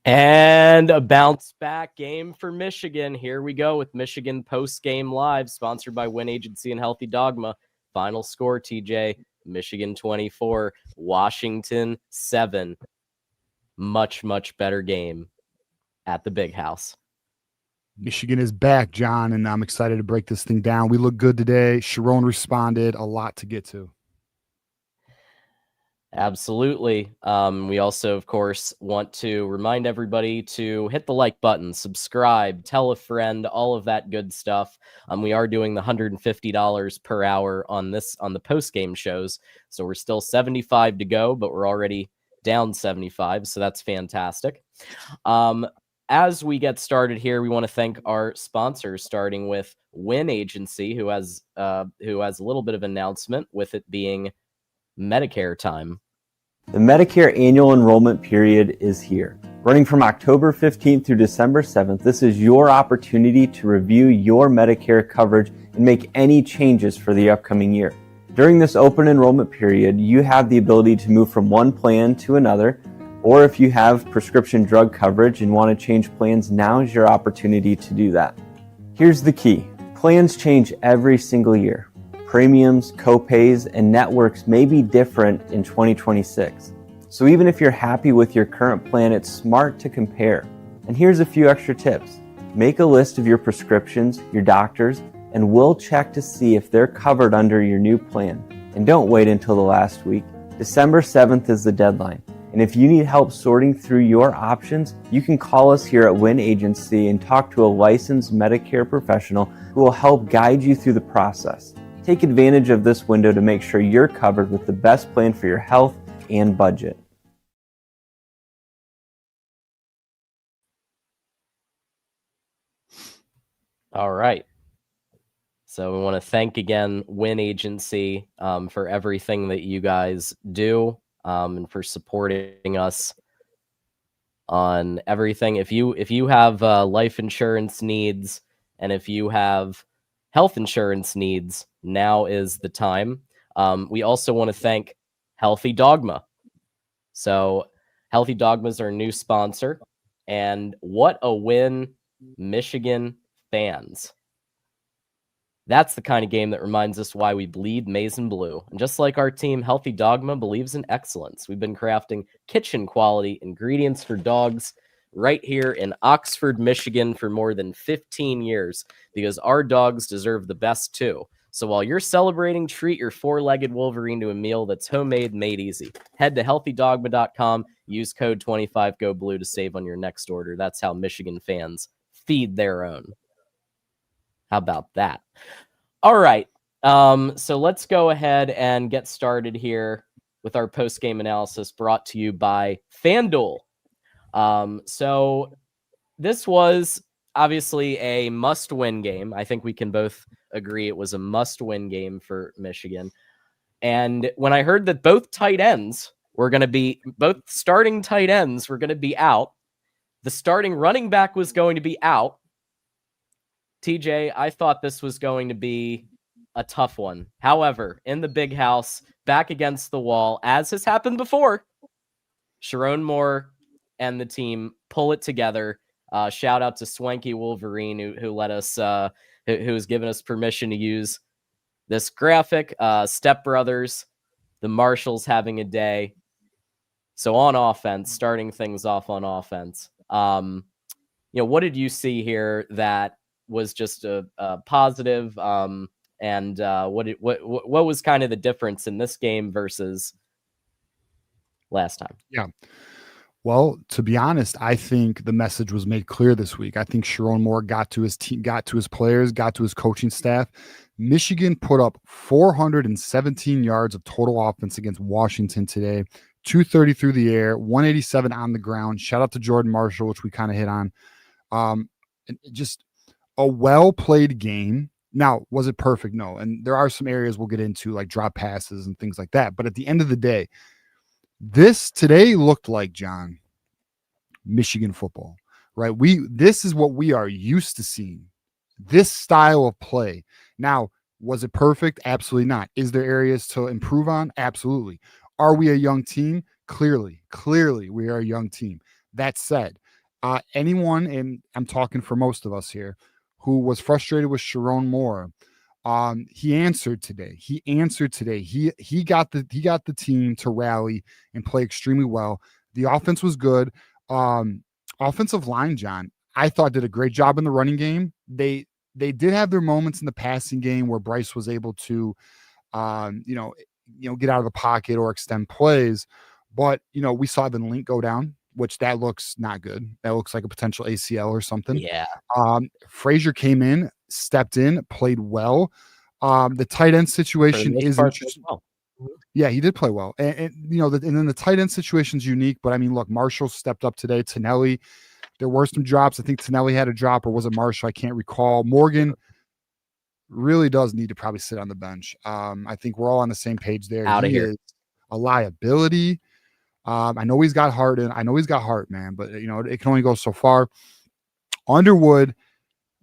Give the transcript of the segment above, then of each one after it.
And a bounce back game for Michigan. Here we go with Michigan Postgame Live, sponsored by Win Agency and Healthy Dogma. Final score, TJ, Michigan 24, Washington 7. Much, much better game at the Big House. Michigan is back, John, and I'm excited to break this thing down. We look good today. Sharon responded, a lot to get to. Absolutely. We also, of course, want to remind everybody to hit the like button, subscribe, tell a friend, all of that good stuff. We are doing the $150 per hour on the post-game shows. So we're still 75 to go, but we're already down 75. So that's fantastic. As we get started here, we want to thank our sponsors, starting with Win Agency, who has a little bit of announcement with it being Medicare time. The Medicare annual enrollment period is here. Running from October 15th through December 7th, this is your opportunity to review your Medicare coverage and make any changes for the upcoming year. During this open enrollment period, you have the ability to move from one plan to another, or if you have prescription drug coverage and want to change plans, now is your opportunity to do that. Here's the key. Plans change every single year. Premiums, copays, and networks may be different in 2026. So even if you're happy with your current plan, it's smart to compare. And here's a few extra tips. Make a list of your prescriptions, your doctors, and we'll check to see if they're covered under your new plan. And don't wait until the last week. December 7th is the deadline. And if you need help sorting through your options, you can call us here at Win Agency and talk to a licensed Medicare professional who will help guide you through the process. Take advantage of this window to make sure you're covered with the best plan for your health and budget. All right. So we want to thank again Win Agency for everything that you guys do and for supporting us on everything. If you have life insurance needs and if you have health insurance needs, now is the time. We also want to thank Healthy Dogma. So Healthy Dogma is our new sponsor, and what a win, Michigan fans. That's the kind of game that reminds us why we bleed maize and blue. And just like our team, Healthy Dogma believes in excellence. We've been crafting kitchen quality ingredients for dogs right here in Oxford, Michigan for more than 15 years because our dogs deserve the best too. So while you're celebrating, treat your four-legged Wolverine to a meal that's homemade, made easy. Head to healthydogma.com, use code 25GoBlue to save on your next order. That's how Michigan fans feed their own. How about that? All right. So let's go ahead and get started here with our post-game analysis brought to you by FanDuel. So this was obviously a must-win game. I think we can both agree it was a must-win game for Michigan. And when I heard that both starting tight ends were going to be out, the starting running back was going to be out, TJ, I thought this was going to be a tough one. However, in the Big House, back against the wall, as has happened before, Sharon Moore and the team pull it together. Shout out to Swanky Wolverine who let us, who's given us permission to use this graphic. Step Brothers, the Marshalls having a day. So on offense, starting things off on offense. What did you see here that was just a positive? And what was kind of the difference in this game versus last time? Yeah. Well, to be honest, I think the message was made clear this week. I think Sharon Moore got to his team, got to his players, got to his coaching staff. Michigan put up 417 yards of total offense against Washington today, 230 through the air, 187 on the ground. Shout out to Jordan Marshall, which we kind of hit on. And just a well-played game. Now, was it perfect? No. And there are some areas we'll get into, like drop passes and things like that. But at the end of the day, this today looked like, John, Michigan football, right? This is what we are used to seeing, this style of play. Now, was it perfect? Absolutely not. Is there areas to improve on? Absolutely. Are we a young team? Clearly, we are a young team. That said, Anyone, and I'm talking for most of us here, who was frustrated with Sharon Moore, he answered today. He got the team to rally and play extremely well. The offense was good. Offensive line, John, I thought did a great job in the running game. They did have their moments in the passing game where Bryce was able to, get out of the pocket or extend plays. But we saw the link go down, which that looks not good. That looks like a potential ACL or something. Yeah. Frazier came in, stepped in, played well. The tight end situation is interesting. Well. Yeah, he did play well, and then the tight end situation is unique. But I mean, look, Marshall stepped up today. Tonelli, there were some drops. I think Tonelli had a drop, or was it Marshall? I can't recall. Morgan really does need to probably sit on the bench. I think we're all on the same page there. He is a liability. I know he's got heart, man, but it can only go so far. Underwood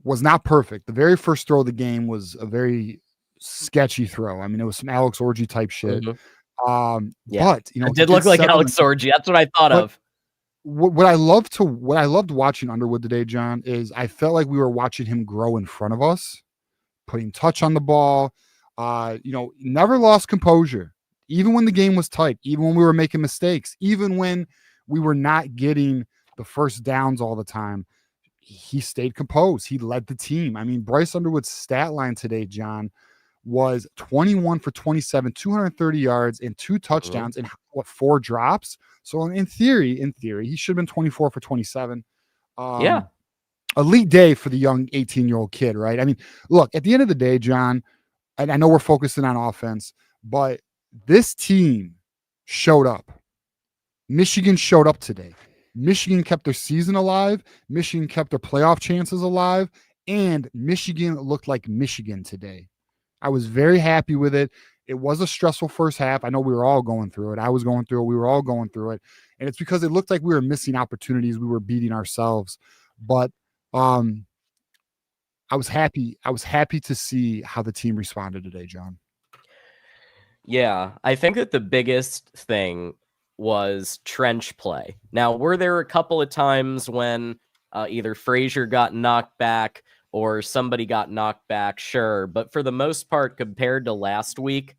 was not perfect. The very first throw of the game was a very sketchy throw. I mean, it was some Alex Orgy type shit. Mm-hmm. But it did look like Alex Orgy. That's what I thought of. What I loved watching Underwood today, John, is I felt like we were watching him grow in front of us, putting touch on the ball. Never lost composure, even when the game was tight, even when we were making mistakes, even when we were not getting the first downs all the time. He stayed composed. He led the team. I mean, Bryce Underwood's stat line today, John, was 21 for 27, 230 yards and 2 touchdowns and 4 drops. So in theory, he should have been 24 for 27. Elite day for the young 18-year-old kid, right? I mean, look, at the end of the day, John, and I know we're focusing on offense, but this team showed up. Michigan showed up today. Michigan kept their season alive. Michigan kept their playoff chances alive. And Michigan looked like Michigan today. I was very happy with it. It was a stressful first half. I know we were all going through it. I was going through it. We were all going through it. And it's because it looked like we were missing opportunities. We were beating ourselves. But I was happy. I was happy to see how the team responded today, John. Yeah, I think that the biggest thing was trench play. Now, were there a couple of times when either Frazier got knocked back or somebody got knocked back? Sure. But for the most part, compared to last week,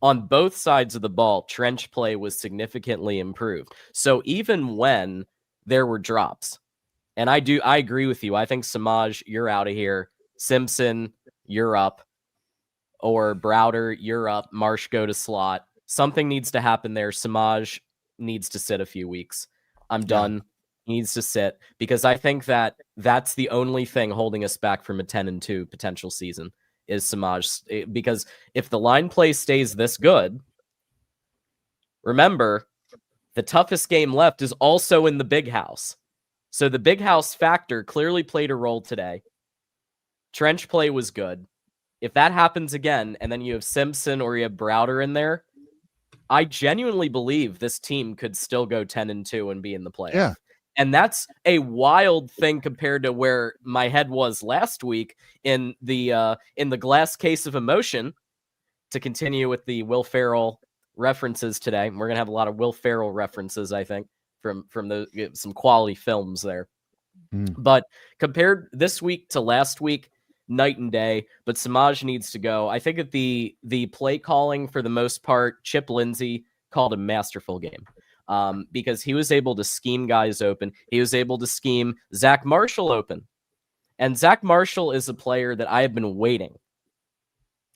on both sides of the ball, trench play was significantly improved. So even when there were drops, and I agree with you. I think Samaj, you're out of here. Simpson, you're up. Or Browder, you're up. Marsh, go to slot. Something needs to happen there. Samaj needs to sit a few weeks. I'm done. He needs to sit because I think that that's the only thing holding us back from a 10-2 potential season is Samaj. Because if the line play stays this good, remember, the toughest game left is also in the big house. So the big house factor clearly played a role today. Trench play was good. If that happens again, and then you have Simpson or you have Browder in there, I genuinely believe this team could still go 10-2 and be in the playoff. Yeah. And that's a wild thing compared to where my head was last week in the glass case of emotion. To continue with the Will Ferrell references today, we're gonna have a lot of Will Ferrell references, I think, from some quality films there. But compared this week to last week, night and day, but Samaj needs to go. I think that the play calling, for the most part, Chip Lindsey called a masterful game because he was able to scheme guys open. He was able to scheme Zach Marshall open. And Zach Marshall is a player that I have been waiting.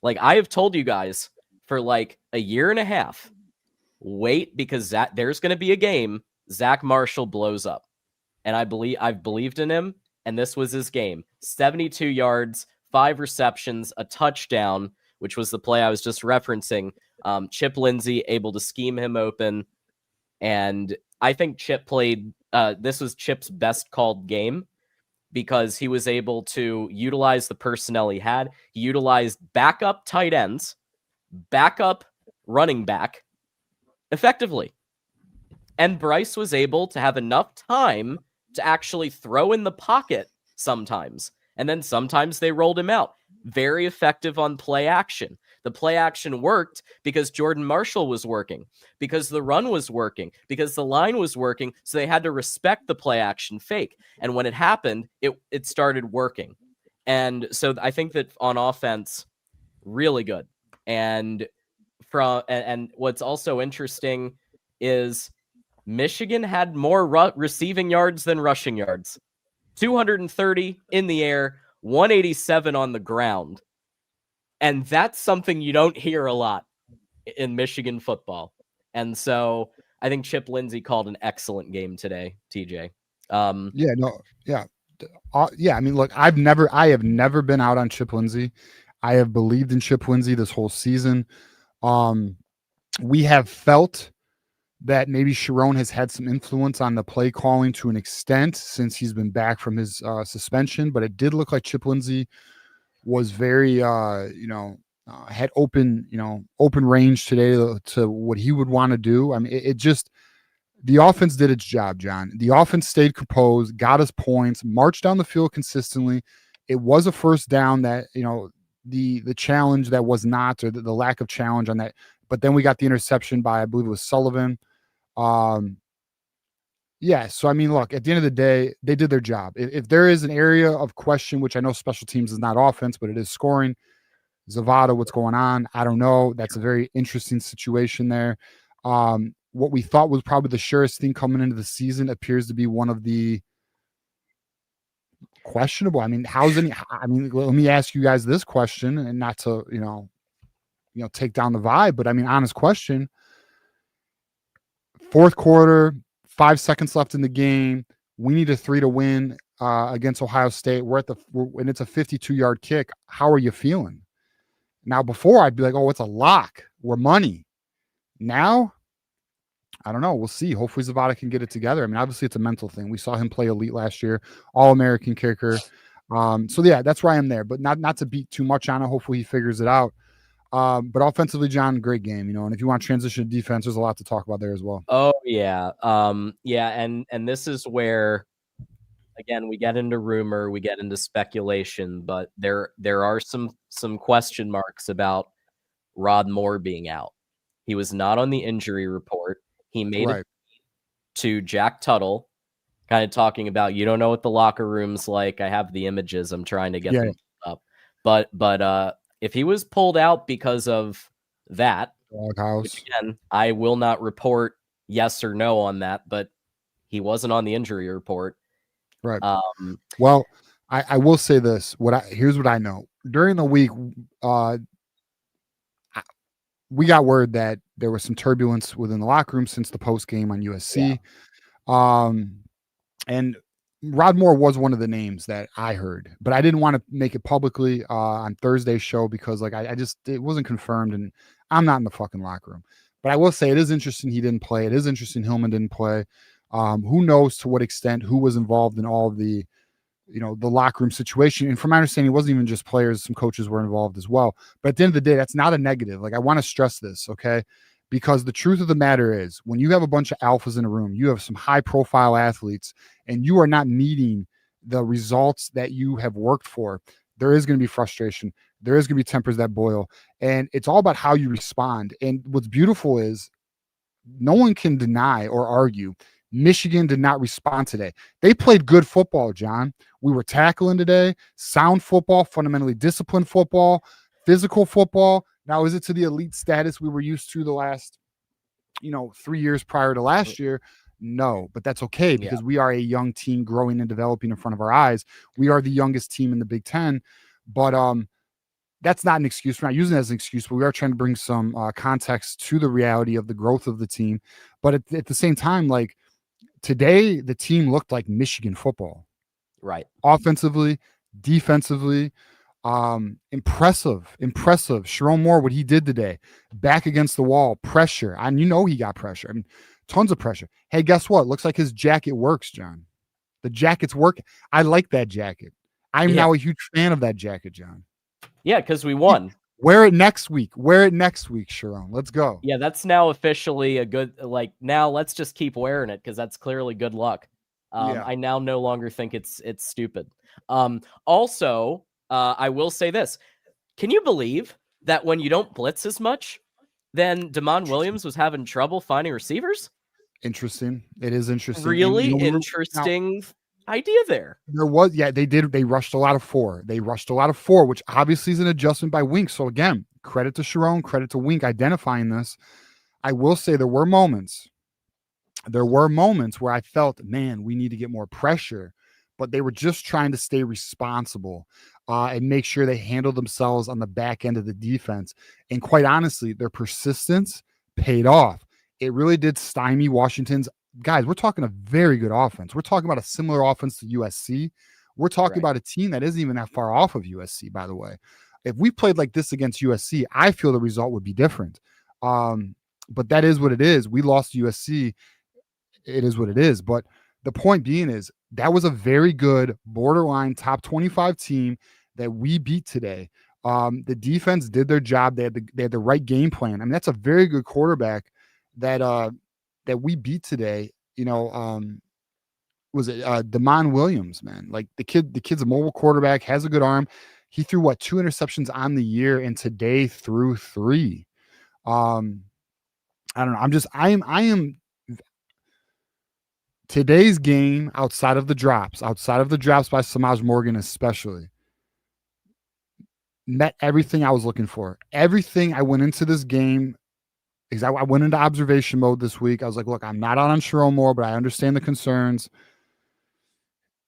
Like, I have told you guys for like a year and a half, wait, because there's going to be a game Zach Marshall blows up. And I've believed in him. And this was his game. 72 yards, 5 receptions, a touchdown, which was the play I was just referencing. Chip Lindsey able to scheme him open. And I think Chip played, this was Chip's best called game because he was able to utilize the personnel he had. He utilized backup tight ends, backup running back effectively. And Bryce was able to have enough time to actually throw in the pocket sometimes. And then sometimes they rolled him out. very effective on play action. The play action worked because Jordan Marshall was working, because the run was working, because the line was working, so they had to respect the play action fake. And when it happened, it started working. And so I think that on offense, really good. And what's also interesting is Michigan had more receiving yards than rushing yards. 230 in the air, 187 on the ground. And that's something you don't hear a lot in Michigan football. And so I think Chip Lindsey called an excellent game today, TJ. Yeah. I mean, look, I have never been out on Chip Lindsey. I have believed in Chip Lindsey this whole season. We have felt that maybe Sharon has had some influence on the play calling to an extent since he's been back from his suspension, but it did look like Chip Lindsey was very, had open range today to what he would want to do. I mean, the offense did its job, John. The offense stayed composed, got us points, marched down the field consistently. It was a first down that, the challenge that was not, or the lack of challenge on that. But then we got the interception by, I believe it was Sullivan. So I mean, look, at the end of the day, they did their job. If there is an area of question, which I know special teams is not offense, but it is scoring, Zavada, what's going on? I don't know. That's a very interesting situation there. What we thought was probably the surest thing coming into the season appears to be one of the questionable. I mean, let me ask you guys this question, and not to, take down the vibe, but I mean, honest question. Fourth quarter, 5 seconds left in the game. We need a 3 to win against Ohio State. And it's a 52-yard kick. How are you feeling? Now, before I'd be like, oh, it's a lock. We're money. Now, I don't know. We'll see. Hopefully Zavada can get it together. I mean, obviously it's a mental thing. We saw him play elite last year, All-American kicker. So yeah, that's why I'm there, but not to beat too much on it. Hopefully he figures it out. But offensively, John, great game, and if you want to transition to defense, there's a lot to talk about there as well. Oh yeah. And this is where, again, we get into rumor, we get into speculation, but there are some question marks about Rod Moore being out. He was not on the injury report. He made it to Jack Tuttle, kind of talking about, you don't know what the locker room's like. I have the images. I'm trying to get them up. But if he was pulled out because of that, which again, I will not report yes or no on that, but he wasn't on the injury report. Right. Well, I will say this. Here's what I know. During the week, we got word that there was some turbulence within the locker room since the post game on USC. Yeah. And Rod Moore was one of the names that I heard, but I didn't want to make it publicly on Thursday's show because it wasn't confirmed, and I'm not in the fucking locker room. But I will say it is interesting he didn't play. It is interesting Hillman didn't play. Who knows to what extent who was involved in all of the locker room situation. And from my understanding, it wasn't even just players. Some coaches were involved as well. But at the end of the day, that's not a negative. Like, I want to stress this, okay? Because the truth of the matter is, when you have a bunch of alphas in a room, you have some high profile athletes, and you are not meeting the results that you have worked for, there is going to be frustration. There is going to be tempers that boil. And it's all about how you respond. And what's beautiful is no one can deny or argue Michigan did not respond today. They played good football, John. We were tackling today, sound football, fundamentally disciplined football, physical football. Now, is it to the elite status we were used to the last, 3 years prior to last year? No, but that's okay because we are a young team growing and developing in front of our eyes. We are the youngest team in the Big Ten, but that's not an excuse. We're not using it as an excuse, but we are trying to bring some context to the reality of the growth of the team. But at the same time, like, today, the team looked like Michigan football. Right. Offensively, defensively, impressive. Sharon Moore, what he did today, back against the wall, pressure. And he got pressure. I mean, tons of pressure. Hey, guess what? Looks like his jacket works, John. The jacket's working. I like that jacket. I'm now a huge fan of that jacket, John. Yeah, because we won. Wear it next week, Sharon. Let's go. Yeah, that's now officially a good, now let's just keep wearing it because that's clearly good luck. I now no longer think it's stupid. Also, I will say this. Can you believe that when you don't blitz as much, then Damon Williams was having trouble finding receivers? Interesting. It is interesting. Really And, interesting idea there. there was, they did. They rushed a lot of 4. They rushed a lot of 4, which obviously is an adjustment by Wink. So again, credit to Sharon, credit to Wink identifying this. I will say there were moments where I felt, man, we need to get more pressure, but they were just trying to stay responsible and make sure they handled themselves on the back end of the defense. And quite honestly, their persistence paid off. It really did stymie Washington's. Guys, we're talking a very good offense. We're talking about a similar offense to USC. We're talking about a team that isn't even that far off of USC, by the way. If we played like this against USC, I feel the result would be different. But that is what it is. We lost to USC. It is what it is. But the point being is that was a very good borderline top 25 team that we beat today. The defense did their job. They had the right game plan. I mean, that's a very good quarterback that we beat today. Was it Damon Williams, man? Like the kid's a mobile quarterback, has a good arm. He threw 2 interceptions on the year, and today threw 3. I don't know. I am today's game outside of the drops by Samaj Morgan, especially met everything I was looking for. Everything I went into this game, because I went into observation mode this week. I was like, look, I'm not out on Sharon Moore, but I understand the concerns.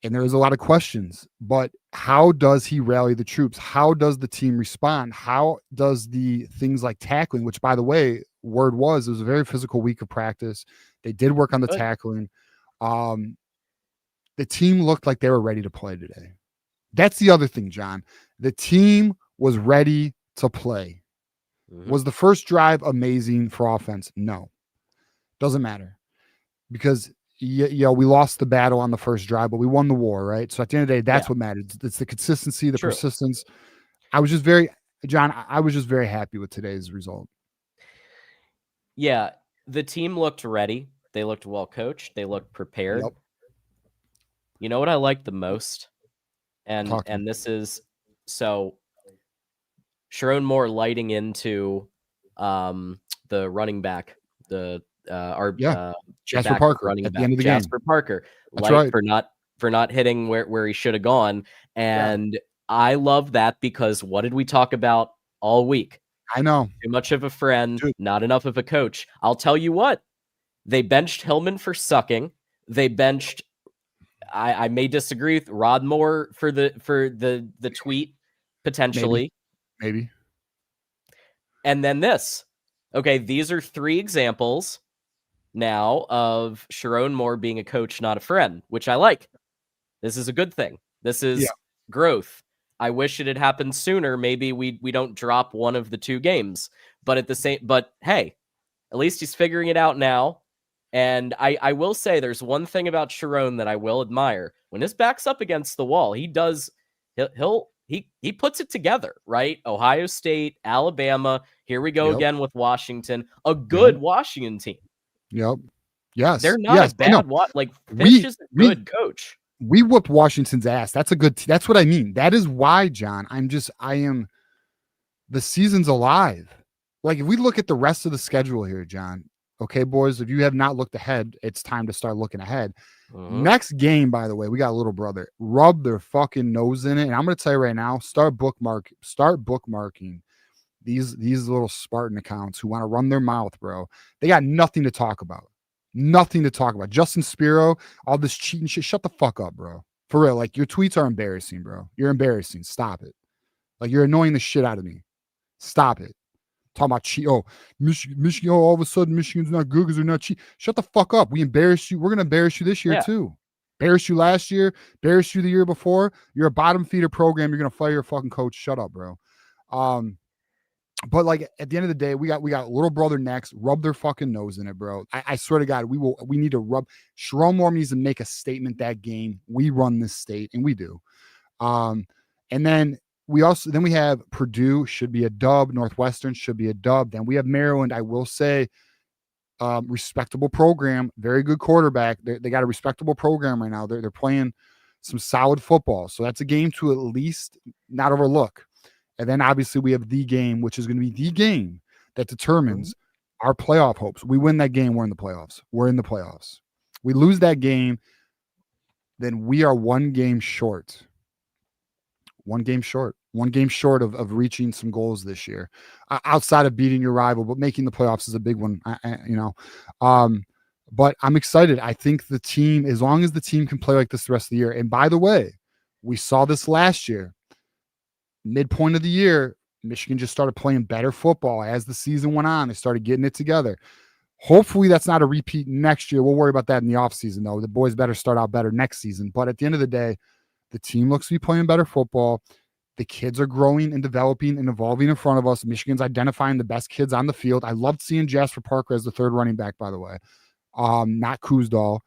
And there is a lot of questions, but how does he rally the troops? How does the team respond? How does the things like tackling, which by the way, it was a very physical week of practice. They did work on the tackling. The team looked like they were ready to play today. That's the other thing, John. The team was ready to play. Mm-hmm. Was the first drive amazing for offense? No. Doesn't matter. Because we lost the battle on the first drive, but we won the war, right? So at the end of the day, that's what matters. It's the consistency, the persistence. I was just very happy with today's result. Yeah, the team looked ready. They looked well coached. They looked prepared. Yep. You know what I like the most? And this is so Sharon Moore lighting into the running back, Jasper Parker running at back, the end of the Jasper game. Parker, That's right. for not hitting where he should have gone. And I love that because what did we talk about all week? I know. Too much of a friend, not enough of a coach. I'll tell you what. They benched Hillman for sucking. They benched. I may disagree with Rod Moore for the tweet potentially. Maybe. And then this. Okay, these are 3 examples now of Sharon Moore being a coach, not a friend, which I like. This is a good thing. This is growth. I wish it had happened sooner. Maybe we don't drop one of the 2 games. But hey, at least he's figuring it out now. And I will say there's one thing about Sharon that I will admire. When his back's up against the wall, he puts it together, right? Ohio State, Alabama. Here we go again with Washington. A good Washington team. Yep. Yes. They're not a bad Fish is a good coach. We whooped Washington's ass. That's what I mean. That is why, John, the season's alive. Like if we look at the rest of the schedule here, John, okay, boys, if you have not looked ahead, it's time to start looking ahead. Next game, by the way, we got a little brother. Rub their fucking nose in it. And I'm going to tell you right now, start bookmarking these little Spartan accounts who want to run their mouth, bro. They got nothing to talk about. Justin Spiro, all this cheating shit. Shut the fuck up, bro. For real. Like your tweets are embarrassing, bro. You're embarrassing. Stop it. Like you're annoying the shit out of me. Stop it. Talking about cheat. Oh, Michigan. Oh, all of a sudden Michigan's not good because they're not cheat. Shut the fuck up. We embarrassed you. We're gonna embarrass you this year too. Embarrassed you last year. Embarrassed you the year before. You're a bottom feeder program. You're gonna fire your fucking coach. Shut up, bro. But like at the end of the day, we got little brother next. Rub their fucking nose in it, bro. I swear to God, we need to rub. Sharon Moore needs to make a statement that game. We run this state, and we do. And then we have Purdue should be a dub. Northwestern should be a dub. Then we have Maryland. I will say, respectable program, very good quarterback. They got a respectable program right now. They're playing some solid football. So that's a game to at least not overlook. And then obviously we have the game, which is going to be the game that determines our playoff hopes. We win that game, we're in the playoffs. We're in the playoffs. We lose that game, then we are one game short. One game short of reaching some goals this year, outside of beating your rival, but making the playoffs is a big one. But I'm excited. I think the team, as long as the team can play like this the rest of the year, and by the way, we saw this last year, midpoint of the year, Michigan just started playing better football as the season went on. They started getting it together. Hopefully that's not a repeat next year. We'll worry about that in the offseason, though. The boys better start out better next season. But at the end of the day, the team looks to be playing better football. The kids are growing and developing and evolving in front of us. Michigan's identifying the best kids on the field. I loved seeing Jasper Parker as the third running back, by the way, not Kuzdal.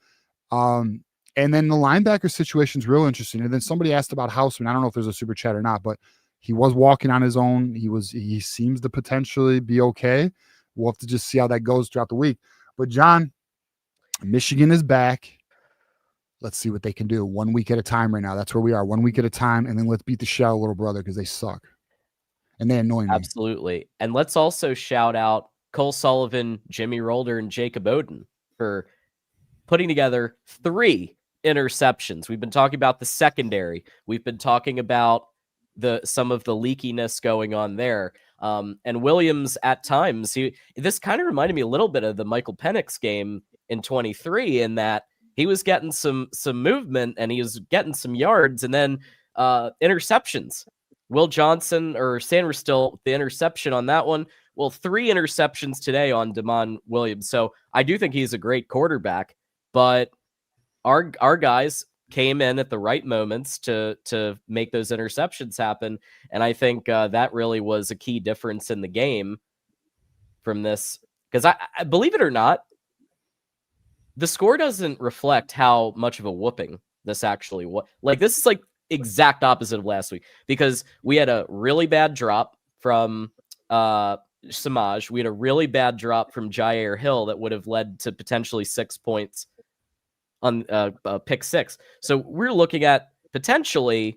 And then the linebacker situation is real interesting. And then somebody asked about Houseman. I don't know if there's a super chat or not, but he was walking on his own. He seems to potentially be okay. We'll have to just see how that goes throughout the week. But John, Michigan is back. Let's see what they can do 1 week at a time right now. That's where we are, 1 week at a time. And then let's beat the shit out of little brother because they suck. And they annoy me. Absolutely. And let's also shout out Cole Sullivan, Jimmy Rolder, and Jacob Olden for putting together 3 interceptions. We've been talking about the secondary. We've been talking about some of the leakiness going on there. And Williams at times, this kind of reminded me a little bit of the Michael Penix game in 23 in that he was getting some movement and he was getting some yards, and then interceptions. Will Johnson or Sanders still the interception on that one. Well, 3 interceptions today on Damon Williams. So I do think he's a great quarterback, but our guys came in at the right moments to make those interceptions happen. And I think that really was a key difference in the game from this. Because I believe it or not, the score doesn't reflect how much of a whooping this actually was. Like, this is like exact opposite of last week, because we had a really bad drop from Samaj. We had a really bad drop from Jair Hill that would have led to potentially 6 points on pick 6. So we're looking at potentially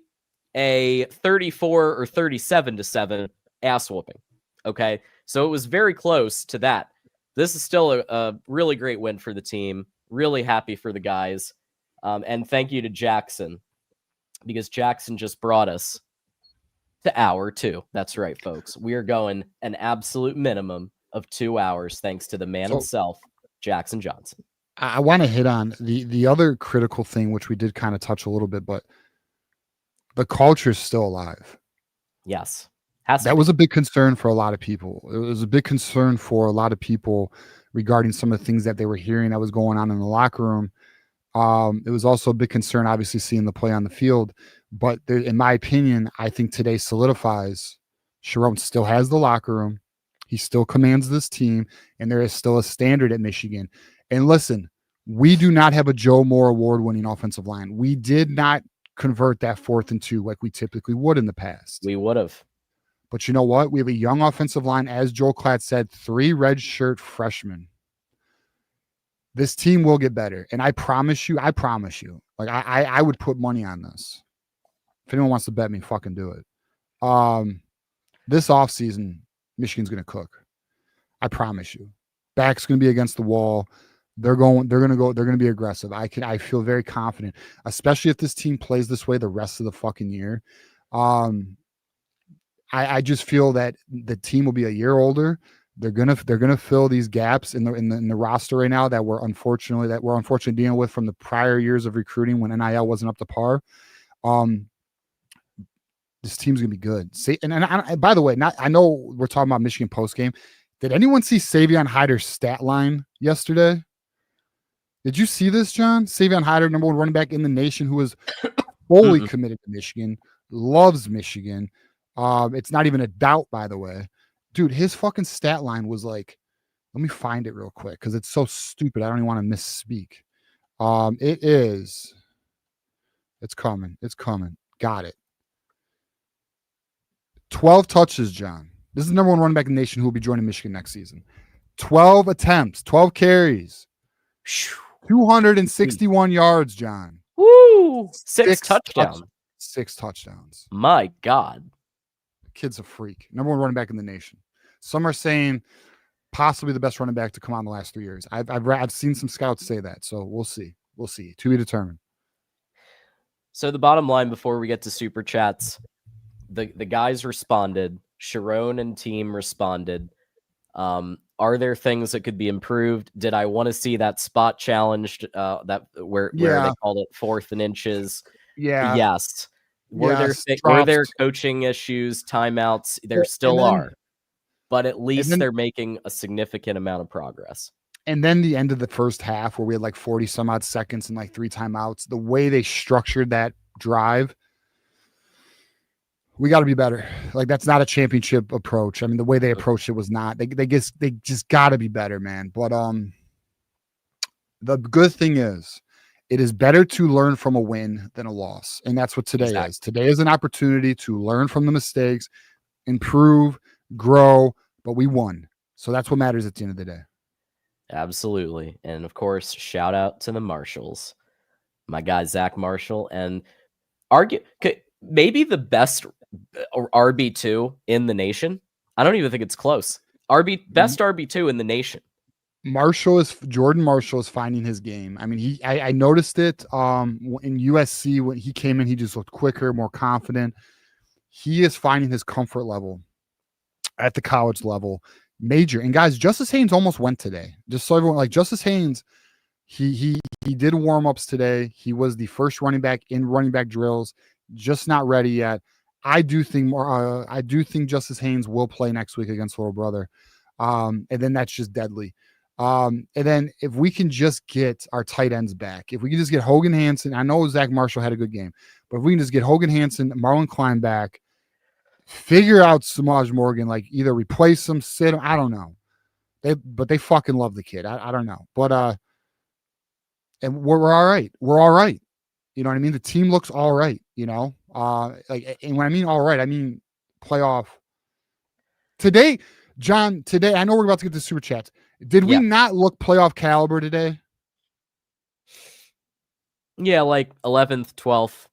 a 34 or 37-7 ass whooping. Okay. So it was very close to that. This is still a really great win for the team. Really happy for the guys. And thank you to Jackson, because Jackson just brought us to hour 2. That's right, folks. We are going an absolute minimum of 2 hours, thanks to the man himself, Jackson Johnson. I want to hit on the other critical thing, which we did kind of touch a little bit, but the culture is still alive. Yes. That was a big concern for a lot of people. It was a big concern for a lot of people regarding some of the things that they were hearing that was going on in the locker room. It was also a big concern, obviously, seeing the play on the field. But there, in my opinion, I think today solidifies Sharon still has the locker room. He still commands this team, and there is still a standard at Michigan. And listen, we do not have a Joe Moore award-winning offensive line. We did not convert that 4th and 2 like we typically would in the past. We would have. But you know what? We have a young offensive line, as Joel Klatt said, 3 redshirt freshmen. This team will get better. And I promise you, like I would put money on this. If anyone wants to bet me, fucking do it. This offseason, Michigan's going to cook. I promise you. Back's going to be against the wall. They're going to be aggressive. I feel very confident, especially if this team plays this way the rest of the fucking year. I just feel that the team will be a year older. They're gonna fill these gaps in the roster right now that we're unfortunately dealing with from the prior years of recruiting when NIL wasn't up to par. This team's gonna be good. And by the way, I know we're talking about Michigan postgame. Did anyone see Savion Hyder's stat line yesterday? Did you see this, John? Savion Hyder, number 1 running back in the nation, who is fully committed to Michigan, loves Michigan. It's not even a doubt, by the way. Dude, his fucking stat line was like, let me find it real quick because it's so stupid. I don't even want to misspeak. It's coming. Got it. 12 touches, John. This is the number 1 running back in the nation who will be joining Michigan next season. 12 attempts, 12 carries, 261 yards, John. Woo! 6 touchdowns. 6 touchdowns. My God. Kid's a freak. Number 1 running back in the nation. Some are saying possibly the best running back to come on the last 3 years. I've seen some scouts say that, so we'll see. We'll see. To be determined. So the bottom line before we get to super chats, the guys responded. Sharon and team responded. Are there things that could be improved? Did I want to see that spot challenged? That where they called it 4th and inches? Yeah. Yes. Were there coaching issues, timeouts? There still are, but at least they're making a significant amount of progress. And then the end of the first half, where we had like 40 some odd seconds and like 3 timeouts, the way they structured that drive, we got to be better. Like, that's not a championship approach. I mean, the way they approached it was not. They just got to be better, man. But the good thing is, it is better to learn from a win than a loss, and that's what today is. Today is an opportunity to learn from the mistakes, improve, grow. But we won, so that's what matters at the end of the day. Absolutely, and of course, shout out to the Marshalls, my guy Zach Marshall, and maybe the best RB2 in the nation. I don't even think it's close. Best RB2 in the nation. Jordan Marshall is finding his game. I mean, I noticed it in USC when he came in. He just looked quicker, more confident. He is finding his comfort level at the college level. Major. And guys, Justice Haynes almost went today. Just so everyone, like, Justice Haynes, he did warm-ups today. He was the first running back in running back drills, just not ready yet. I do think Justice Haynes will play next week against Little Brother. And then that's just deadly. And then if we can just get our tight ends back, if we can just get Hogan Hansen, I know Zach Marshall had a good game, but if we can just get Hogan Hansen, Marlon Klein back, figure out Samaj Morgan, like either replace him, sit him, I don't know. They fucking love the kid. I don't know. But and we're all right. We're all right. You know what I mean? The team looks all right, you know? And when I mean all right, I mean playoff. Today, John, I know we're about to get to super chats. Did we not look playoff caliber today? Yeah, like 11th, 12th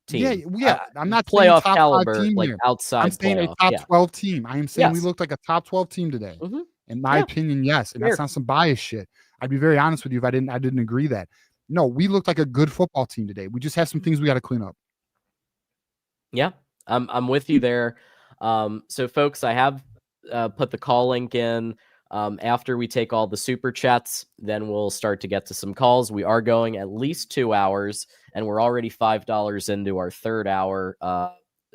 team. Yeah. I'm not playoff saying top caliber, 5 team like here. outside. I'm saying playoff. a top 12 team. I am saying we looked like a top 12 team today. Mm-hmm. In my opinion, yes. And that's not some bias shit. I'd be very honest with you if I didn't agree that. No, we looked like a good football team today. We just have some things we got to clean up. Yeah, I'm with you there. So folks, I have put the call link in. After we take all the super chats, then we'll start to get to some calls. We are going at least 2 hours, and we're already $5 into our third hour.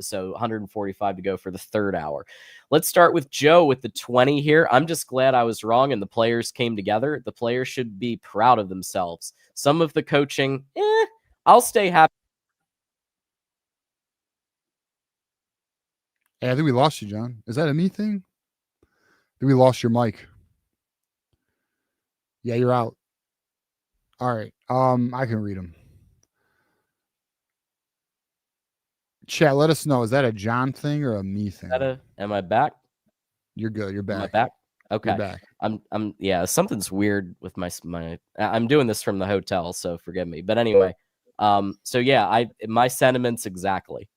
So 145 to go for the third hour. Let's start with Joe with the 20 here. I'm just glad I was wrong and the players came together. The players should be proud of themselves. Some of the coaching, I'll stay happy. Hey, I think we lost you, John. Is that a me thing? I think we lost your mic. Yeah, you're out. All right. I can read them. Chat, let us know. Is that a John thing or a me thing? Am I back? You're good. You're back. Am I back? Okay. You're back. Yeah, something's weird with my I'm doing this from the hotel, so forgive me. But anyway, so yeah, my sentiments exactly.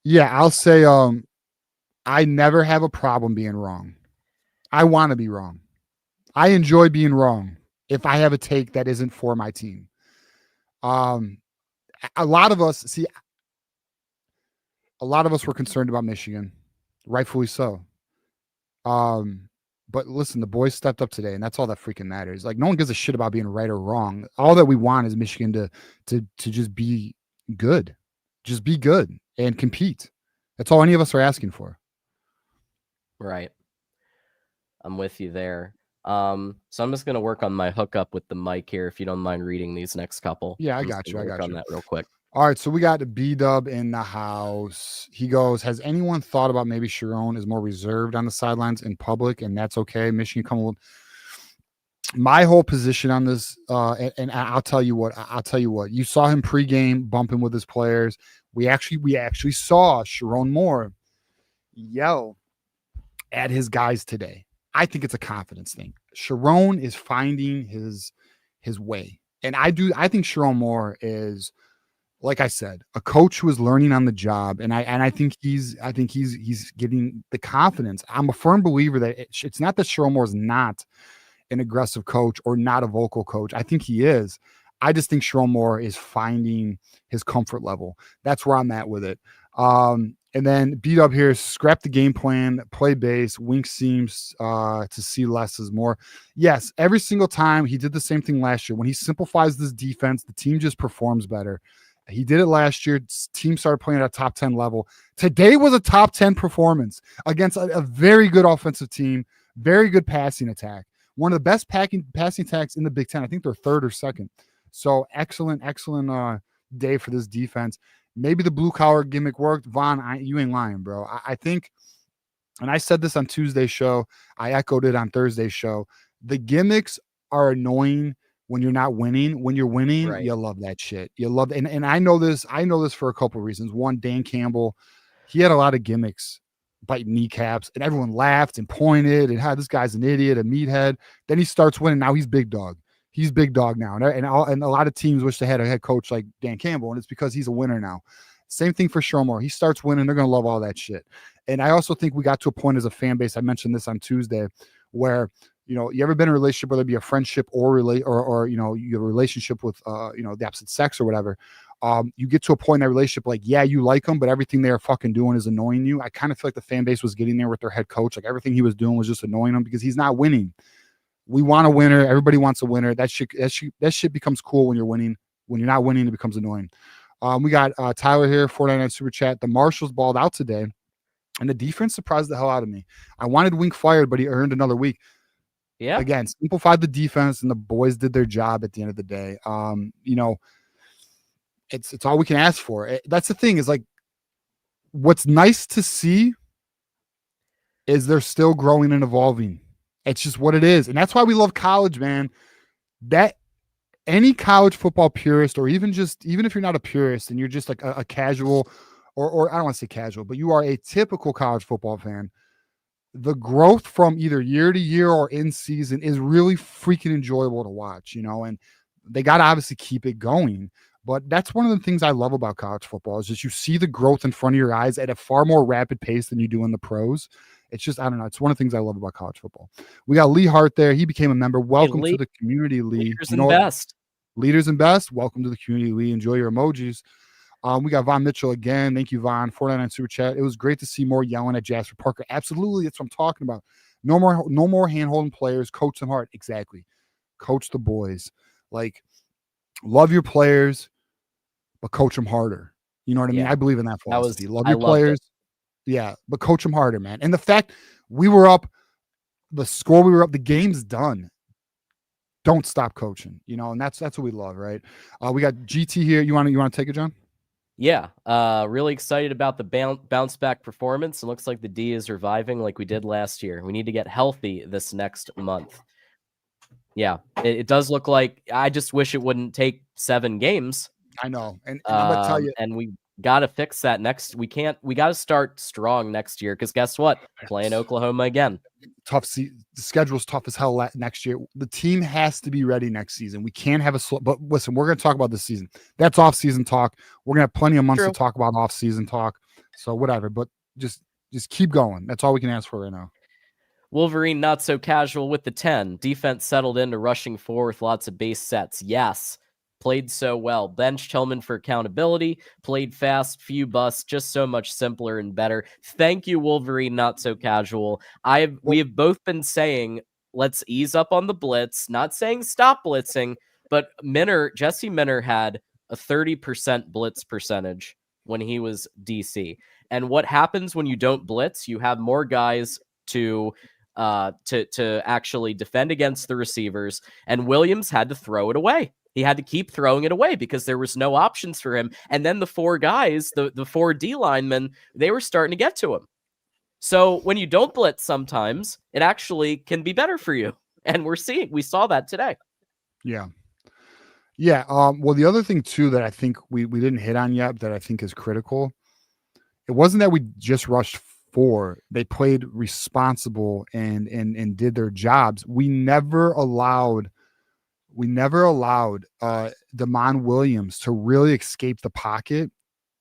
Yeah, I'll say I never have a problem being wrong. I want to be wrong. I enjoy being wrong if I have a take that isn't for my team. A lot of us were concerned about Michigan, rightfully so. But listen, the boys stepped up today, and that's all that freaking matters. Like, no one gives a shit about being right or wrong. All that we want is Michigan to just be good. Just be good and compete. That's all any of us are asking for. Right. I'm with you there. So I'm just going to work on my hookup with the mic here, if you don't mind reading these next couple. Yeah, I got you. On that real quick. All right, so we got B-Dub in the house. He goes, has anyone thought about maybe Sharon is more reserved on the sidelines in public, and that's okay? Michigan coming with my whole position on this, and I'll tell you what. You saw him pregame bumping with his players. We actually saw Sharon Moore yell at his guys today. I think it's a confidence thing. Sharon is finding his way. And I think Sharon Moore is like I said, a coach who is learning on the job, and I think he's getting the confidence. I'm a firm believer that it's not that Sherrone Moore is not an aggressive coach or not a vocal coach. I think he is. I just think Sherrone Moore is finding his comfort level. That's where I'm at with it. And then beat up here, scrap the game plan, play base, wink seams to see less is more. Yes, every single time he did the same thing last year. When he simplifies this defense, the team just performs better. He did it last year. Team started playing at a top 10 level. Today was a top 10 performance against a very good offensive team, very good passing attack. One of the best passing attacks in the Big Ten. I think they're third or second. So excellent day for this defense. Maybe the blue collar gimmick worked. Vaughn, you ain't lying, bro. I think, and I said this on Tuesday's show, I echoed it on Thursday's show. The gimmicks are annoying when you're not winning. When you're winning, Right. you love that shit. You love, and I know this. I know this for a couple of reasons. One, Dan Campbell, he had a lot of gimmicks, biting kneecaps, and everyone laughed and pointed and had this guy's an idiot, a meathead. Then he starts winning. Now he's big dog. He's big dog now, and a lot of teams wish they had a head coach like Dan Campbell, and it's because he's a winner now. Same thing for Sherrone Moore. He starts winning, they're going to love all that shit. And I also think we got to a point as a fan base, I mentioned this on Tuesday, where, you ever been in a relationship, whether it be a friendship or your relationship with, the opposite sex or whatever, you get to a point in that relationship, like, yeah, you like them, but everything they're fucking doing is annoying you. I kind of feel like the fan base was getting there with their head coach. Like everything he was doing was just annoying them because he's not winning. We want a winner. Everybody wants a winner. That shit becomes cool when you're winning. When you're not winning, it becomes annoying. We got Tyler here, 499 Super Chat. The Marshals balled out today, and the defense surprised the hell out of me. I wanted Wink fired, but he earned another week. Yeah. Again, simplified the defense, and the boys did their job at the end of the day. It's all we can ask for. That's the thing, is like, what's nice to see is they're still growing and evolving. It's just what it is. And that's why we love college, man. That any college football purist, or even if you're not a purist and you're just like a casual, or I don't want to say casual, but you are a typical college football fan, the growth from either year to year or in season is really freaking enjoyable to watch, and they got to obviously keep it going. But that's one of the things I love about college football, is just you see the growth in front of your eyes at a far more rapid pace than you do in the pros. It's just, I don't know. It's one of the things I love about college football. We got Lee Hart there. He became a member. Welcome to the community, Lee. Leaders and best. Leaders and best. Welcome to the community, Lee. Enjoy your emojis. We got Von Mitchell again. Thank you, Von. 499 Super Chat. It was great to see more yelling at Jasper Parker. Absolutely. That's what I'm talking about. No more hand-holding players. Coach them hard. Exactly. Coach the boys. Like, love your players, but coach them harder. You know what I mean? I believe in that philosophy. Love your players. Yeah, but coach them harder, man. And the fact we were up, the score we were up, the game's done. Don't stop coaching, and that's what we love, right? We got GT here. You want to take it, John? Yeah, really excited about the bounce back performance. It looks like the D is reviving like we did last year. We need to get healthy this next month. Yeah, it does look like. I just wish it wouldn't take 7 games. I know, and I'm gonna tell you, and we got to fix that next. We got to start strong next year, because guess what? Playing Oklahoma again. Tough. The schedule's tough as hell next year. The team has to be ready next season. We can't have a slow. But listen, we're going to talk about this season. That's off-season talk. We're going to have plenty of months to talk about off-season talk. So whatever. But just keep going. That's all we can ask for right now. Wolverine not so casual with the 10. Defense settled into rushing 4 with lots of base sets. Yes. Played so well. Bench Tillman for accountability. Played fast, few busts, just so much simpler and better. Thank you, Wolverine, not so casual. We have both been saying, let's ease up on the blitz. Not saying stop blitzing, but Jesse Minner had a 30% blitz percentage when he was DC. And what happens when you don't blitz? You have more guys to actually defend against the receivers, and Williams had to throw it away. He had to keep throwing it away because there was no options for him. And then the 4 guys, the 4 D linemen, they were starting to get to him. So when you don't blitz, sometimes it actually can be better for you. And we saw that today. Yeah. Yeah. Well, the other thing too, that I think we didn't hit on yet, that I think is critical. It wasn't that we just rushed 4. They played responsible and did their jobs. We never allowed We never allowed Damon Williams to really escape the pocket.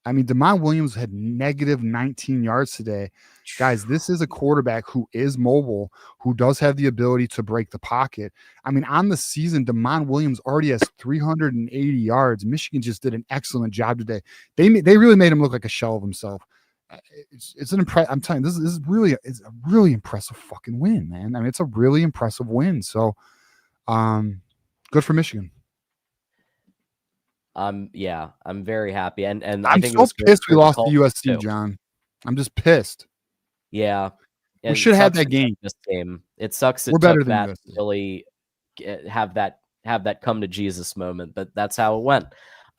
I mean, Damon Williams had negative 19 yards today. Guys, this is a quarterback who is mobile, who does have the ability to break the pocket. I mean, on the season, Damon Williams already has 380 yards. Michigan just did an excellent job today. They really made him look like a shell of himself. It's an I'm telling you, this is really it's a really impressive fucking win, man. I mean, it's a really impressive win. So, good for Michigan. Yeah, I'm very happy, and I I'm think so pissed we lost to USC, John. I'm just pissed. Yeah, we should have that game. This game, it sucks. It We're better took than that USC. to really have that come to Jesus moment, but that's how it went.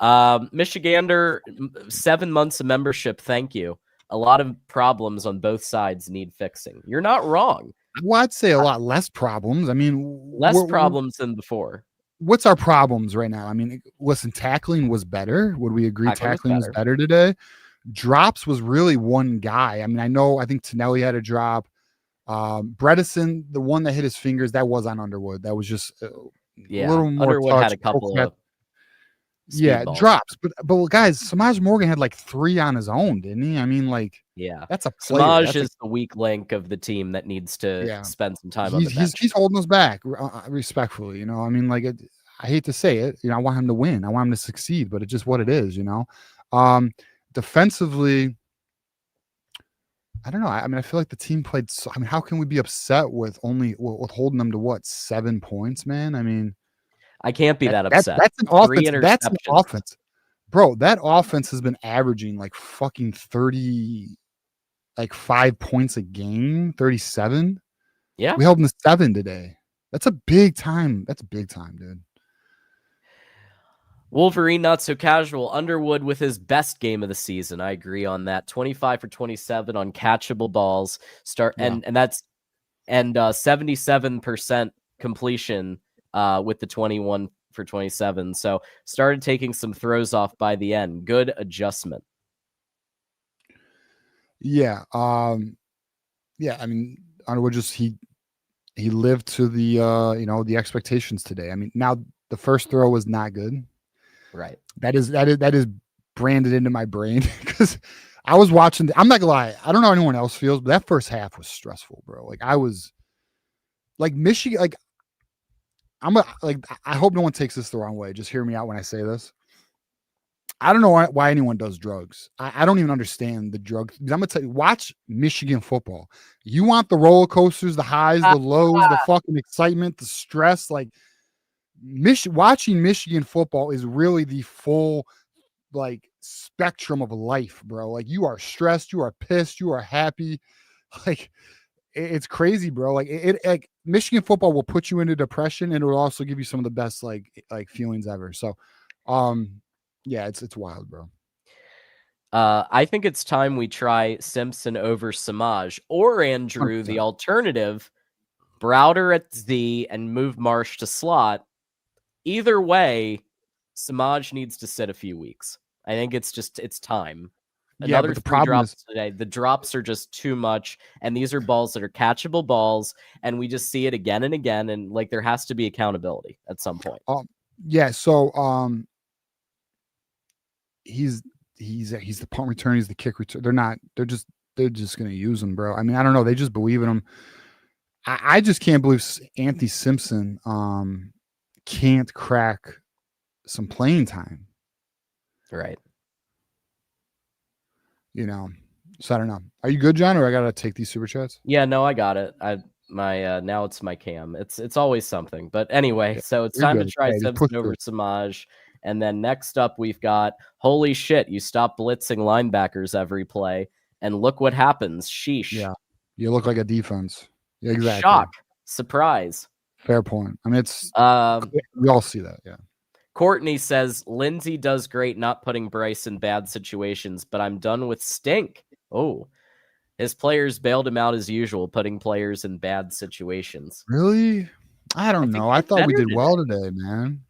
Michigander, 7 months of membership. Thank you. A lot of problems on both sides need fixing. You're not wrong. Well, I'd say a lot less problems. I mean, less problems than before. What's our problems right now? I mean, listen, tackling was better. Would we agree tackling was better today? Drops was really one guy. I mean, I think Tonelli had a drop. Bredesen, the one that hit his fingers, that was on Underwood. That was just a little more Underwood touch. had a couple of balls. Drops. But guys, Samaj Morgan had like 3 on his own, didn't he? I mean, like, that's a player. Samaj is the weak link of the team that needs to spend some time on the bench. He's holding us back, respectfully. You know, I mean, like, I hate to say it. You know, I want him to win. I want him to succeed, but it's just what it is. You know, defensively, I don't know. I mean, I feel like the team played. I mean, how can we be upset with holding them to what, 7 points, man? I mean, I can't be that upset. That's an offense. That's an offense, bro. That offense has been averaging like fucking 30, like 5 points a game, 37. Yeah, we held them to 7 today. That's a big time. That's a big time, dude. Wolverine, not so casual. Underwood with his best game of the season. I agree on that. 25 for 27 on catchable balls. And that's 77% completion with the 21 for 27. So started taking some throws off by the end. Good adjustment. Yeah. Yeah. I mean, Underwood just he lived to the the expectations today. I mean, now the first throw was not good. Right. That is branded into my brain because I was watching. I'm not gonna lie. I don't know how anyone else feels, but that first half was stressful, bro. Like, I was like Michigan. Like, I hope no one takes this the wrong way. Just hear me out when I say this. I don't know why anyone does drugs. I don't even understand the drugs. I'm gonna tell you. Watch Michigan football. You want the roller coasters, the highs, the lows, the fucking excitement, the stress, like. Watching Michigan football is really the full like spectrum of life, bro. Like, you are stressed, you are pissed, you are happy. Like, it's crazy, bro. Like, Michigan football will put you into depression, and it will also give you some of the best like feelings ever. So, yeah, it's wild, bro. I think it's time we try Simpson over Samaj or Andrew, 100%. The alternative, Browder at Z and move Marsh to slot. Either way, Samaj needs to sit a few weeks. I think it's time. Another 3 drops today. The drops are just too much, and these are balls that are catchable balls, and we just see it again and again, and like, there has to be accountability at some point. Yeah. So he's the punt return. He's the kick return. They're just going to use him, bro. I mean, I don't know. They just believe in him. I just can't believe Anthony Simpson can't crack some playing time. Right. You know, so I don't know. Are you good, John, or I gotta take these super chats? Yeah, no, I got it. Now it's my cam. It's always something. But anyway, so it's time to try Simpson over Samaj. And then next up we've got, holy shit, you stop blitzing linebackers every play, and look what happens. Sheesh. Yeah. You look like a defense. Yeah, exactly. Shock. Surprise. Fair point. I mean, it's we all see that. Yeah. Courtney says Lindsay does great not putting Bryce in bad situations, but I'm done with stink. Oh, his players bailed him out as usual, putting players in bad situations. Really? I don't know. I thought we did well today, man.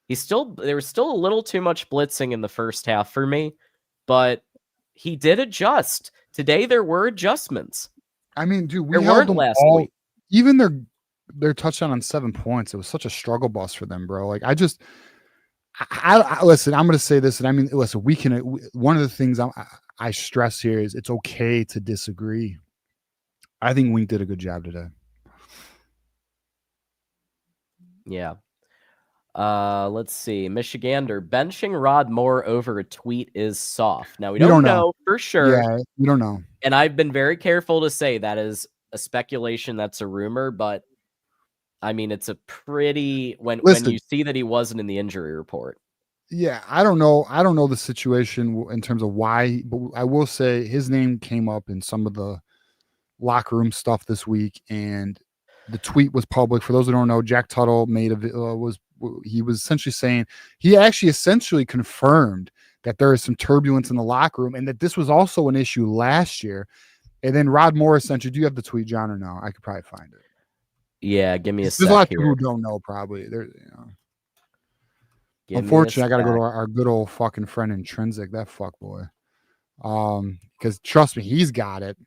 There was still a little too much blitzing in the first half for me, but he did adjust. Today there were adjustments. I mean, dude, we held them last week. Even their their touchdown on 7 points. It was such a struggle bus for them, bro. Like I listen. I'm going to say this, and I mean, listen. One of the things I stress here is it's okay to disagree. I think Wink did a good job today. Yeah. Let's see. Michigander, benching Rod Moore over a tweet is soft. Now we don't know for sure. Yeah, we don't know. And I've been very careful to say that is a speculation, that's a rumor, but I mean it's a pretty when you see that he wasn't in the injury report. Yeah, I don't know the situation in terms of why, but I will say his name came up in some of the locker room stuff this week, and the tweet was public. For those who don't know, Jack Tuttle was essentially saying he actually essentially confirmed that there is some turbulence in the locker room and that this was also an issue last year. And then Rod Moore essentially, do you have the tweet, John, or no? I could probably find it. Yeah, give me a second. There's a lot of people who don't know probably. Unfortunately, I got to go to our good old fucking friend Intrinsic, that fuck boy. Because trust me, he's got it.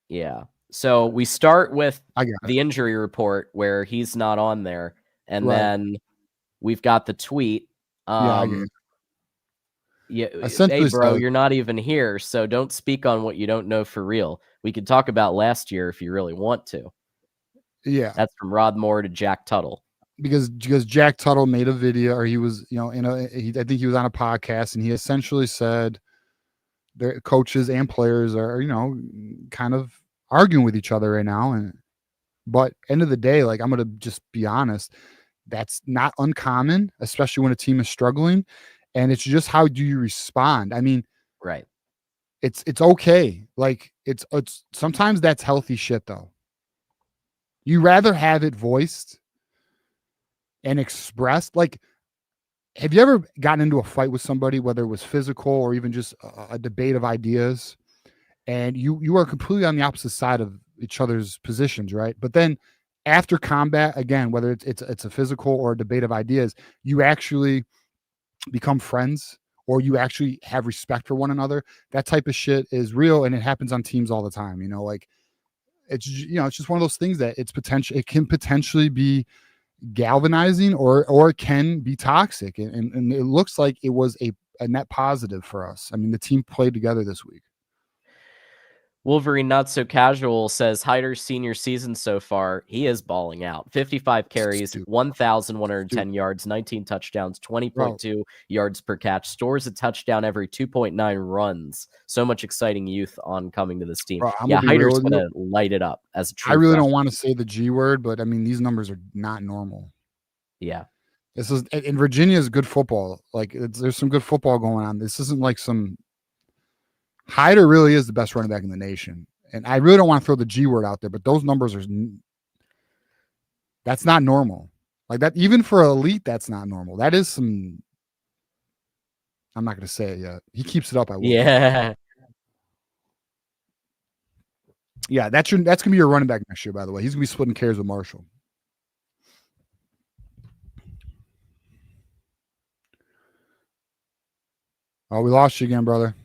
Yeah. So we start with the injury report where he's not on there, and then we've got the tweet. Hey, bro, you're not even here, so don't speak on what you don't know for real. We could talk about last year if you really want to. Yeah, that's from Rod Moore to Jack Tuttle. Because Jack Tuttle made a video, or he was, I think he was on a podcast, and he essentially said their coaches and players are, kind of arguing with each other right now. But end of the day, like, I'm going to just be honest, that's not uncommon, especially when a team is struggling. And it's just, how do you respond? I mean, right. It's okay. Like it's sometimes that's healthy shit though. You rather have it voiced and expressed. Like, have you ever gotten into a fight with somebody, whether it was physical or even just a debate of ideas, and you are completely on the opposite side of each other's positions, right? But then after combat, again, whether it's a physical or a debate of ideas, you actually become friends, or you actually have respect for one another. That type of shit is real, and it happens on teams all the time. Like it's just one of those things that it can potentially be galvanizing, or it can be toxic, and it looks like it was a net positive for us. I mean, the team played together this week. Wolverine Not So Casual says Hyder's senior season so far, he is balling out. 55 carries, 1,110 yards, 19 touchdowns, 20.2 yards per catch, stores a touchdown every 2.9 runs. So much exciting youth on coming to this team. Hyder's going to light it up as a true I really freshman. don't want to say the G word, but I mean, these numbers are not normal. Yeah. This is, in Virginia is good football. Like, there's some good football going on. This isn't like some. Hyder really is the best running back in the nation. And I really don't want to throw the G word out there, but those numbers that's not normal. Like that, even for elite, that's not normal. That is some, I'm not going to say it yet. He keeps it up. I will. Yeah. Yeah. That's going to be your running back next year, by the way. He's going to be splitting carries with Marshall. Oh, we lost you again, brother.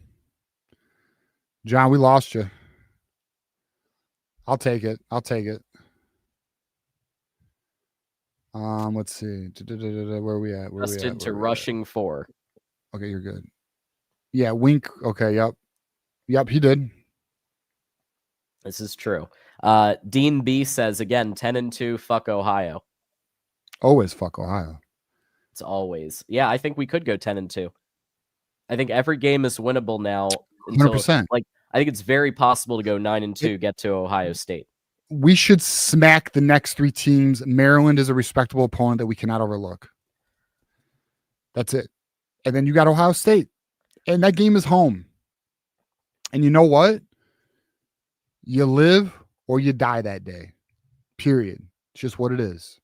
John, we lost you. I'll take it. Let's see. Where are we at? Adjusted to rushing 4. Okay, you're good. Yeah, Wink. Okay, yep, he did. This is true. Dean B says again, 10-2. Fuck Ohio. Always fuck Ohio. It's always. Yeah, I think we could go 10-2. I think every game is winnable now. 100%. Like, I think it's very possible to go 9-2, get to Ohio State. We should smack the next 3 teams. Maryland is a respectable opponent that we cannot overlook. That's it. And then you got Ohio State. And that game is home. And you know what? You live or you die that day. Period. It's just what it is.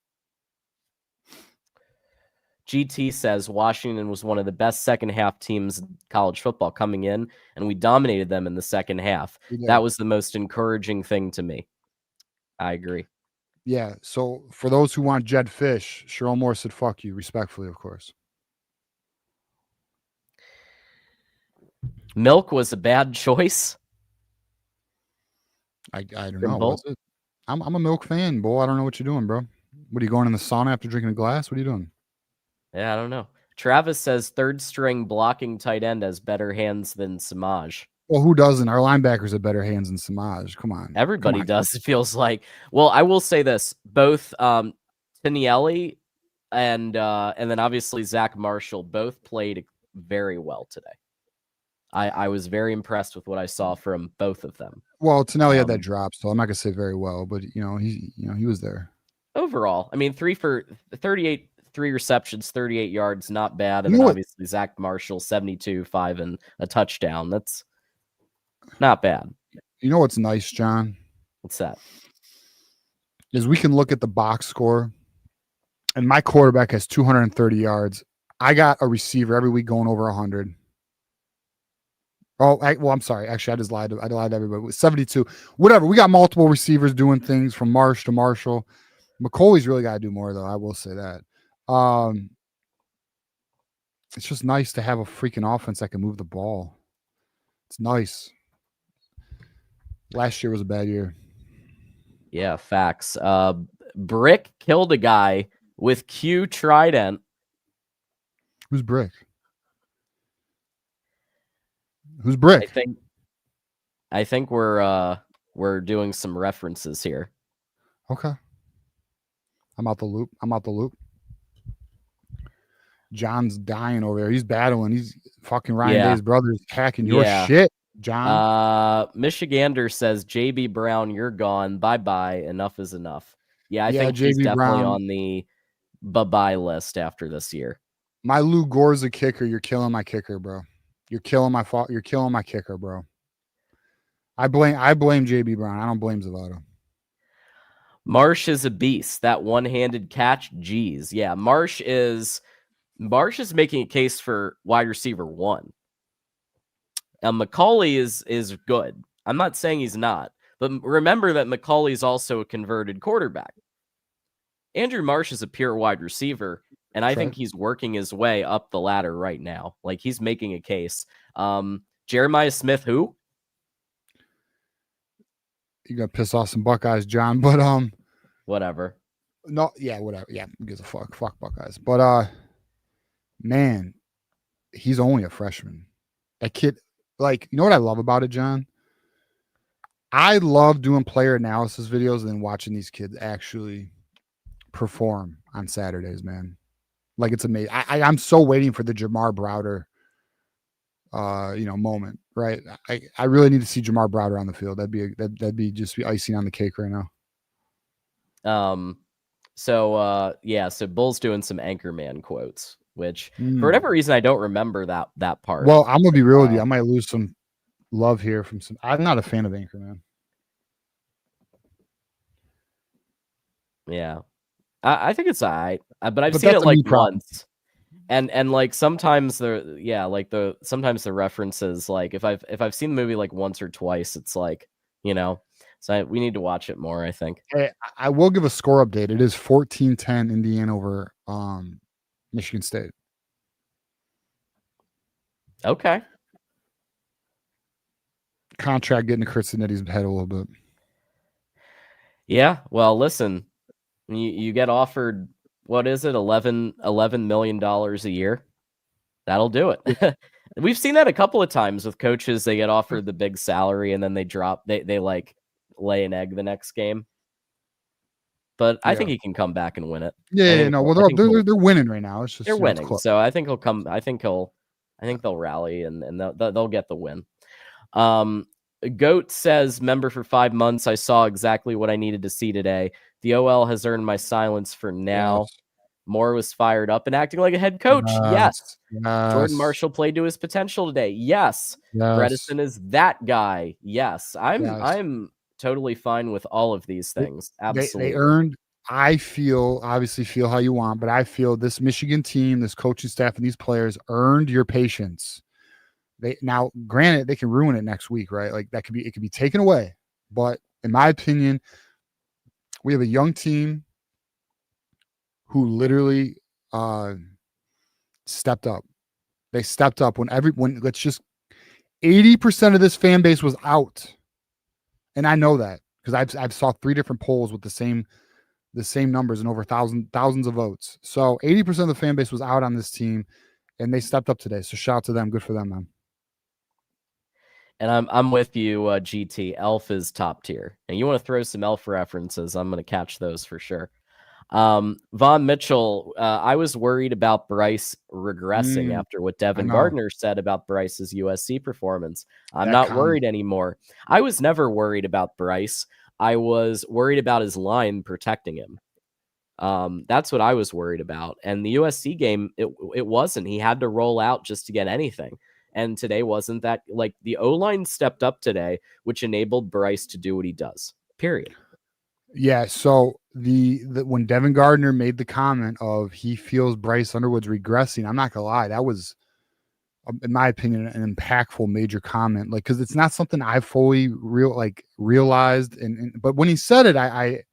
GT says Washington was one of the best second half teams in college football coming in, and we dominated them in the second half. That was the most encouraging thing to me. I agree. Yeah. So for those who want Jed Fish, Sherrone Moore said, fuck you, respectfully, of course. Milk was a bad choice. I don't know. Was it? I'm a Milk fan, boy. I don't know what you're doing, bro. What are you going in the sauna after drinking a glass? What are you doing? Yeah, I don't know. Travis says third string blocking tight end has better hands than Samaj. Well, who doesn't? Our linebackers have better hands than Samaj. Come on. Everybody does, it feels like. Well, I will say this. Both Tinielli and then obviously Zach Marshall both played very well today. I was very impressed with what I saw from both of them. Well, Tonelli had that drop, so I'm not gonna say very well, but he was there. Overall, I mean, 3 for 38, 3 receptions, 38 yards, not bad. And then obviously Zach Marshall, 72, 5 and a touchdown. That's not bad. You know what's nice, John? What's that? Is we can look at the box score, and my quarterback has 230 yards. I got a receiver every week going over 100. Oh, well, I'm sorry. Actually, I just lied. I lied to everybody. It was 72. Whatever. We got multiple receivers doing things from Marsh to Marshall. McCauley's really got to do more, though. I will say that. It's just nice to have a freaking offense that can move the ball. It's nice. Last year was a bad year. Yeah, facts. Brick killed a guy with Q Trident. Who's Brick? Who's Brick? I think we're doing some references here. Okay. I'm out the loop. John's dying over there. He's battling. He's fucking Ryan Day's brother's hacking your shit, John. Michigander says, JB Brown, you're gone. Bye-bye. Enough is enough. Yeah, I think he's definitely on the bye-bye list after this year. My Lou Gore's a kicker. You're killing my kicker, bro. You're killing my kicker, bro. I blame JB Brown. I don't blame Zavato. Marsh is a beast. That one-handed catch, geez. Yeah, Marsh is making a case for wide receiver 1. McCauley is good. I'm not saying he's not, but remember that McCauley's also a converted quarterback. Andrew Marsh is a pure wide receiver, and I think he's working his way up the ladder right now. Like, he's making a case. Jeremiah Smith, who? You got to piss off some Buckeyes, John, but whatever. No, yeah, whatever. Yeah, who gives a fuck? Fuck Buckeyes. But man, he's only a freshman. That kid, like, you know what I love about it, John? I love doing player analysis videos and then watching these kids actually perform on Saturdays, man. Like, it's amazing. I'm so waiting for the Jamar Browder moment, right? I really need to see Jamar Browder on the field. That'd be just icing on the cake right now. So Bull's doing some Anchorman quotes, which for whatever reason I don't remember that part. Well, I'm gonna be real with you. I might lose some love here from some. I'm not a fan of Anchorman. Yeah, I think it's all right, but I've seen it like once, and like sometimes sometimes the references, like if I've seen the movie like once or twice, it's like, so we need to watch it more, I think. Hey, I will give a score update. It is 14-10 Indiana over Michigan State. Okay. Contract getting to Critzinetti's head a little bit. Yeah, well, listen, you get offered, what is it, $11 million a year? That'll do it. We've seen that a couple of times with coaches. They get offered the big salary and then they drop. They like lay an egg the next game. But I think he can come back and win it. Well, they're winning right now. It's just they're winning, so I think he'll come. I think they'll rally and they'll get the win. Goat says, member for 5 months. I saw exactly what I needed to see today. The OL has earned my silence for now. Yes. Moore was fired up and acting like a head coach. Yes. Jordan Marshall played to his potential today. Yes. Bredesen is that guy. Yes. I'm totally fine with all of these things. Absolutely. They earned. I obviously feel how you want, but I feel this Michigan team, this coaching staff, and these players earned your patience. Now, granted, they can ruin it next week, right? Like it could be taken away. But in my opinion, we have a young team who literally stepped up. They stepped up when 80% of this fan base was out. And I know that. because I've saw 3 different polls with the same numbers and over thousands of votes. So 80% of the fan base was out on this team, and they stepped up today. So shout out to them. Good for them, man. And I'm with you, GT. Elf is top tier. And you want to throw some Elf references, I'm going to catch those for sure. Von Mitchell, I was worried about Bryce regressing after what Devin Gardner said about Bryce's USC performance. I'm not worried anymore. I was never worried about Bryce. I was worried about his line protecting him. That's what I was worried about. And the USC game, it wasn't. He had to roll out just to get anything. And today wasn't that. Like, the O-line stepped up today, which enabled Bryce to do what he does, period. Yeah, so the when Devin Gardner made the comment of he feels Bryce Underwood's regressing, I'm not gonna lie, that was, in my opinion, an impactful major comment. Like, because it's not something I fully realized, but when he said it, I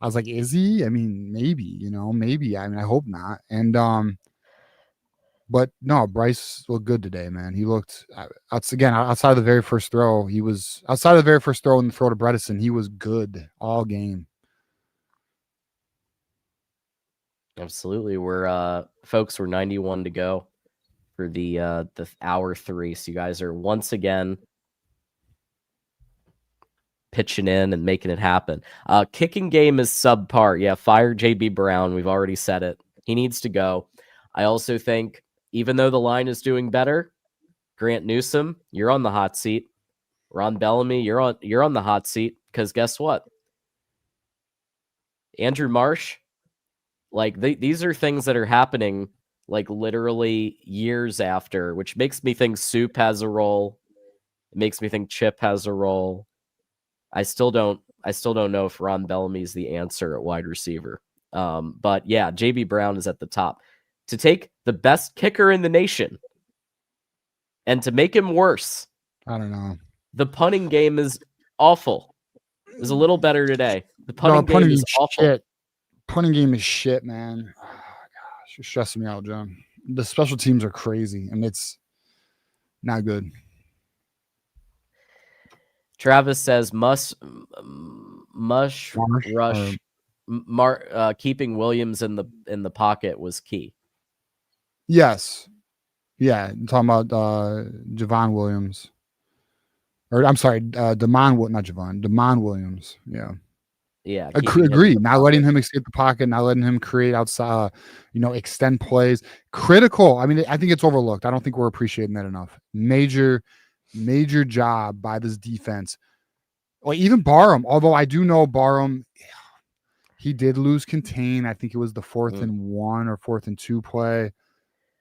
was like, is he? I mean, maybe, maybe. I mean, I hope not. And but no, Bryce looked good today, man. He looked, outside of the very first throw, and the throw to Bredesen, he was good all game. Absolutely. We're 91 to go for the hour 3. So you guys are once again pitching in and making it happen. Kicking game is subpar. Yeah, fire JB Brown. We've already said it. He needs to go. I also think, even though the line is doing better, Grant Newsome, you're on the hot seat. Ron Bellamy, you're on the hot seat, because guess what? Andrew Marsh, like, these are things that are happening like literally years after, which makes me think Soup has a role. It makes me think Chip has a role. I still don't know if Ron Bellamy's the answer at wide receiver. But yeah, JB Brown is at the top. To take the best kicker in the nation and to make him worse, I don't know. The punting game is awful. It was a little better today. The punting game is awful. Shit. Punting game is shit, man. Oh, gosh, you're stressing me out, John. The special teams are crazy, and it's not good. Travis says keeping Williams in the pocket was key. Yes. Yeah, I'm talking about Javon Williams. Or I'm sorry, Damon Williams. Yeah. Yeah. Agree. Not letting him escape the pocket, not letting him create outside, extend plays. Critical. I mean, I think it's overlooked. I don't think we're appreciating that enough. Major job by this defense. Well, even Barham, although I do know Barham, he did lose contain. I think it was the 4th and 1 or 4th and 2 play.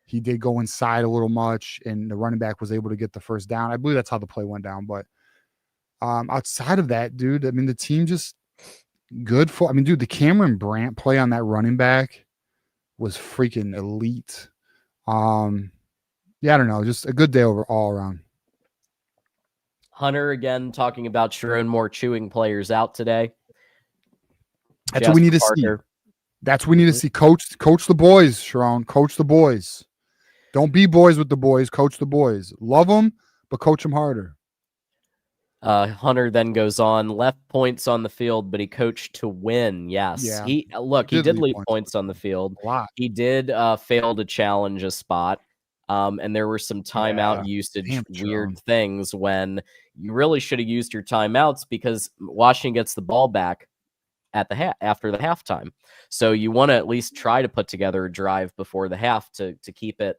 He did go inside a little much, and the running back was able to get the first down. I believe that's how the play went down. But outside of that, dude, I mean, the team just good for. I mean, dude, the Cameron Brandt play on that running back was freaking elite. Yeah, I don't know, just a good day all around. Hunter again talking about Sharon Moore chewing players out today. That's what we need to see. That's what we need to see. Coach the boys, Sharon. Coach the boys. Don't be boys with the boys. Coach the boys. Love them, but coach them harder. Hunter then goes on, left points on the field, but he coached to win. Yes. Yeah. He did leave points on the field. A lot. He did fail to challenge a spot. And there were some timeout usage, weird things when you really should have used your timeouts, because Washington gets the ball back after the halftime. So you want to at least try to put together a drive before the half to keep it,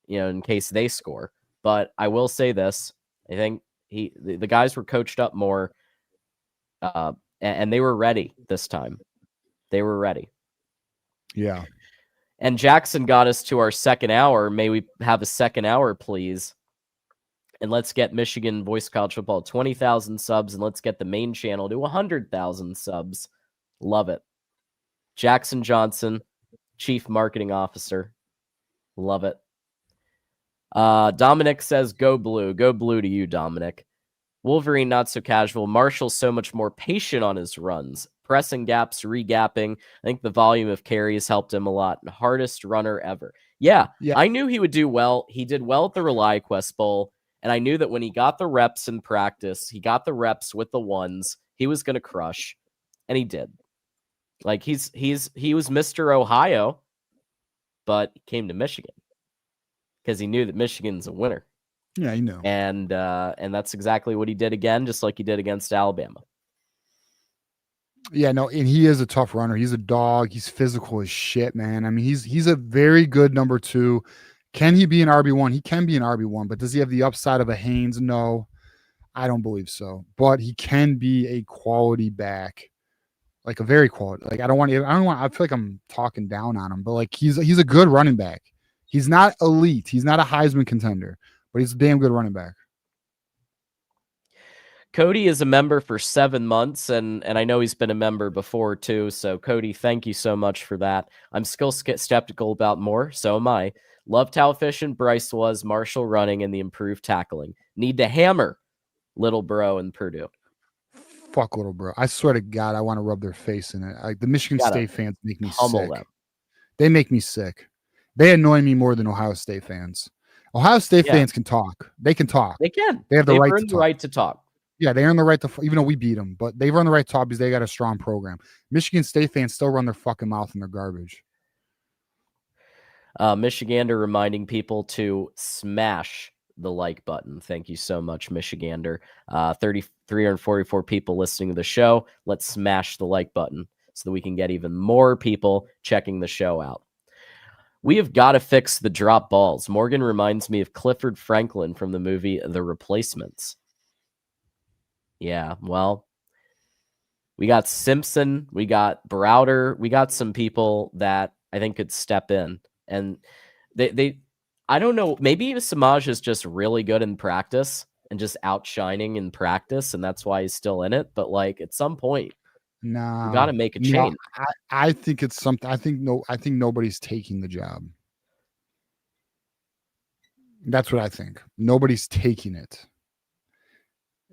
in case they score. But I will say this, I think the guys were coached up more, and they were ready this time. They were ready. Yeah. And Jackson got us to our second hour. May we have a second hour, please? And let's get Michigan Voice College Football 20,000 subs, and let's get the main channel to 100,000 subs. Love it. Jackson Johnson, Chief Marketing Officer. Love it. Dominic says, go blue. Go blue to you, Dominic. Wolverine, not so casual. Marshall's so much more patient on his runs. Pressing gaps, regapping. I think the volume of carries helped him a lot. And hardest runner ever. Yeah, I knew he would do well. He did well at the ReliaQuest Bowl. And I knew that when he got the reps in practice, he got the reps with the ones, he was going to crush, and he did. Like he was Mr. Ohio, but he came to Michigan because he knew that Michigan's a winner. Yeah, you know. And that's exactly what he did again, just like he did against Alabama. Yeah, no, and he is a tough runner. He's a dog. He's physical as shit, man. I mean, he's a very good number 2. Can he be an RB1? He can be an RB1, but does he have the upside of a Haynes? No, I don't believe so. But he can be a quality back, like a very quality. Like I feel like I'm talking down on him, but like he's a good running back. He's not elite. He's not a Heisman contender, but he's a damn good running back. Cody is a member for 7 months, and I know he's been a member before too. So Cody, thank you so much for that. I'm still skeptical about Moore. So am I. Loved how efficient Bryce was, Marshall running, and the improved tackling. Need to hammer Little Bro and Purdue. Fuck Little Bro. I swear to God, I want to rub their face in it. Like the Michigan State fans make me sick. Them. They make me sick. They annoy me more than Ohio State fans. Ohio State fans can talk. They can talk. They can. They have the right to talk. Yeah, they earn the right to, even though we beat them, but they've earned the right to talk because they got a strong program. Michigan State fans still run their fucking mouth and they're garbage. Michigander reminding people to smash the like button. Thank you so much, Michigander. 344 people listening to the show. Let's smash the like button so that we can get even more people checking the show out. We have got to fix the drop balls. Morgan reminds me of Clifford Franklin from the movie The Replacements. Yeah, well, we got Simpson, we got Browder, we got some people that I think could step in. And they I don't know, maybe Samaj is just really good in practice and just outshining in practice, and that's why he's still in it. But like at some point, you got to make a change. I think it's something. I think nobody's taking the job. That's what I think. Nobody's taking it.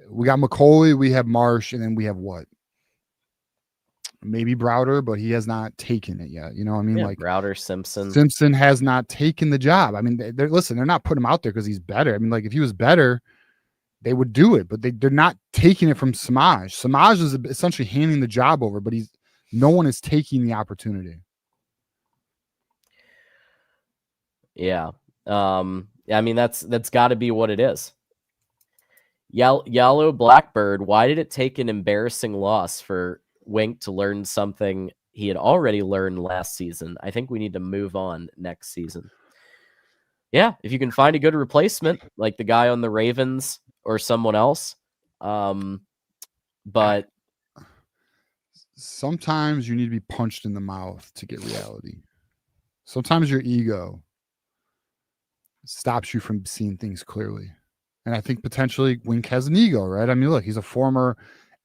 We got McCauley, we have Marsh, and then we have what? Maybe Browder, but he has not taken it yet. You know what I mean? Yeah, like Browder, Simpson. Simpson has not taken the job. I mean, they're not putting him out there because he's better. I mean, like if he was better, they would do it, but they're not taking it from Samaj. Samaj is essentially handing the job over, but no one is taking the opportunity. Yeah. I mean, that's got to be what it is. Yellow Blackbird, why did it take an embarrassing loss for Wink to learn something he had already learned last season? I think we need to move on next season. Yeah, if you can find a good replacement, like the guy on the Ravens or someone else. But sometimes you need to be punched in the mouth to get reality. Sometimes your ego stops you from seeing things clearly. And I think potentially Wink has an ego, right? I mean, look, he's a former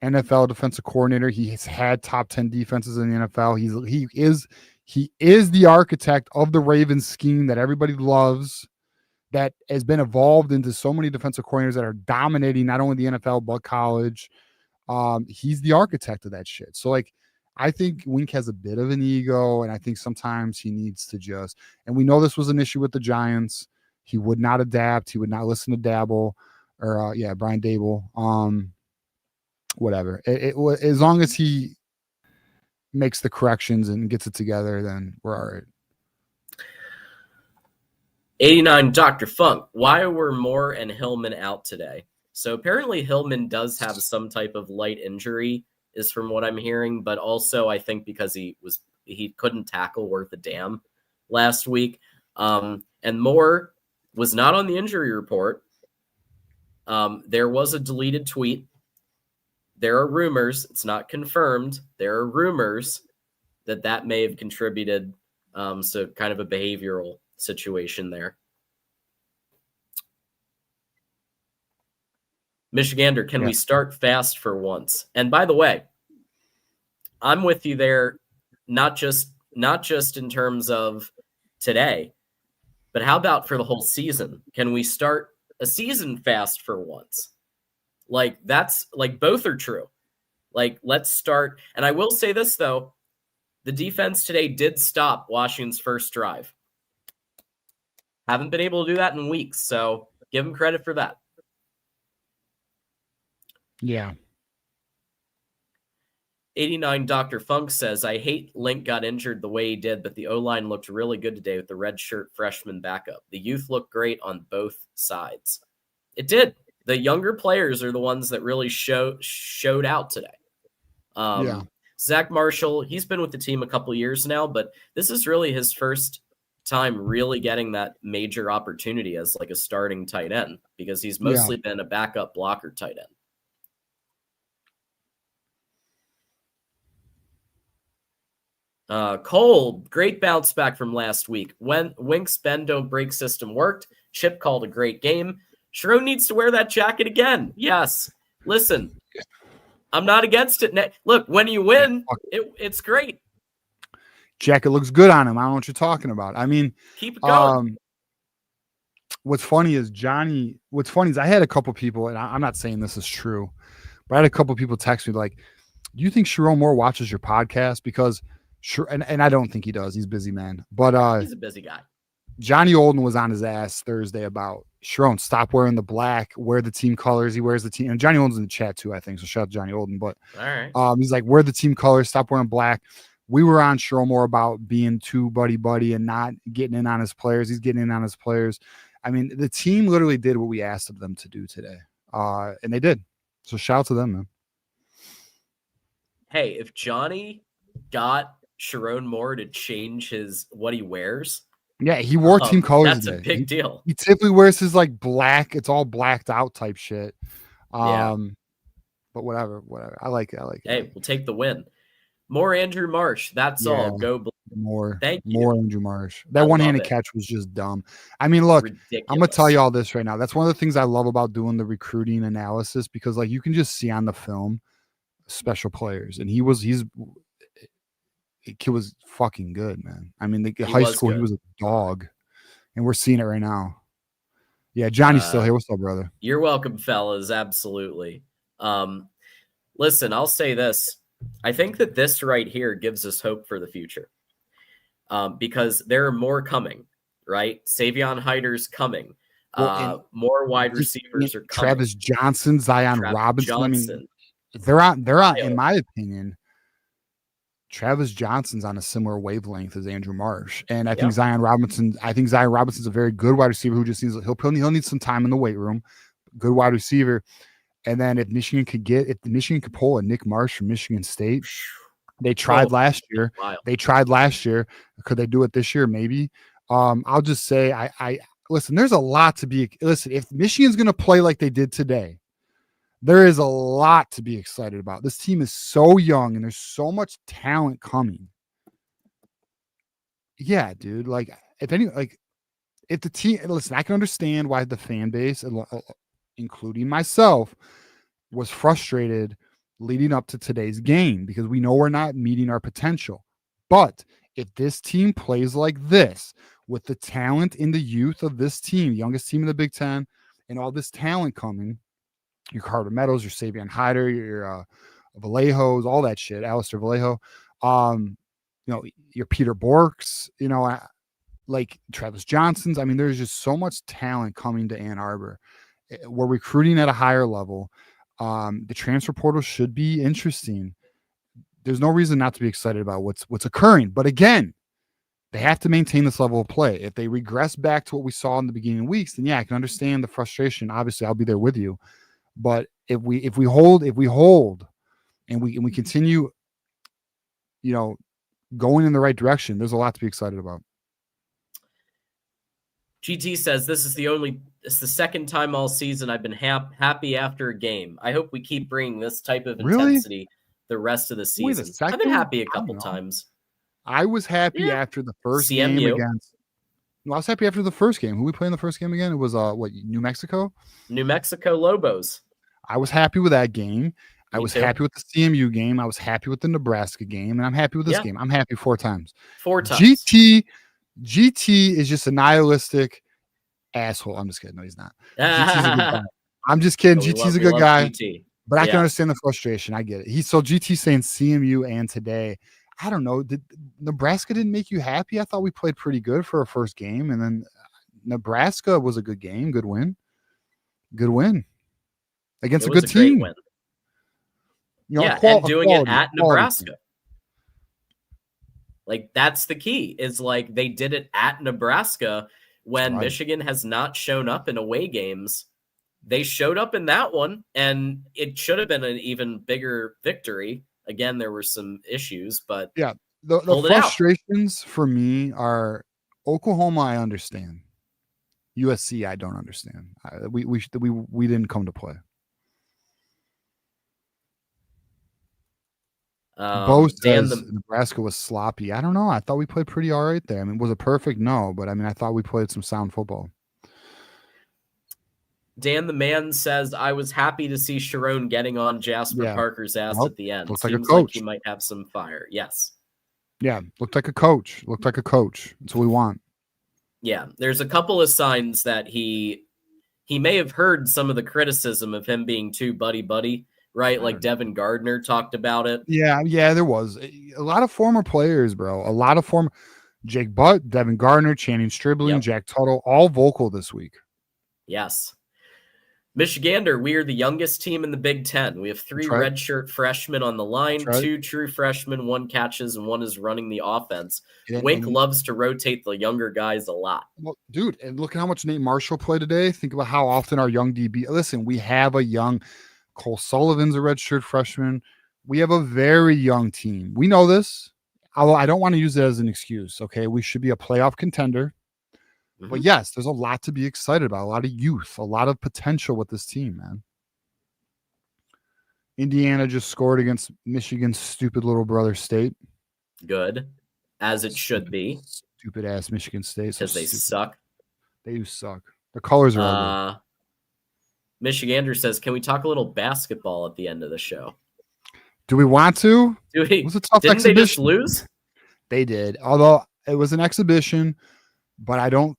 NFL defensive coordinator. He has had top 10 defenses in the NFL. He is the architect of the Ravens scheme that everybody loves, that has been evolved into so many defensive coordinators that are dominating not only the NFL but college. He's the architect of that shit. So like, I think Wink has a bit of an ego, and I think sometimes he needs to just, and we know this was an issue with the Giants. He would not adapt. He would not listen to Dabble or Brian Dable. Whatever. As long as he makes the corrections and gets it together, then we're all right. 89 Dr. Funk, why were Moore and Hillman out today? So apparently Hillman does have some type of light injury, is from what I'm hearing, but also I think because he couldn't tackle worth a damn last week. And Moore was not on the injury report. There was a deleted tweet. There are rumors, it's not confirmed, there are rumors that may have contributed. So kind of a behavioral situation there. Michigander, can we start fast for once? And by the way, I'm with you there, not just in terms of today, but how about for the whole season? Can we start a season fast for once? Like that's like both are true. Like let's start. And I will say this though, the defense today did stop Washington's first drive. Haven't been able to do that in weeks, so give them credit for that. Yeah. 89 Dr. Funk says, I hate Link got injured the way he did, but the O-line looked really good today with the red shirt freshman backup. The youth looked great on both sides. It did. The younger players are the ones that really showed out today. Yeah. Zach Marshall, he's been with the team a couple years now, but this is really his first time really getting that major opportunity as like a starting tight end, because he's mostly been a backup blocker tight end. Cole, great bounce back from last week. When Wink's bend don't break system worked, Chip called a great game. Sharon needs to wear that jacket again. Yes. Listen, I'm not against it. Look, when you win, it's great. Jacket looks good on him. I don't know what you're talking about. I mean, keep it going. What's funny is I had a couple people, and I'm not saying this is true, but I had a couple people text me like, do you think Sharon Moore watches your podcast? Because and I don't think he does. He's a busy man. But he's a busy guy. Johnny Olden was on his ass Thursday about Sharon, stop wearing the black, wear the team colors. He wears the team, and Johnny Olden's in the chat too, I think. So shout out to Johnny Olden. But all right. He's like, wear the team colors, stop wearing black. We were on Sharon Moore about being too buddy and not getting in on his players. He's getting in on his players. I mean, the team literally did what we asked of them to do today. And they did. So shout out to them, man. Hey, if Johnny got Sharon Moore to change what he wears. Yeah, he wore team colors. That's today. A big deal. He typically wears his like black, it's all blacked out type shit. Yeah. But whatever. I like it. Hey, we'll take the win. More Andrew Marsh. That's all. Go more. Thank you. More Andrew Marsh. That one-handed catch was just dumb. I mean, look, ridiculous. I'm gonna tell you all this right now. That's one of the things I love about doing the recruiting analysis, because like you can just see on the film special players, and he was fucking good, man. I mean, high school, he was a dog, and we're seeing it right now. Yeah, Johnny's still here. What's up, brother? You're welcome, fellas. Absolutely. Listen, I'll say this. I think that this right here gives us hope for the future, because there are more coming, right? Savion Hyder's coming. More wide receivers are coming. Travis Johnson, Zion Robinson. Johnson. I mean, they're on. In my opinion, Travis Johnson's on a similar wavelength as Andrew Marsh, and I think Zion Robinson's a very good wide receiver who just needs he'll need some time in the weight room. Good wide receiver, and then if Michigan could pull a Nick Marsh from Michigan State, they tried last year. Could they do it this year? Maybe. I'll just say I listen. There's a lot to be if Michigan's going to play like they did today. There is a lot to be excited about. This team is so young, and there's so much talent coming. Yeah, dude. Like, if the team, listen, I can understand why the fan base, including myself, was frustrated leading up to today's game, because we know we're not meeting our potential. But if this team plays like this, with the talent in the youth of this team, youngest team in the Big Ten, and all this talent coming, your Carter Meadows, your Savion Hyder, your Vallejos, all that shit, Alistair Vallejo, your Peter Borks, like Travis Johnson's. I mean, there's just so much talent coming to Ann Arbor. We're recruiting at a higher level. The transfer portal should be interesting. There's no reason not to be excited about what's occurring. But again, they have to maintain this level of play. If they regress back to what we saw in the beginning of weeks, then yeah, I can understand the frustration. Obviously, I'll be there with you. But if we hold and we continue, going in the right direction, there's a lot to be excited about. GT says, it's the second time all season I've been happy after a game. I hope we keep bringing this type of intensity the rest of the season. I've been happy a couple times. I was happy after the first game against. I was happy after the first game. Who we played in the first game again? It was New Mexico? New Mexico Lobos. I was happy with that game. I was happy with the CMU game. I was happy with the Nebraska game, and I'm happy with this game. I'm happy 4 times. 4 times. GT is just a nihilistic asshole. I'm just kidding. No, he's not. GT's a good guy. I'm just kidding. GT's a good guy. But I can understand the frustration. I get it. GT's saying CMU and today. I don't know. Nebraska didn't make you happy? I thought we played pretty good for our first game, and then Nebraska was a good game. Good win. Against a good team. You know, and doing it at quality Nebraska. team. Like, that's the key, is like they did it at Nebraska when Michigan has not shown up in away games. They showed up in that one, and it should have been an even bigger victory. Again, there were some issues, but yeah, the frustrations for me are Oklahoma. I understand. USC, I don't understand. We didn't come to play. Bo says Nebraska was sloppy. I don't know. I thought we played pretty all right there. I mean, was it perfect? No, but I mean, I thought we played some sound football. Dan the Man says, I was happy to see Sharon getting on Jasper Parker's ass at the end. Seems like he might have some fire. Yes. Yeah, looked like a coach. That's what we want. Yeah, there's a couple of signs that he may have heard some of the criticism of him being too buddy-buddy, right? Like Devin Gardner talked about it. Yeah, there was a lot of former players, bro. A lot of former Jake Butt, Devin Gardner, Channing Stribling, Jack Tuttle, all vocal this week. Yes. Michigander, we are the youngest team in the Big Ten. We have 3 redshirt freshmen on the line, 2 true freshmen, 1 catches, and 1 is running the offense. Wink loves to rotate the younger guys a lot. Well, dude, and look at how much Nate Marshall played today. Think about how often our young DB. Listen, we have a young Cole Sullivan's a redshirt freshman. We have a very young team. We know this. Although I don't want to use it as an excuse. Okay, we should be a playoff contender. But yes, there's a lot to be excited about, a lot of youth, a lot of potential with this team, man. Indiana just scored against Michigan's stupid little brother state. Good, as it should be. Stupid ass Michigan State. Because they suck. They do suck. The colors are ugly. Michigander says, can we talk a little basketball at the end of the show? Do we want to? It was a tough exhibition. They just lose? They did. Although it was an exhibition. But I don't,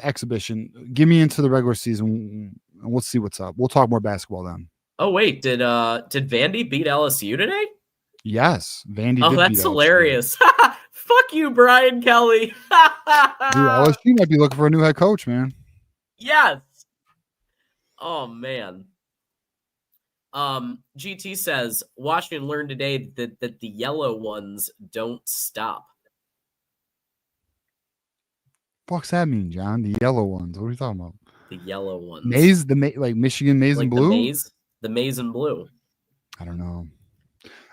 exhibition. Give me into the regular season, and we'll see what's up. We'll talk more basketball then. Oh wait, did Vandy beat LSU today? Yes, Vandy. Oh, that's hilarious! Fuck you, Brian Kelly. Dude, LSU might be looking for a new head coach, man. Yes. Oh man. GT says Washington learned today that the yellow ones don't stop. What's that mean, John? The yellow ones. What are you talking about? The yellow ones. Maize, like Michigan maize and blue? The maize and blue. I don't know.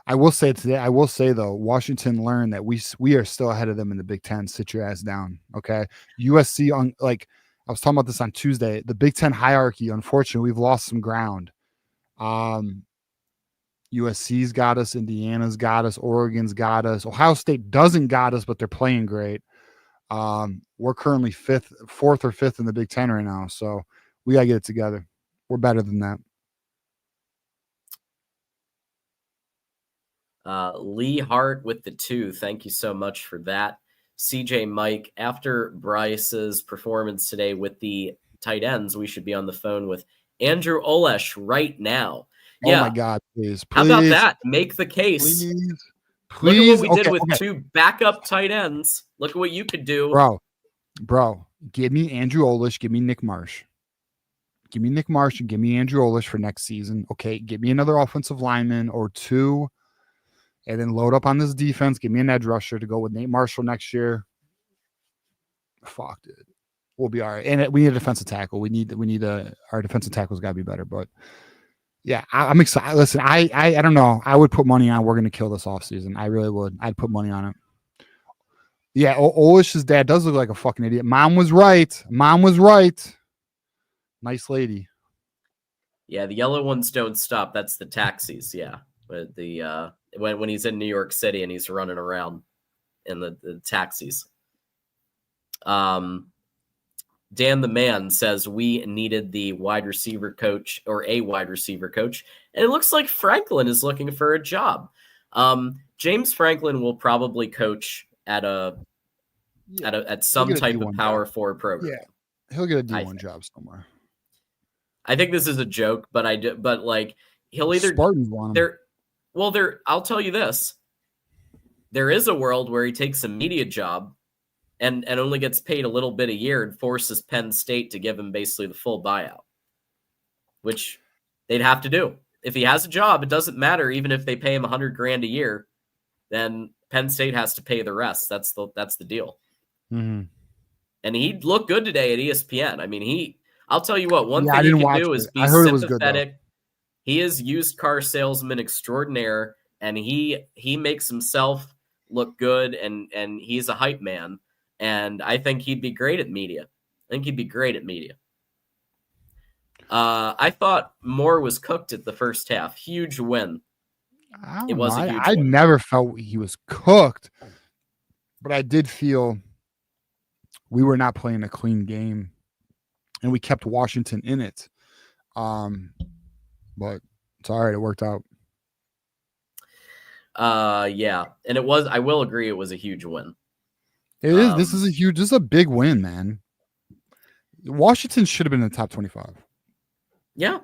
I will say though, Washington learned that we are still ahead of them in the Big Ten. Sit your ass down. Okay. USC I was talking about this on Tuesday. The Big Ten hierarchy, unfortunately, we've lost some ground. USC's got us, Indiana's got us, Oregon's got us. Ohio State doesn't got us, but they're playing great. We're currently 4th or 5th in the Big Ten right now, so we gotta get it together. We're better than that. Lee Hart with the 2. Thank you so much for that. CJ Mike, after Bryce's performance today with the tight ends, we should be on the phone with Andrew Olesh right now. Oh my God, please. How about that? Make the case. Please. Look at what we did with 2 backup tight ends. Look at what you could do. Bro, give me Andrew Olesh. Give me Nick Marsh. Give me Nick Marsh and give me Andrew Olesh for next season. Okay, give me another offensive lineman or 2, and then load up on this defense. Give me an edge rusher to go with Nate Marshall next year. Fuck, dude. We'll be all right. And we need a defensive tackle. Our defensive tackle's got to be better, but yeah, I'm excited. Listen, I don't know. I would put money on we're going to kill this offseason. I really would. I'd put money on it. Yeah, Olish's dad does look like a fucking idiot. Mom was right. Nice lady. Yeah, the yellow ones don't stop. That's the taxis, yeah. But the when he's in New York City and he's running around in the taxis. Dan the Man says we needed the wide receiver coach or a wide receiver coach, and it looks like Franklin is looking for a job. James Franklin will probably coach at some type of Power 4 program. Yeah, he'll get a D1 job somewhere. I think this is a joke, but he'll either Spartans want him. I'll tell you this: there is a world where he takes a media job and only gets paid a little bit a year and forces Penn State to give him basically the full buyout, which they'd have to do. if he has a job, it doesn't matter. Even if they pay him $100,000 a year, then Penn State has to pay the rest. That's the deal. Mm-hmm. And he looked good today at ESPN. I mean, I'll tell you what, one Yeah, thing I he didn't can watch do it. is be I heard it was good, though. sympathetic. He is used car salesman extraordinaire, and he makes himself look good, and he's a hype man. And I think he'd be great at media. I thought Moore was cooked at the first half. Huge win. I It don't was know. a huge I win. never felt he was cooked, but I did feel we were not playing a clean game, and we kept Washington in it. But it's all right. It worked out. Yeah, and it was. I will agree, it was a huge win. It is. This is a big win, man. Washington should have been in the top 25. Yeah,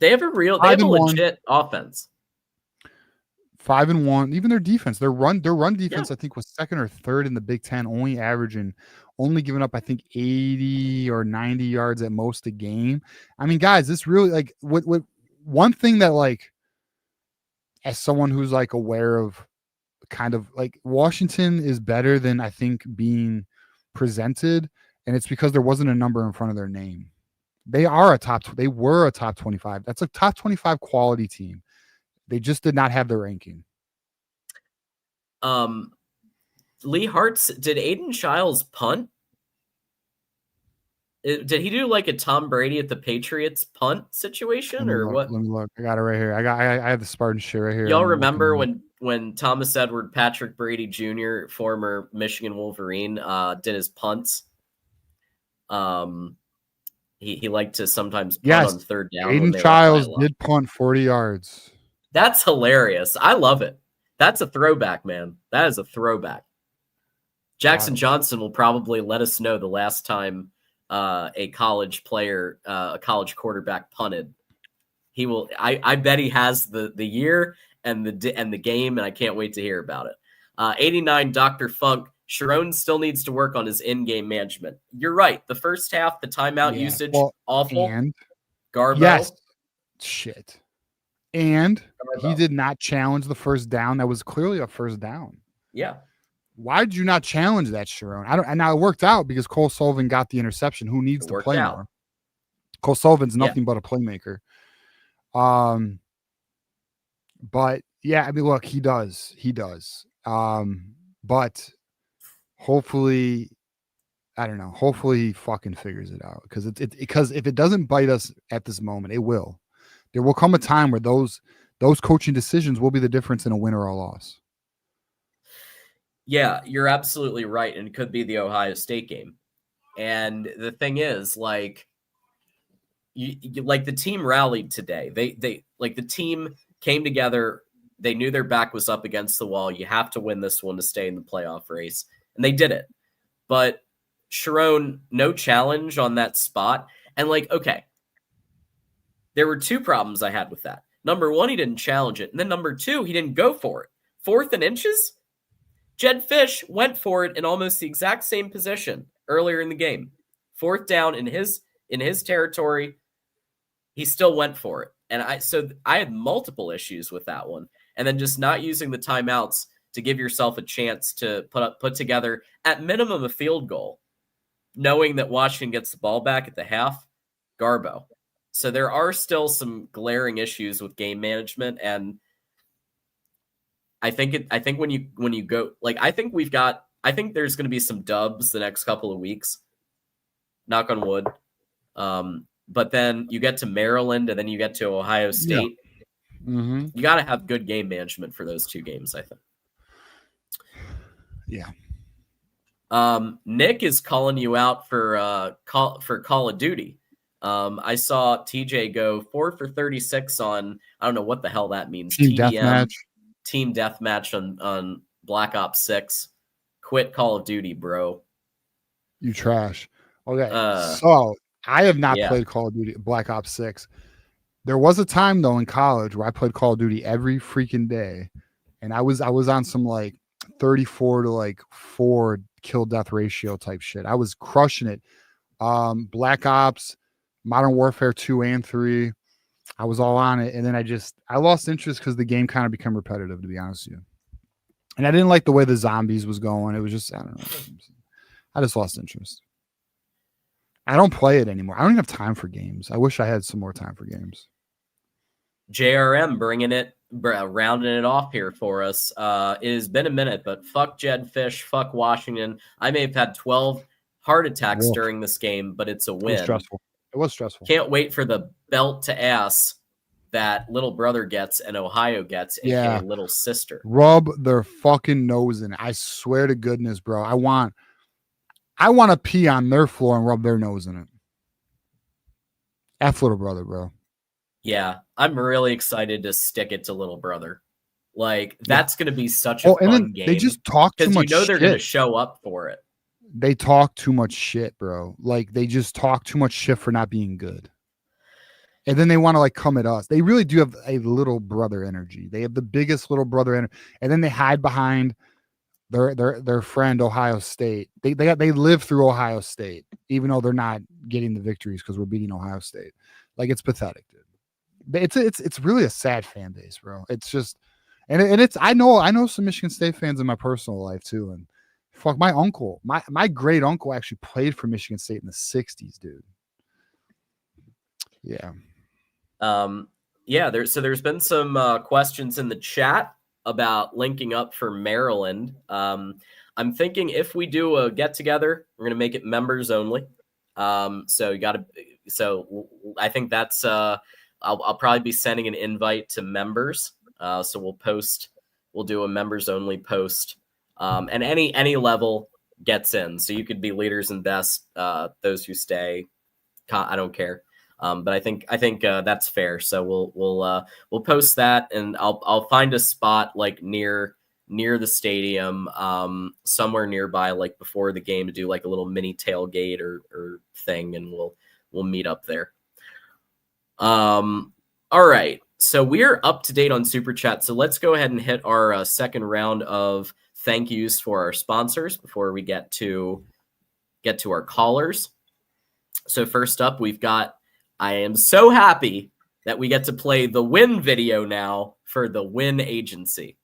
they have a legit offense. 5-1. Even their defense, their run defense, I think was second or third in the Big Ten, only giving up, I think, 80 or 90 yards at most a game. I mean, guys, this really, like, what one thing that, like, as someone who's like aware of kind of like Washington is better than I think being presented, and it's because there wasn't a number in front of their name. They were a top 25. That's a top 25 quality team. They just did not have the ranking. Lee Hart's, did Aiden Childs punt? Did he do like a Tom Brady at the Patriots punt situation or what? Let me look. I got it right here. I have the Spartan shit right here. Y'all remember when Thomas Edward Patrick Brady Jr., former Michigan Wolverine, did his punts? He liked to sometimes punt on third down. Aiden Childs did punt 40 yards. That's hilarious. I love it. That's a throwback, man. That is a throwback. Jackson Johnson will probably let us know the last time a college player, a college quarterback punted. He will. I bet he has the year and the game, and I can't wait to hear about it. 89 Dr. Funk. Sharon still needs to work on his in-game management. You're right. The first half, the timeout usage, awful. And Garbo. Yes. Shit. And he did not challenge the first down. That was clearly a first down. Yeah. Why did you not challenge that, Sharon? And now it worked out because Cole Sullivan got the interception. Who needs to play more? Cole Sullivan's nothing but a playmaker. But yeah, I mean, look, he does. But hopefully, I don't know. Hopefully he fucking figures it out because because if it doesn't bite us at this moment, it will. There will come a time where those coaching decisions will be the difference in a win or a loss. Yeah, you're absolutely right. And it could be the Ohio State game. And the thing is, like, like the team rallied today. They like the team came together. They knew their back was up against the wall. You have to win this one to stay in the playoff race. And they did it. But Sharon, no challenge on that spot. And like, okay, there were two problems I had with that. Number one, he didn't challenge it. And then number two, he didn't go for it. 4th and inches? Jed Fish went for it in almost the exact same position earlier in the game. 4th down in his territory, he still went for it. And I had multiple issues with that one. And then just not using the timeouts to give yourself a chance to put together at minimum a field goal, knowing that Washington gets the ball back at the half. Garbo. So there are still some glaring issues with game management, and I think when you go, like, I think there's going to be some dubs the next couple of weeks. Knock on wood. But then you get to Maryland and then you get to Ohio State. Yeah. Mm-hmm. You got to have good game management for those two games, I think. Yeah. Nick is calling you out for Call of Duty. I saw TJ go 4 for 36 on, I don't know what the hell that means. Team deathmatch. Team deathmatch on Black Ops 6. Quit Call of Duty, bro. You trash. Okay. So I have not played Call of Duty Black Ops 6. There was a time though in college where I played Call of Duty every freaking day. And I was on some like 34 to like 4 kill death ratio type shit. I was crushing it. Black Ops, Modern Warfare 2 and 3. I was all on it, and then I lost interest because the game kind of became repetitive, to be honest with you. And I didn't like the way the zombies was going. It was just, I don't know. I just lost interest. I don't play it anymore. I don't even have time for games. I wish I had some more time for games. JRM rounding it off here for us. It has been a minute, but fuck Jed Fish, fuck Washington. I may have had 12 heart attacks during this game, but it's a win. It was stressful. It was stressful. Can't wait for the belt to ass that little brother gets and Ohio gets, aka little sister. Rub their fucking nose in it. I swear to goodness, bro. I want to pee on their floor and rub their nose in it. F little brother, bro. Yeah, I'm really excited to stick it to little brother. Like, that's going to be such a fun game. They just talk too much shit. They're going to show up for it. They talk too much shit, bro. Like, they just talk too much shit for not being good. And then they want to, like, come at us. They really do have a little brother energy. They have the biggest little brother energy. And then they hide behind their friend Ohio State. They live through Ohio State, even though they're not getting the victories because we're beating Ohio State. Like, it's pathetic, dude. It's really a sad fan base, bro. It's just, and it's I know some Michigan State fans in my personal life too. And fuck, my uncle, my great uncle actually played for Michigan State in the 60s, dude. Yeah. There's been some questions in the chat about linking up for Maryland. I'm thinking if we do a get together, we're gonna make it members only. So I think that's I'll probably be sending an invite to members. So we'll do a members only post. And any level gets in. So you could be leaders and best, those who stay. I don't care. But I think that's fair. So we'll post that, and I'll find a spot like near the stadium, somewhere nearby, like before the game, to do like a little mini tailgate or thing, and we'll meet up there. All right. So we're up to date on Super Chat. So let's go ahead and hit our second round of thank yous for our sponsors before we get to our callers. So first up, we've got, I am so happy that we get to play the win video now for the Win Agency.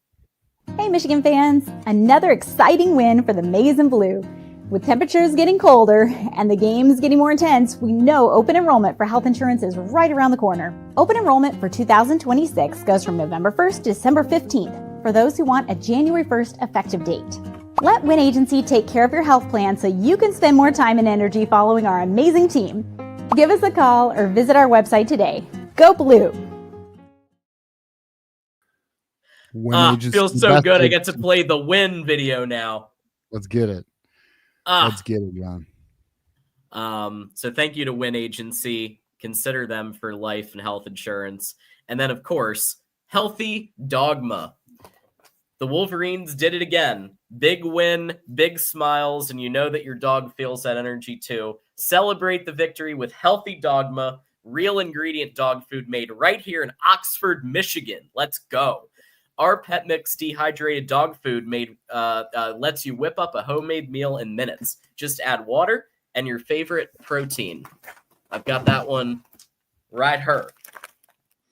Hey, Michigan fans, another exciting win for the Maize and Blue. With temperatures getting colder and the games getting more intense, we know open enrollment for health insurance is right around the corner. Open enrollment for 2026 goes from November 1st to December 15th for those who want a January 1st effective date. Let Win Agency take care of your health plan so you can spend more time and energy following our amazing team. Give us a call or visit our website today. Go Blue! Feels so good. I get to play the Win video now. Let's get it. Let's get it, John. So thank you to Win Agency. Consider them for life and health insurance. And then, of course, Healthy Dogma. The Wolverines did it again. Big win, big smiles, and you know that your dog feels that energy too. Celebrate the victory with Healthy Dogma, real ingredient dog food made right here in Oxford, Michigan. Let's go. Our pet mix dehydrated dog food made lets you whip up a homemade meal in minutes. Just add water and your favorite protein. I've got that one right here.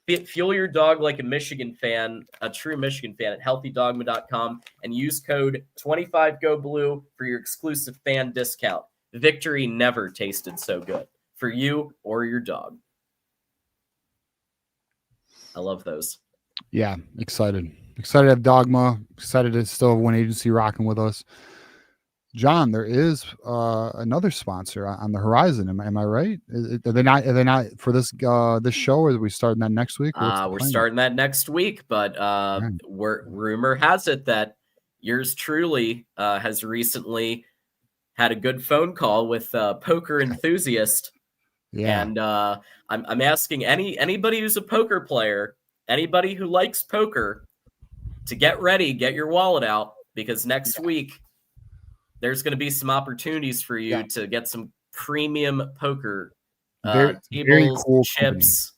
Fuel your dog like a Michigan fan, a true Michigan fan, at healthydogma.com and use code 25GoBlue for your exclusive fan discount. Victory never tasted so good for you or your dog. I love those. Yeah, excited to have Dogma. Excited to still have Win Agency rocking with us. John, there is another sponsor on the horizon. Am I right? Are they not for this show, or are we starting that next week? We're starting that next week, but rumor has it that yours truly has recently had a good phone call with a poker enthusiast. Yeah. And I'm asking anybody who's a poker player, anybody who likes poker, to get ready, get your wallet out, because next week there's going to be some opportunities for you to get some premium poker tables, cool chips,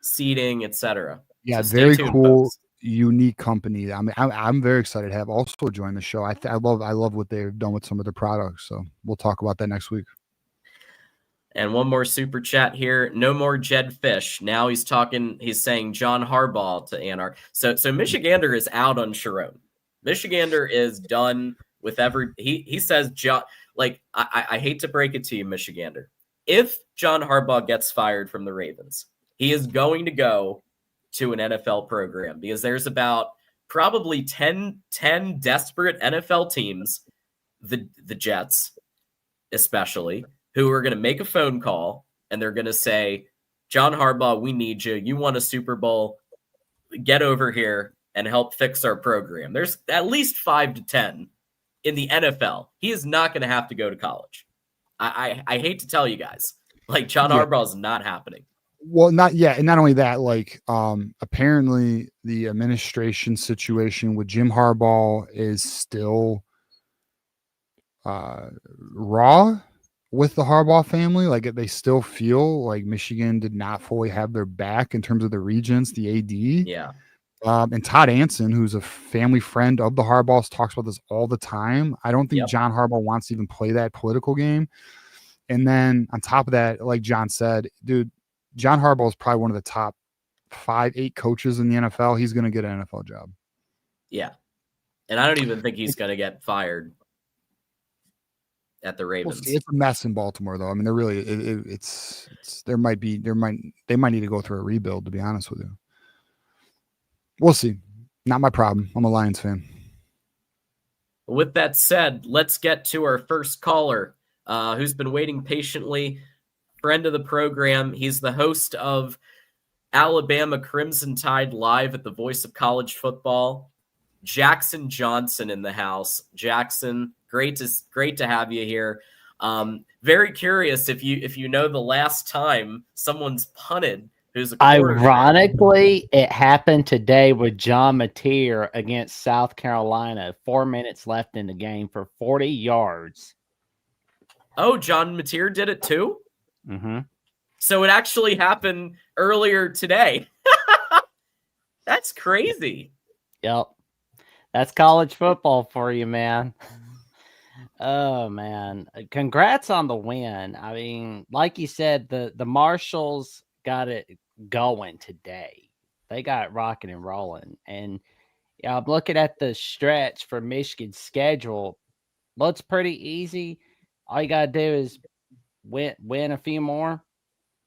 seating, etc. Yeah, so very tuned, cool, folks. Unique company. I mean, I'm very excited to have also join the show. I love what they've done with some of their products. So we'll talk about that next week. And one more super chat here. No more Jed Fish. Now he's saying John Harbaugh to Anarch. So Michigander is out on Sharon. Michigander is done with he says John, like, I hate to break it to you, Michigander. If John Harbaugh gets fired from the Ravens, he is going to go to an NFL program because there's about probably 10 desperate NFL teams, the Jets especially, who are going to make a phone call and they're going to say, John Harbaugh, we need you. You won a Super Bowl. Get over here and help fix our program. There's at least 5 to 10 in the NFL. He is not going to have to go to college. I hate to tell you guys, like, John Harbaugh is not happening. Well, not yet. And not only that, like, apparently the administration situation with Jim Harbaugh is still raw with the Harbaugh family. Like, they still feel like Michigan did not fully have their back in terms of the regents, the AD. Yeah. And Todd Anson, who's a family friend of the Harbaughs, talks about this all the time. I don't think John Harbaugh wants to even play that political game. And then on top of that, like John said, dude, John Harbaugh is probably one of the top 5-8 coaches in the NFL. He's going to get an NFL job. Yeah. And I don't even think he's going to get fired at the Ravens. It's a mess in Baltimore, though. I mean, they're really, they might need to go through a rebuild, to be honest with you. We'll see. Not my problem. I'm a Lions fan. With that said, let's get to our first caller, who's been waiting patiently. Friend of the program. He's the host of Alabama Crimson Tide Live at the Voice of College Football. Jackson Johnson in the house. Jackson, great to have you here. Very curious if you know the last time someone's punted who's a quarterback. Ironically, it happened today with John Mateer against South Carolina. 4 minutes left in the game for 40 yards. Oh, John Mateer did it too? Mm-hmm. So it actually happened earlier today. That's crazy. Yep. That's college football for you, man. Oh, man. Congrats on the win. I mean, like you said, the Marshals got it going today. They got it rocking and rolling. And I'm looking at the stretch for Michigan's schedule. Looks pretty easy. All you got to do is win a few more.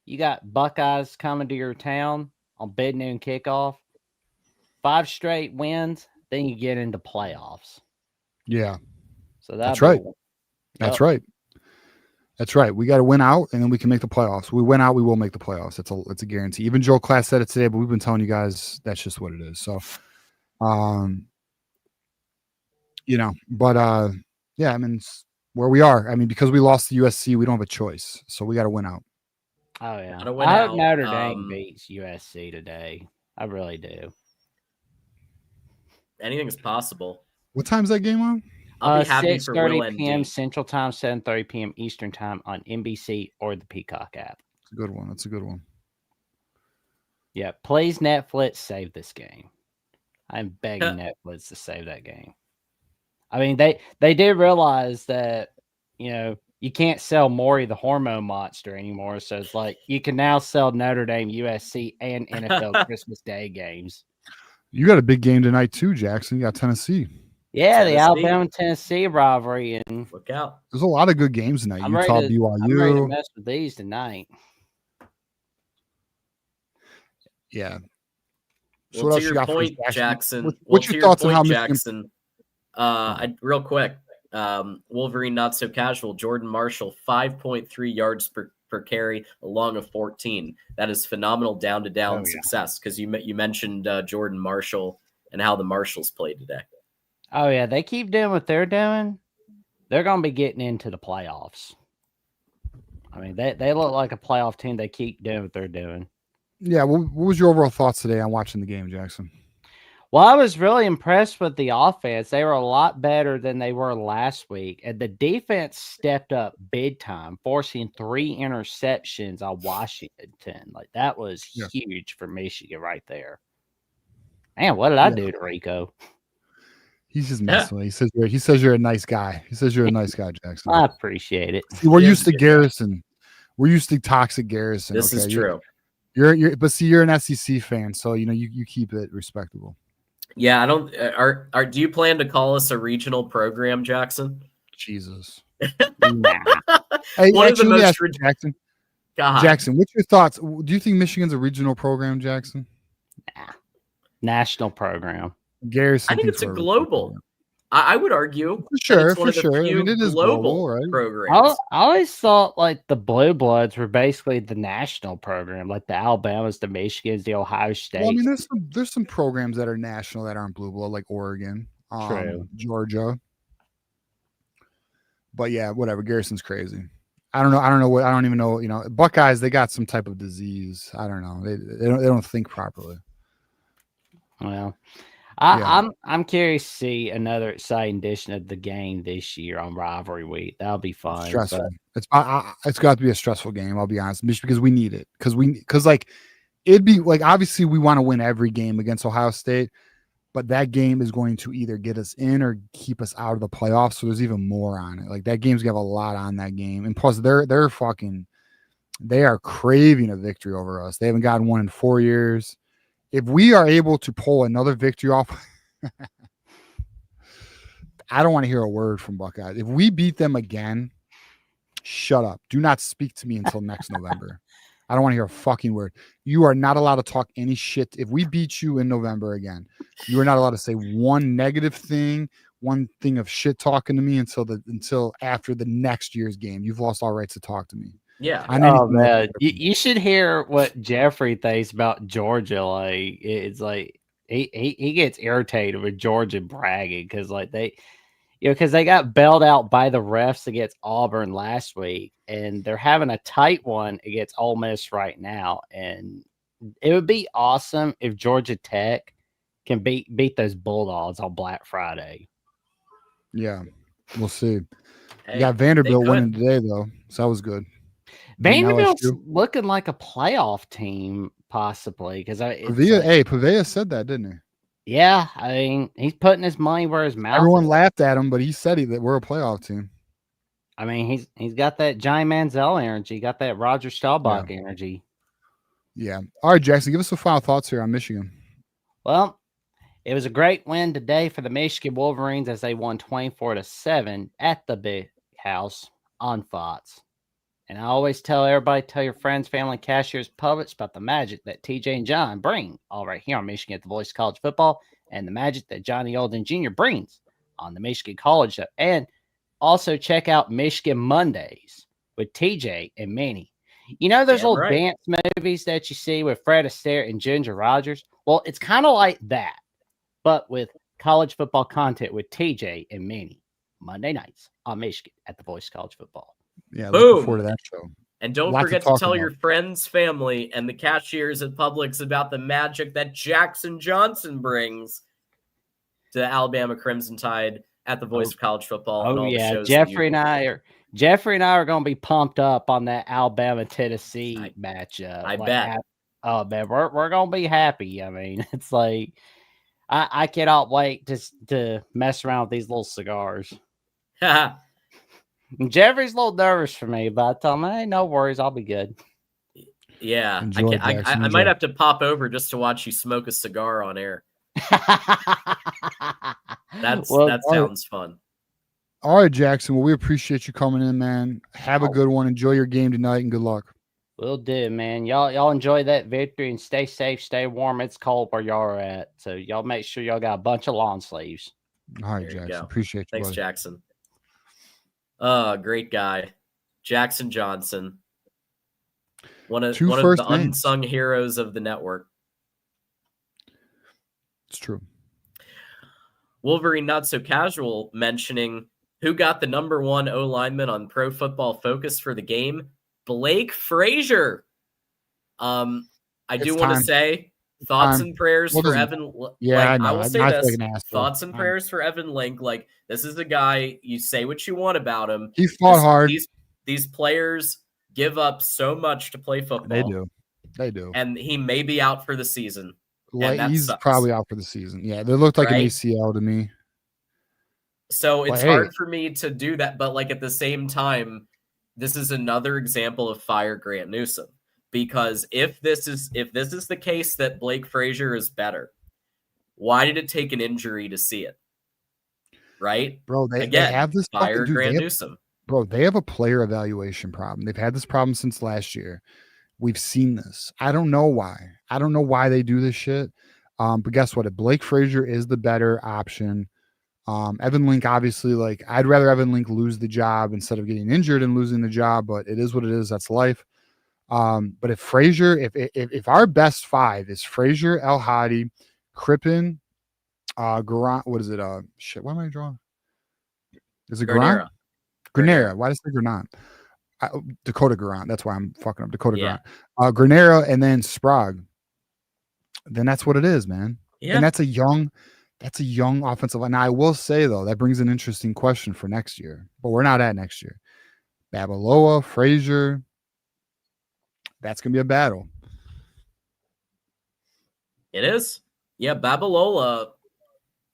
You got Buckeyes coming to your town on bid noon kickoff. 5 straight wins, then you get into playoffs. Yeah. So that's right. That's right. That's right. We got to win out, and then we can make the playoffs. We win out, we will make the playoffs. It's a guarantee. Even Joel Klass said it today, but we've been telling you guys that's just what it is. So, yeah, I mean, where we are. I mean, because we lost to USC, we don't have a choice. So we got to win out. Oh, yeah. I hope Notre Dame beats USC today. I really do. Anything is possible. What time's that game on? I'll be happy for Will 6:30 p.m. Central Time, 7:30 p.m. Eastern Time on NBC or the Peacock app. It's a good one. That's a good one. Yeah, please, Netflix, save this game. I'm begging Netflix to save that game. I mean, they did realize that, you can't sell Maury the hormone monster anymore. So it's like you can now sell Notre Dame, USC, and NFL Christmas Day games. You got a big game tonight too, Jackson. You got Tennessee. Yeah, the Alabama-Tennessee rivalry. And look out. There's a lot of good games tonight. Utah, BYU. I'm ready to mess with these tonight. Yeah. So what else you got point, for us, Jackson? What's your thoughts on how Jackson? Real quick. Wolverine not so casual. Jordan Marshall 5.3 yards per carry along of 14. That is phenomenal down to down success because you mentioned Jordan Marshall and how the Marshals played today. Oh yeah, they keep doing what they're doing. They're going to be getting into the playoffs. I mean, they look like a playoff team. They keep doing what they're doing. Yeah, what was your overall thoughts today on watching the game, Jackson? Well, I was really impressed with the offense. They were a lot better than they were last week. And the defense stepped up big time, forcing 3 interceptions on Washington. Like, that was huge for Michigan right there. Man, what did I do to Rico? He's just messing with you. He says you're a nice guy. He says you're a nice guy, Jackson. I appreciate it. See, we're used to Garrison. We're used to toxic Garrison. This is true. But see, you're an SEC fan, so you keep it respectable. Yeah, I don't. Do you plan to call us a regional program, Jackson? Jesus. Nah. Hey, One of the most Jackson. God. Jackson, what's your thoughts? Do you think Michigan's a regional program, Jackson? Nah. National program. Garrison, I think it's a global. I would argue for it's one of the sure. few It is global, right? programs. I always thought like the Blue Bloods were basically the national program, like the Alabamas, the Michigans, the Ohio State. Well, I mean, there's some programs that are national that aren't blue blood, like Oregon, True. Georgia. But yeah, whatever. Garrison's crazy. I don't know. I don't even know. Buckeyes, they got some type of disease. I don't know. They don't think properly. Well, I'm curious to see another exciting edition of the game this year on Rivalry Week. That'll be fun. Stressful. It's got to be a stressful game. I'll be honest, because we need it. Because like it'd be like obviously we want to win every game against Ohio State, but that game is going to either get us in or keep us out of the playoffs. So there's even more on it. Like that game's gonna have a lot on that game, and plus they are craving a victory over us. They haven't gotten one in 4 years. If we are able to pull another victory off, I don't want to hear a word from Buckeyes. If we beat them again, shut up. Do not speak to me until next November. I don't want to hear a fucking word. You are not allowed to talk any shit. If we beat you in November again, you are not allowed to say one negative thing, one thing of shit talking to me until after the next year's game. You've lost all rights to talk to me. Yeah. Oh man, you should hear what Jeffrey thinks about Georgia. Like it's like he gets irritated with Georgia bragging because like because they got bailed out by the refs against Auburn last week, and they're having a tight one against Ole Miss right now. And it would be awesome if Georgia Tech can beat those Bulldogs on Black Friday. Yeah, we'll see. Hey, you got Vanderbilt winning today though, so that was good. Vanderbilt's looking like a playoff team, possibly, because Pavia said that, didn't he? Yeah, I mean, he's putting his money where his mouth. Everyone is. laughed at him, but he said that we're a playoff team. I mean, he's got that Johnny Manziel energy, got that Roger Staubach energy. Yeah. All right, Jackson, give us some final thoughts here on Michigan. Well, it was a great win today for the Michigan Wolverines as they won 24-7 at the Big House on Fox. And I always tell everybody, tell your friends, family, cashiers, publics about the magic that TJ and John bring all right here on Michigan at the Voice of College Football, and the magic that Johnny Olden Jr. brings on the Michigan College Show. And also check out Michigan Mondays with TJ and Manny. You know those old dance movies that you see with Fred Astaire and Ginger Rogers? Well, it's kind of like that, but with college football content with TJ and Manny. Monday nights on Michigan at the Voice of College Football. Yeah, looking forward to that show. And don't forget to tell your friends, family, and the cashiers at Publix about the magic that Jackson Johnson brings to the Alabama Crimson Tide at the Voice of College Football. Oh, and all yeah. the shows Jeffrey and I are going to be pumped up on that Alabama-Tennessee matchup. I bet. Oh, man, we're going to be happy. I mean, it's like I cannot wait to mess around with these little cigars. Jeffrey's a little nervous for me, but I tell him, hey, no worries, I'll be good. Yeah, I might have to pop over just to watch you smoke a cigar on air. That sounds fun. All right, Jackson. Well, we appreciate you coming in, man. Have a good one. Enjoy your game tonight, and good luck. Will do, man. Y'all enjoy that victory and stay safe, stay warm. It's cold where y'all are at, so y'all make sure y'all got a bunch of lawn sleeves. All right, Jackson. Appreciate you. Thanks, buddy. Jackson. Great guy, Jackson Johnson. One of the unsung heroes of the network. It's true. Wolverine Not So Casual mentioning who got the number 1 O lineman on Pro Football Focus for the game. Blake Frazier. I do want to say thoughts and prayers for Evan. Yeah, I will say this: thoughts and prayers for Evan Link. Like, this is a guy, you say what you want about him. He fought hard. These players give up so much to play football. They do. And he may be out for the season. He's probably out for the season. Yeah, they looked like an ACL to me. So it's hard for me to do that, but like at the same time, this is another example of fire Grant Newsom, because if this is the case that Blake Frazier is better, why did it take an injury to see it? Right? Bro, they Again, have this fire fucking Grant Newsom. Bro, they have a player evaluation problem. They've had this problem since last year. We've seen this. I don't know why. I don't know why they do this shit. But guess what? If Blake Frazier is the better option, Evan Link, obviously, like, I'd rather Evan Link lose the job instead of getting injured and losing the job, but it is what it is. That's life. But if Frazier, if our best five is Frazier, El Hadi, Crippen, Garant, what is it? Shit, what am I drawing? Is it Garant? Granera. Why does it say Granat? Dakota Garant. That's why I'm fucking up. Dakota Garant. Granera and then Sprague. Then that's what it is, man. Yeah. And that's a young offensive line. Now, I will say, though, that brings an interesting question for next year, but we're not at next year. Babaloa, Frazier, that's going to be a battle. It is. Yeah, Babalola,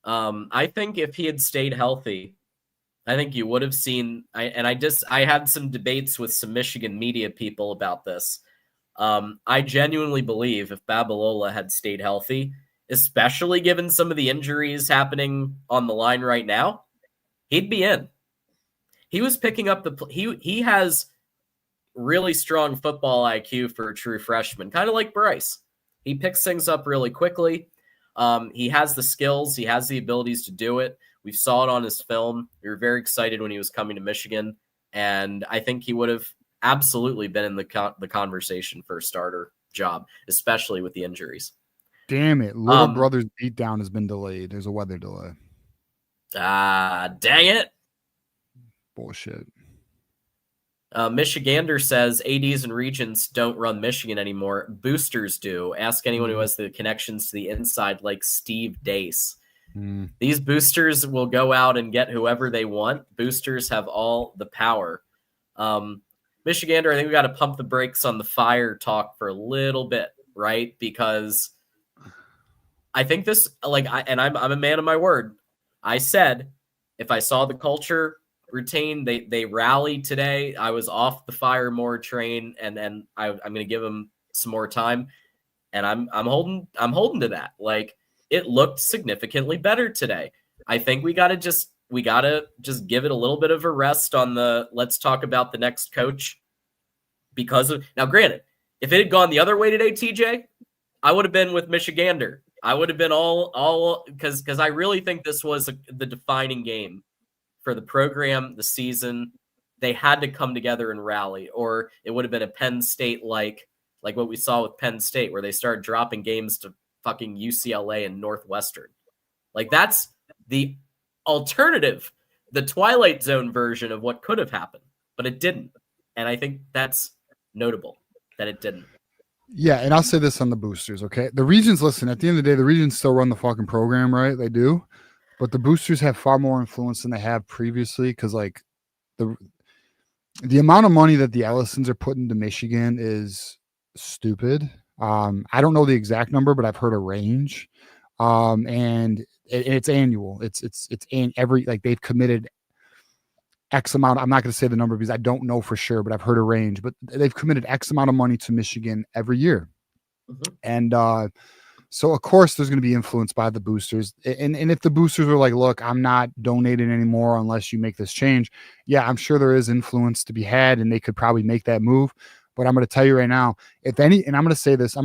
I think if he had stayed healthy, I think you would have seen, I had some debates with some Michigan media people about this. I genuinely believe if Babalola had stayed healthy, especially given some of the injuries happening on the line right now, he'd be in. He was picking up he has really strong football IQ for a true freshman, kind of like Bryce. He picks things up really quickly. He has the skills. He has the abilities to do it. We saw it on his film. We were very excited when he was coming to Michigan, and I think he would have absolutely been in the conversation for a starter job, especially with the injuries. Damn it. Little brother's beatdown has been delayed. There's a weather delay. Dang it. Bullshit. Michigander says ADs and regions don't run Michigan anymore. Boosters do. Ask anyone who has the connections to the inside, like Steve Dace. These boosters will go out and get whoever they want. Boosters have all the power. Michigander, I think we got to pump the brakes on the fire talk for a little bit, right? Because I think this, I'm a man of my word. I said if I saw the culture routine, they rallied today. I was off the fire more train, and I'm going to give them some more time, and I'm holding to that. Like, it looked significantly better today. I think we got to just give it a little bit of a rest on the let's talk about the next coach, because of now. Granted, if it had gone the other way today, TJ, I would have been with Michigander. I would have been all because I really think this was the defining game for the program, the season. They had to come together and rally, or it would have been a Penn State like what we saw with Penn State, where they started dropping games to fucking UCLA and Northwestern. Like, that's the alternative, the Twilight Zone version of what could have happened, but it didn't. And I think that's notable that it didn't. Yeah, and I'll say this on the boosters, okay? The regions, listen, at the end of the day, the regions still run the fucking program, right? They do. But the boosters have far more influence than they have previously, because, like, the amount of money that the Ellisons are putting into Michigan is stupid. I don't know the exact number, but I've heard a range. And it's annual. It's every, like, they've committed X amount. I'm not going to say the number because I don't know for sure, but I've heard a range. But they've committed X amount of money to Michigan every year. And so, of course, there's going to be influence by the boosters. And if the boosters are like, look, I'm not donating anymore unless you make this change. Yeah, I'm sure there is influence to be had, and they could probably make that move. But I'm going to tell you right now, if I'm going to say this.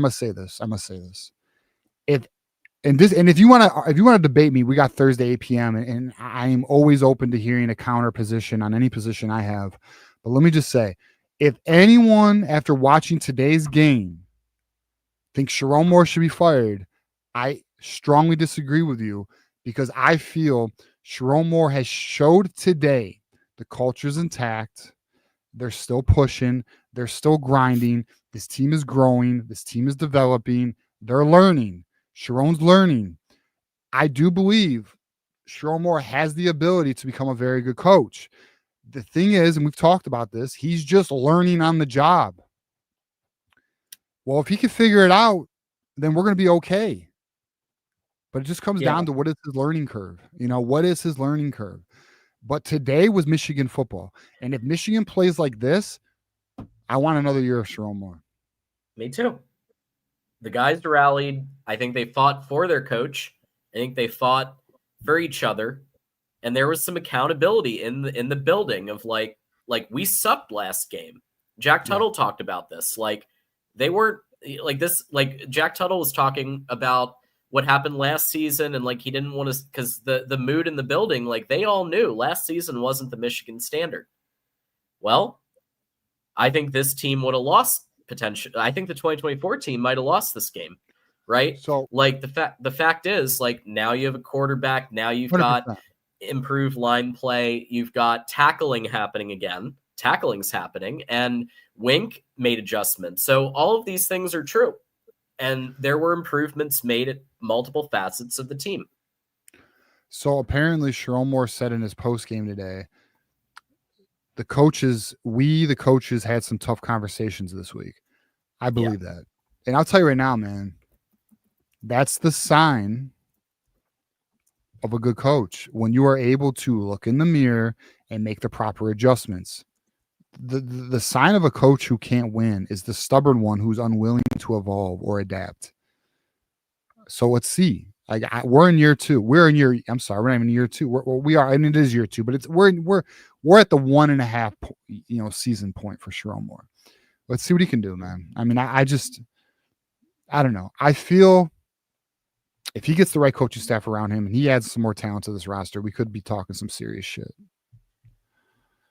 If you want to debate me, we got Thursday 8 p.m. and I am always open to hearing a counter position on any position I have. But let me just say, if anyone after watching today's game thinks Sharon Moore should be fired, I strongly disagree with you, because I feel Sharon Moore has showed today the culture's intact. They're still pushing. They're still grinding. This team is growing. This team is developing. They're learning. Sharon's learning. I do believe Sharon Moore has the ability to become a very good coach. The thing is, and we've talked about this, he's just learning on the job. Well, if he can figure it out, then we're going to be okay. But it just comes down to what is his learning curve? What is his learning curve? But today was Michigan football. And if Michigan plays like this, I want another year of Sharon Moore. Me too. The guys rallied. I think they fought for their coach. I think they fought for each other. And there was some accountability in the building of like we sucked last game. Jack Tuttle talked about this. Like they weren't like this. Like Jack Tuttle was talking about what happened last season, and like he didn't want to because the mood in the building. Like they all knew last season wasn't the Michigan standard. Well, I think this team would have lost potential. I think the 2024 team might have lost this game, right? So like the fact is like now you have a quarterback. Now you've 100%. got improved line play. You've got tackling happening again. Tackling's happening, and Wink made adjustments. So all of these things are true, and there were improvements made at multiple facets of the team. So apparently, Sharon Moore said in his post game today, the coaches had some tough conversations this week. I believe that, and I'll tell you right now, man, that's the sign of a good coach when you are able to look in the mirror and make the proper adjustments. The sign of a coach who can't win is the stubborn one who's unwilling to evolve or adapt. So let's see. We're in year 2. We're not even in year 2. We are, and it is year 2, but we're at the 1.5 season point for Sharon Moore. Let's see what he can do, man. I mean, I don't know. I feel if he gets the right coaching staff around him and he adds some more talent to this roster, we could be talking some serious shit.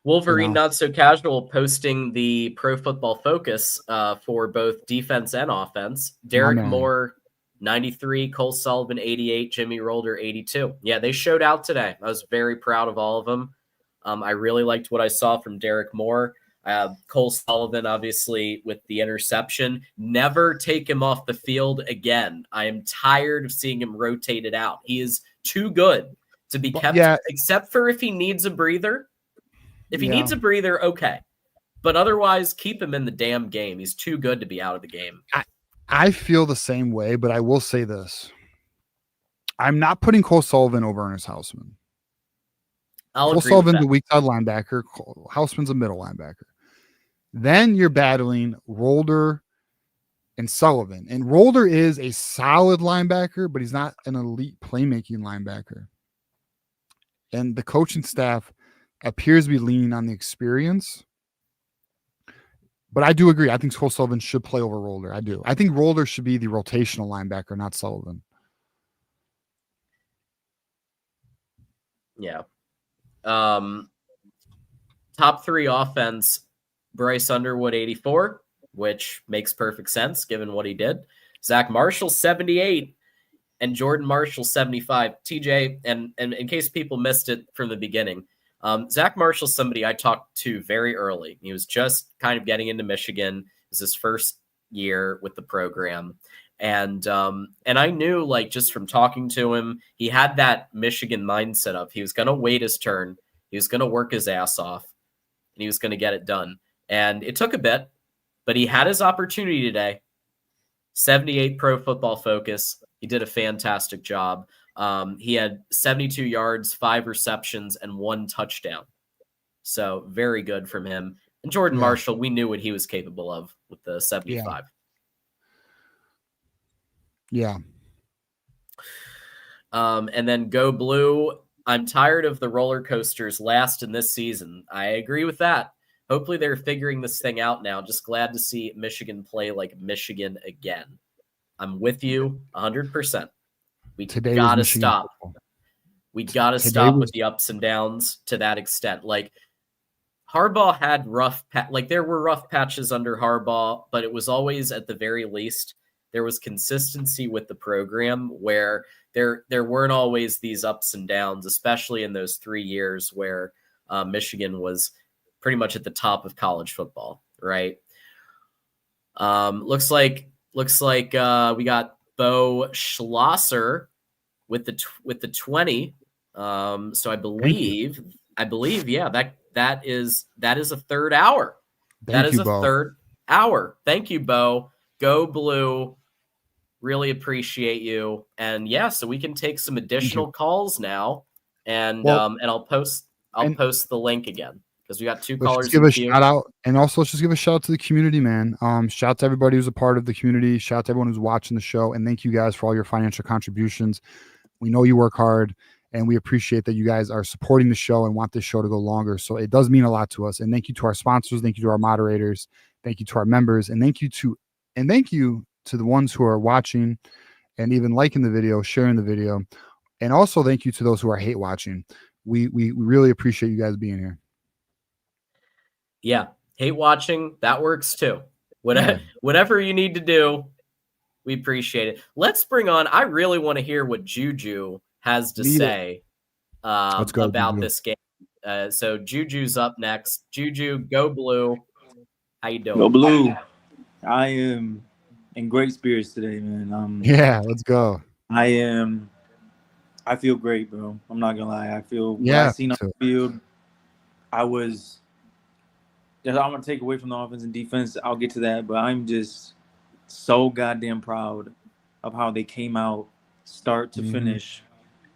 Wolverine Not So Casual posting the Pro Football Focus for both defense and offense. Derek Moore, 93, Cole Sullivan, 88, Jimmy Rolder, 82. Yeah, they showed out today. I was very proud of all of them. I really liked what I saw from Derek Moore. Cole Sullivan, obviously, with the interception. Never take him off the field again. I am tired of seeing him rotated out. He is too good to be kept, except for if he needs a breather. If he needs a breather, okay. But otherwise, keep him in the damn game. He's too good to be out of the game. I feel the same way, but I will say this. I'm not putting Cole Sullivan over Ernest Hausman. Cole Sullivan's a weak side linebacker. Hausman's a middle linebacker. Then you're battling Rolder and Sullivan. And Rolder is a solid linebacker, but he's not an elite playmaking linebacker. And the coaching staff appears to be leaning on the experience. But I do agree. I think Cole Sullivan should play over Rolder. I do. I think Rolder should be the rotational linebacker, not Sullivan. Yeah. Top 3 offense, Bryce Underwood, 84, which makes perfect sense given what he did. Zach Marshall, 78, and Jordan Marshall, 75. TJ, and in case people missed it from the beginning, Zach Marshall's somebody I talked to very early. He was just kind of getting into Michigan. It was his first year with the program. And I knew, like, just from talking to him, he had that Michigan mindset of he was going to wait his turn. He was going to work his ass off, and he was going to get it done. And it took a bit, but he had his opportunity today. 78 Pro Football Focus. He did a fantastic job. He had 72 yards, 5 receptions, and 1 touchdown. So very good from him. And Jordan Marshall, we knew what he was capable of with the 75. Yeah. And then Go Blue. I'm tired of the roller coasters last in this season. I agree with that. Hopefully they're figuring this thing out now. Just glad to see Michigan play like Michigan again. I'm with you 100%. We got to stop. We got to stop with the ups and downs to that extent. Like Harbaugh had there were rough patches under Harbaugh, but it was always at the very least there was consistency with the program where there weren't always these ups and downs, especially in those 3 years where Michigan was pretty much at the top of college football, right? Looks like we got Bo Schlosser with the 20. So I believe, that is a third hour. That is a third hour. Thank you, Bo. Go Blue. Really appreciate you. And so we can take some additional calls now. And I'll post I'll post the link again because we got 2 Let's callers. just give a shout out, and also let's just give a shout out to the community, man. Shout out to everybody who's a part of the community. Shout out to everyone who's watching the show, and thank you guys for all your financial contributions. We know you work hard, and we appreciate that you guys are supporting the show and want this show to go longer. So it does mean a lot to us. And thank you to our sponsors, thank you to our moderators, thank you to our members, and thank you to the ones who are watching and even liking the video, sharing the video, and also thank you to those who are hate watching. We really appreciate you guys being here. Yeah, hate watching, that works too. Whatever you need to do, we appreciate it. Let's bring on, I really want to hear what Juju has to say about Juju. This game. So Juju's up next. Juju, go Blue. How you doing? Go Blue. I am in great spirits today, man. Yeah, let's go. I feel great, bro. I'm not gonna lie. I feel what I seen on the field. I'm gonna take away from the offense and defense. I'll get to that, but I'm just so goddamn proud of how they came out start to finish.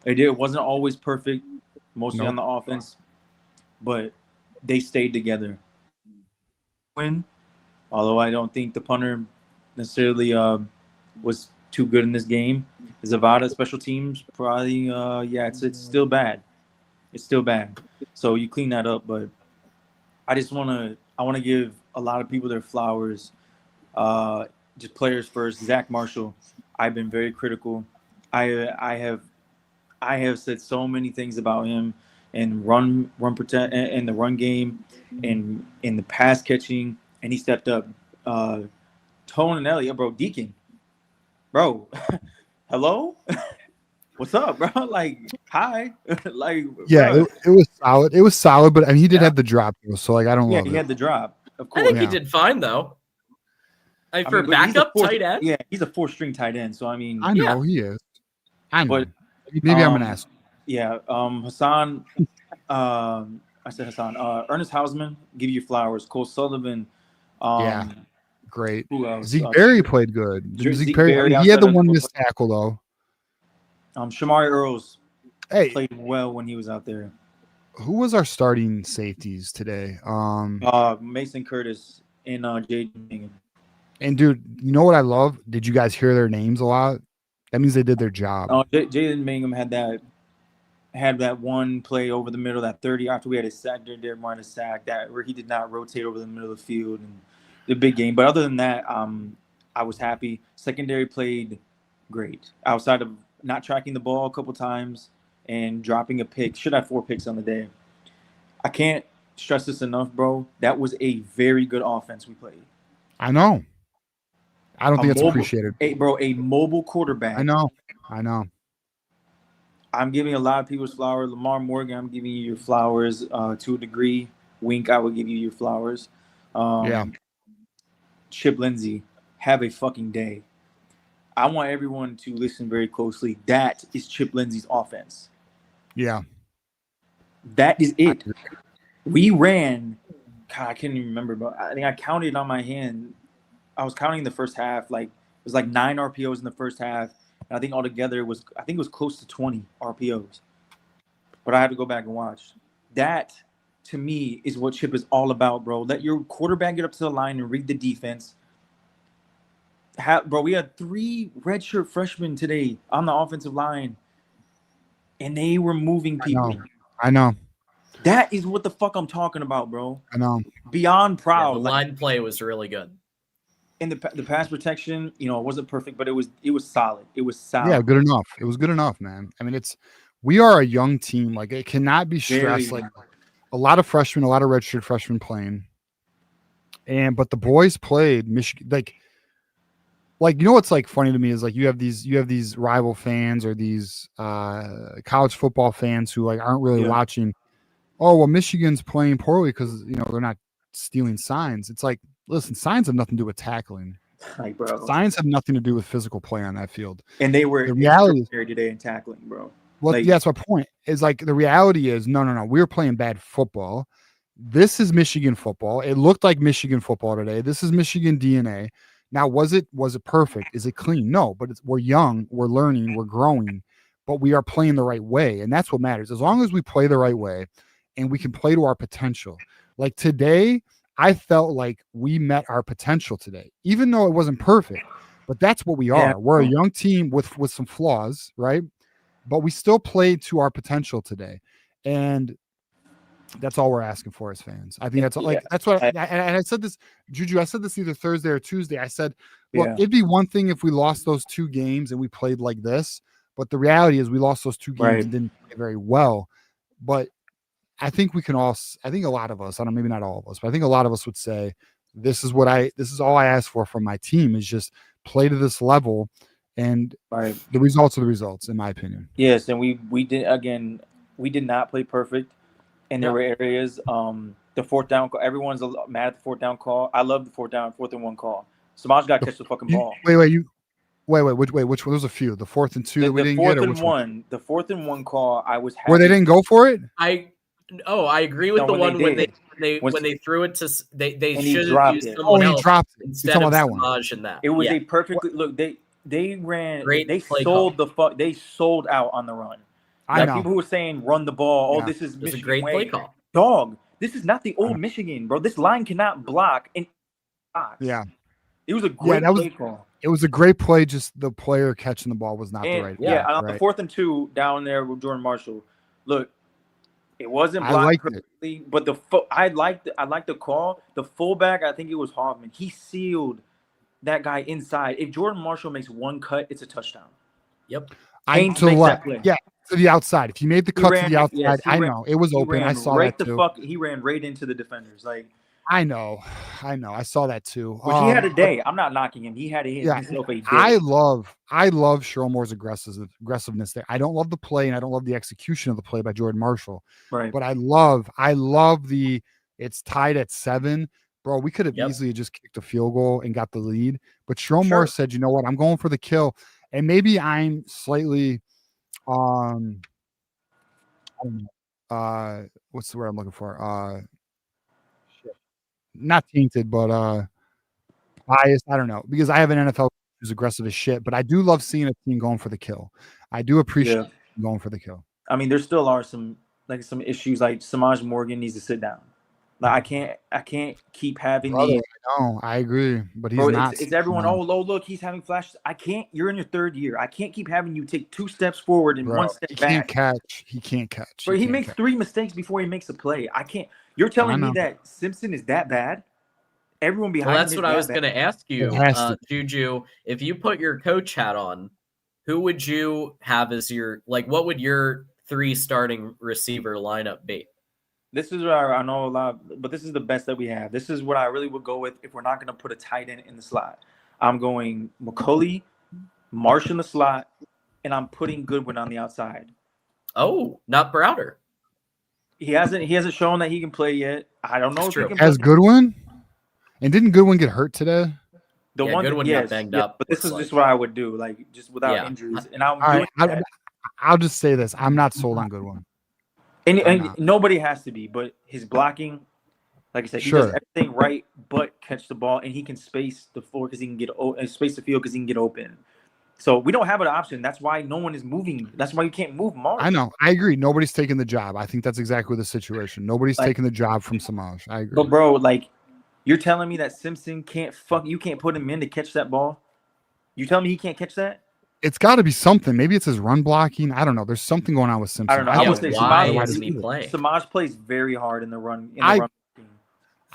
It wasn't always perfect, mostly on the offense, but they stayed together. Although I don't think the punter necessarily was too good in this game. Zavada special teams probably it's still bad. It's still bad. So you clean that up, but I want to give a lot of people their flowers. Just players first. Zach Marshall, I've been very critical. I have said so many things about him and run protect and the run game and in the pass catching, and he stepped up. Tone and Elliott, bro, Deacon, bro, hello, what's up, bro? Like, hi, like, yeah, it was solid. It was solid, but I mean, he did have the drop, so like, I don't love it. He had the drop. Of course, I think he did fine though. For a backup tight end, yeah, he's a 4-string tight end. So I mean, I know he is. I know. But maybe I'm an ass. Yeah, Hassan. I said Hassan. Ernest Hausman, give you flowers. Cole Sullivan. Great. Who else? Zeke Berry played good. Zeke Berry, he had the one missed tackle though. Shamari Earls played well when he was out there. Who was our starting safeties today? Mason Curtis and Jaden. And dude, you know what I love? Did you guys hear their names a lot? That means they did their job. Jaden Bingham had that one play over the middle, that 30 after we had a sack. Derek Moore had a sack where he did not rotate over the middle of the field, and the big game. But other than that, I was happy. Secondary played great. Outside of not tracking the ball a couple times and dropping a pick, should have 4 picks on the day. I can't stress this enough, bro. That was a very good offense we played. I know. I don't think it's appreciated. A mobile quarterback. I know. I'm giving a lot of people's flowers. Lamar Morgan, I'm giving you your flowers to a degree. Wink, I will give you your flowers. Chip Lindsey, have a fucking day. I want everyone to listen very closely. That is Chip Lindsey's offense. Yeah. That is it. We ran, God, I can't even remember, but I think I counted on my hand. I was counting the first half, like it was like 9 RPOs in the first half. And I think altogether it was close to 20 RPOs. But I had to go back and watch. That, to me, is what Chip is all about, bro. Let your quarterback get up to the line and read the defense. Bro, we had 3 redshirt freshmen today on the offensive line, and they were moving people. I know. That is what the fuck I'm talking about, bro. I know. Beyond proud. Yeah, the line play was really good. And the pass protection, it wasn't perfect, but it was solid. It was solid. Yeah, good enough. It was good enough, man. I mean, we are a young team. Like, it cannot be stressed. Like, a lot of freshmen, a lot of redshirt freshmen playing. But the boys played Michigan. Like what's like funny to me is like you have these rival fans or these college football fans who like aren't really watching. Oh, well, Michigan's playing poorly because they're not stealing signs. It's like, listen, signs have nothing to do with tackling. Like, bro, signs have nothing to do with physical play on that field. And they were the reality today in tackling, bro. Well, that's my point. Is like the reality is no. We're playing bad football. This is Michigan football. It looked like Michigan football today. This is Michigan DNA. Now, was it perfect? Is it clean? No, but we're young, we're learning, we're growing, but we are playing the right way, and that's what matters. As long as we play the right way, and we can play to our potential. Like today, I felt like we met our potential today, even though it wasn't perfect. But that's what we are. Yeah. We're a young team with some flaws, right? But we still played to our potential today, and that's all we're asking for as fans. I think that's like that's what. And I said this, Juju. I said this either Thursday or Tuesday. I said, look, it'd be one thing if we lost those 2 games and we played like this, but the reality is we lost those 2 games and didn't play very well. But I think we can all. I think a lot of us. I don't. Maybe not all of us, but I think a lot of us would say, this is all I ask for from my team is just play to this level, and the results are the results, in my opinion. Yes, and we did not play perfect, and there were areas. The 4th down call. Everyone's mad at the 4th down call. I love the 4th and 1 call. Samaj got to catch the fucking ball. Wait. Which one? There's a few. The 4th and 2 that we didn't get. The 4th and 1 call. I was happy. Where they didn't go for it. I agree with the one when they threw it to they should have used someone else. He dropped it instead of that one. And that. It was a perfectly look. They ran. Great they sold call. They sold out on the run. I know. People who were saying run the ball. Oh, this is Michigan. A great play call. Dog, this is not the old Michigan, bro. This line cannot block in box. Yeah. It was a great play call. It was a great play. Just the player catching the ball was not the right. On the 4th and 2 down there with Jordan Marshall. Look, it wasn't blocked perfectly, but I liked the call. The fullback, I think it was Hoffman. He sealed that guy inside. If Jordan Marshall makes one cut, it's a touchdown. Yep. To the outside. If you made the cut to the outside, I know it was open. I saw that too. He ran right into the defenders. Like I know. I saw that too. Which he had a day. I'm not knocking him. He had himself a day. I love Shermore's aggressiveness there. I don't love the play and I don't love the execution of the play by Jordan Marshall. Right. But I love the it's tied at 7. Bro, we could have easily just kicked a field goal and got the lead. But Shermore said, you know what, I'm going for the kill. And maybe I'm slightly I don't know. What's the word I'm looking for? Not tainted, but biased. I don't know, because I have an NFL who's aggressive as shit, but I do love seeing a team going for the kill. I do appreciate going for the kill. I mean, there still are some issues. Like Samaj Morgan needs to sit down. Like I can't keep having these. No, I agree, but he's not. It's everyone. Oh, look, he's having flashes. I can't. You're in your 3rd year. I can't keep having you take 2 steps forward and 1 step back. He can't catch. But he makes 3 mistakes before he makes a play. I can't. You're telling me that Simpson is that bad? Everyone behind. Well, that's what I was going to ask you, Juju. If you put your coach hat on, who would you have as your what would your 3 starting receiver lineup be? This is where I know a lot, but this is the best that we have. This is what I really would go with if we're not going to put a tight end in the slot. I'm going McCulley, Marsh in the slot, and I'm putting Goodwin on the outside. Oh, not Browder. He hasn't shown that he can play yet. I don't know if he can play. Has Goodwin? And didn't Goodwin get hurt today? Goodwin got banged up. But this is just what I would do, just without injuries. And I'll just say this: I'm not sold on Goodwin. And nobody has to be, but his blocking, like I said, he does everything right, but catch the ball, and he can space the floor because he can space the field because he can get open. So we don't have an option. That's why no one is moving. That's why you can't move Marsh. I know. I agree. Nobody's taking the job. I think that's exactly the situation. Nobody's taking the job from Samaj. I agree. But bro, you're telling me that Simpson you can't put him in to catch that ball? You telling me he can't catch that? It's got to be something. Maybe it's his run blocking. I don't know. There's something going on with Simpson. I don't know. I would say Samaj Samaj plays very hard in the run.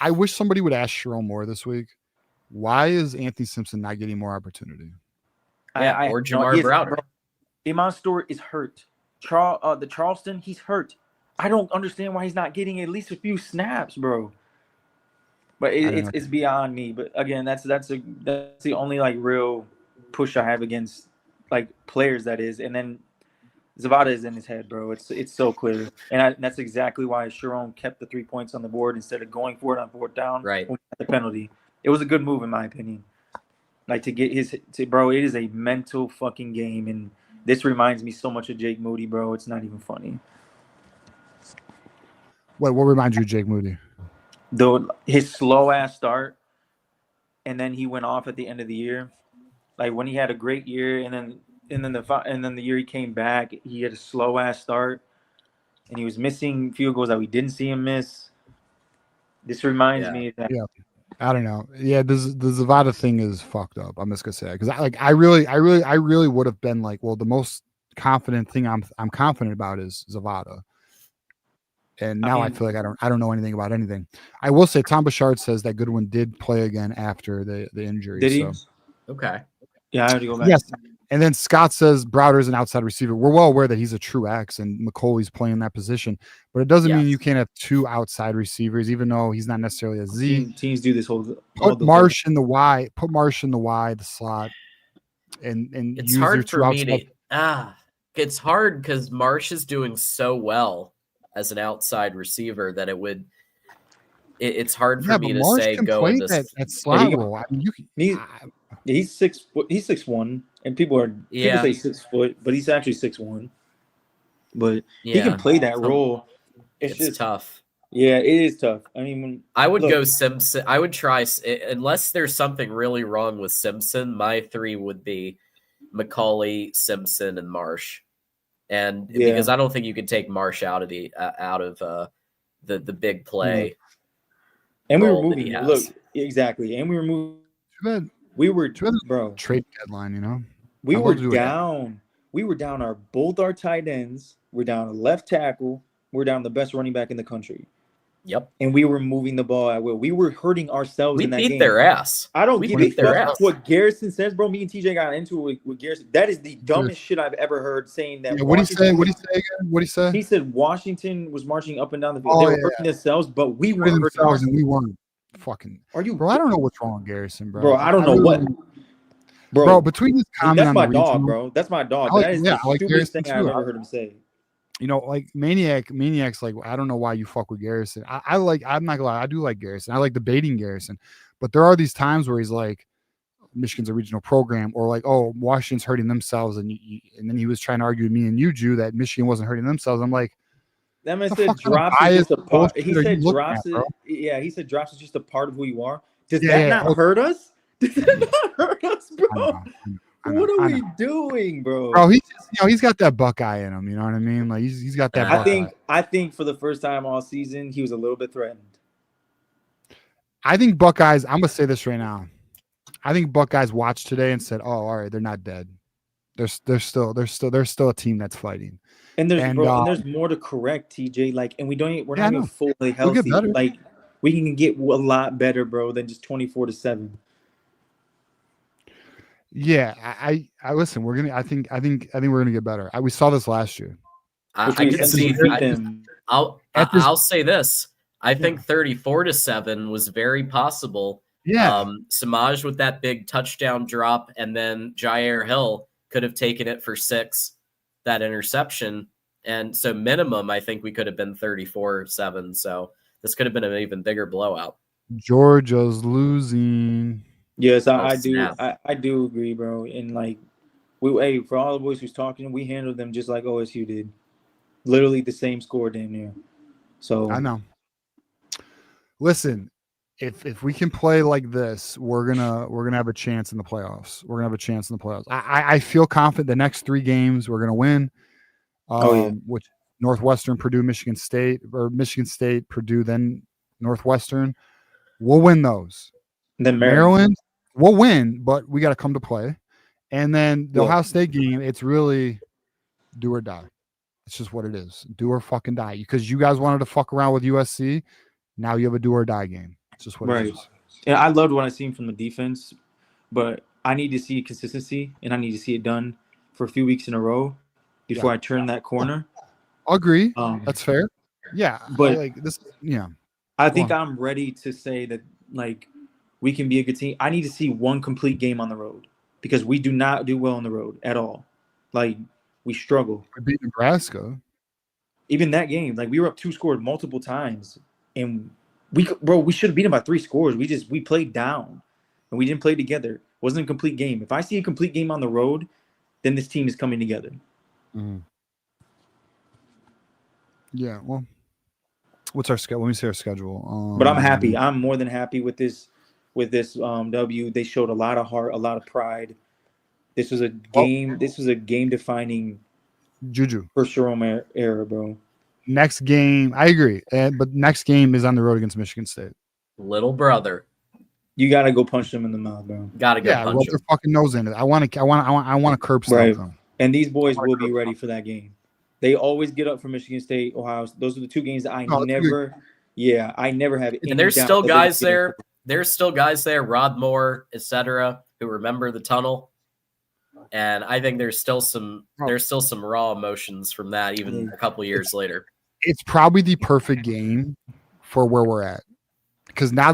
I wish somebody would ask Sharon Moore this week. Why is Anthony Simpson not getting more opportunity? Or Jamar Browder. Iman Stewart is hurt. The Charleston, he's hurt. I don't understand why he's not getting at least a few snaps, bro. But it's beyond me. But again, that's the only real push I have against players, that is. And then Zavada is in his head, bro. It's so clear. And that's exactly why Sharon kept the 3 points on the board instead of going for it on 4th down. Right. The penalty. It was a good move in my opinion. To get bro, it is a mental fucking game. And this reminds me so much of Jake Moody, bro. It's not even funny. What reminds you of Jake Moody? His slow ass start, and then he went off at the end of the year. When he had a great year, and then the year he came back, he had a slow ass start, and he was missing field goals that we didn't see him miss. This reminds me of that. Yeah. I don't know. Yeah, the Zavada thing is fucked up. I'm just gonna say because I really would have been like, well, the most confident thing I'm confident about is Zavada. And now I feel like I don't know anything about anything. I will say Tom Bouchard says that Goodwin did play again after the injury. Did he? So. Okay. Yeah, I have to go back. Yes. And then Scott says Browder's an outside receiver. We're well aware that he's a true X and McCauley's playing that position, but it doesn't mean you can't have two outside receivers, even though he's not necessarily a Z. Teams do this Put Marsh in the Y. Put Marsh in the Y, the slot, and it's use hard your two for me outside. to. It's hard because Marsh is doing so well as an outside receiver that it's hard for me to Marsh say can go play in this. that slot role. I mean, he's 6 foot. He's 6'1", and people say 6 foot, but he's actually 6'1". But he can play that role. It's just tough. Yeah, it is tough. I mean, I would go Simpson. I would try unless there's something really wrong with Simpson. My 3 would be McCauley, Simpson, and Marsh. And because I don't think you can take Marsh out of the big play. And we were moving. Look, exactly. And we were moving. We were trade deadline, you know. We were down. We were down both our tight ends. We're down a left tackle. We're down the best running back in the country. Yep. And we were moving the ball at will. We were hurting ourselves in that game. We beat their ass. I don't give a fuck what Garrison says, bro. Me and TJ got into it with Garrison. That is the dumbest shit I've ever heard, saying that. Yeah, what did he say? What did he say again? What did he say? He said Washington was marching up and down the field. They were hurting themselves, but we were hurting ourselves. And we weren't. Fucking. Are you, bro? I don't know what's wrong with Garrison, bro. Bro, I don't know what. Bro, between this comment, that's my dog, bro. That's my dog. That is the stupidest thing I've ever heard him say. You know, like Maniac's like, I don't know why you fuck with Garrison. I'm not gonna lie, I do like Garrison. I like debating Garrison, but there are these times where he's like, Michigan's a regional program, or like, oh, Washington's hurting themselves, and then he was trying to argue with me and you, Jew, that Michigan wasn't hurting themselves. I'm like, that man said drops is just a part. He said drops is, he said drops is just a part of who you are. Does that not hurt us? Does that not hurt us, bro? What are we doing, bro? Bro, he's got that Buckeye in him. You know what I mean? Like he's got that. I think for the first time all season, he was a little bit threatened. I think Buckeyes. I'm gonna say this right now. I think Buckeyes watched today and said, "Oh, all right, they're not dead. They're still a team that's fighting." And there's more to correct, TJ. Like, and we're not even fully healthy. Like, we can get a lot better, bro, than just 24-7. Yeah, I listen. I think we're gonna get better. We saw this last year. I can see. I'll say this. I think 34-7 was very possible. Yeah. Samaj with that big touchdown drop, and then Jair Hill could have taken it for 6, that interception. And so minimum, I think we could have been 34-7. So this could have been an even bigger blowout. Georgia's losing. Yes, I do. I do agree, bro. And like, for all the boys who's talking, we handled them just like OSU did. Literally the same score, damn near. So I know. Listen, if we can play like this, we're gonna have a chance in the playoffs. We're gonna have a chance in the playoffs. I feel confident the next 3 games we're gonna win. Which Northwestern, Purdue, Michigan State, or Michigan State, Purdue, then Northwestern. We'll win those. And then Maryland, we'll win, but we got to come to play. And then the Ohio State game, it's really do or die. It's just what it is. Do or fucking die. Because you guys wanted to fuck around with USC. Now you have a do or die game. It's just what it is. Yeah, I loved what I seen from the defense, but I need to see consistency, and I need to see it done for a few weeks in a row before I turn that corner. Agree. That's fair. Yeah. But I think I'm ready to say that, like, we can be a good team. I need to see one complete game on the road because we do not do well on the road at all. Like, we struggle. We beat Nebraska. Even that game, like, we were up 2 scores multiple times, and we should have beat them by 3 scores. We played down, and we didn't play together. It wasn't a complete game. If I see a complete game on the road, then this team is coming together. Mm-hmm. Yeah. Well, what's our schedule? Let me see our schedule. But I'm happy. I'm more than happy with this. With this W, they showed a lot of heart, a lot of pride. This was a game. This was a game-defining Juju first Jerome era, bro. Next game, I agree. But next game is on the road against Michigan State. Little brother. You gotta go punch them in the mouth, bro. Gotta go Yeah, punch rub him. their fucking nose in it. I want to curb stomp Right. them. And these boys will be ready for that game. They always get up for Michigan State, Ohio. Those are the two games that I never have. And there's still guys there. There's still guys there, Rod Moore, etc., who remember the tunnel. And I think there's still some raw emotions from that, even a couple years later. It's probably the perfect game for where we're at, because now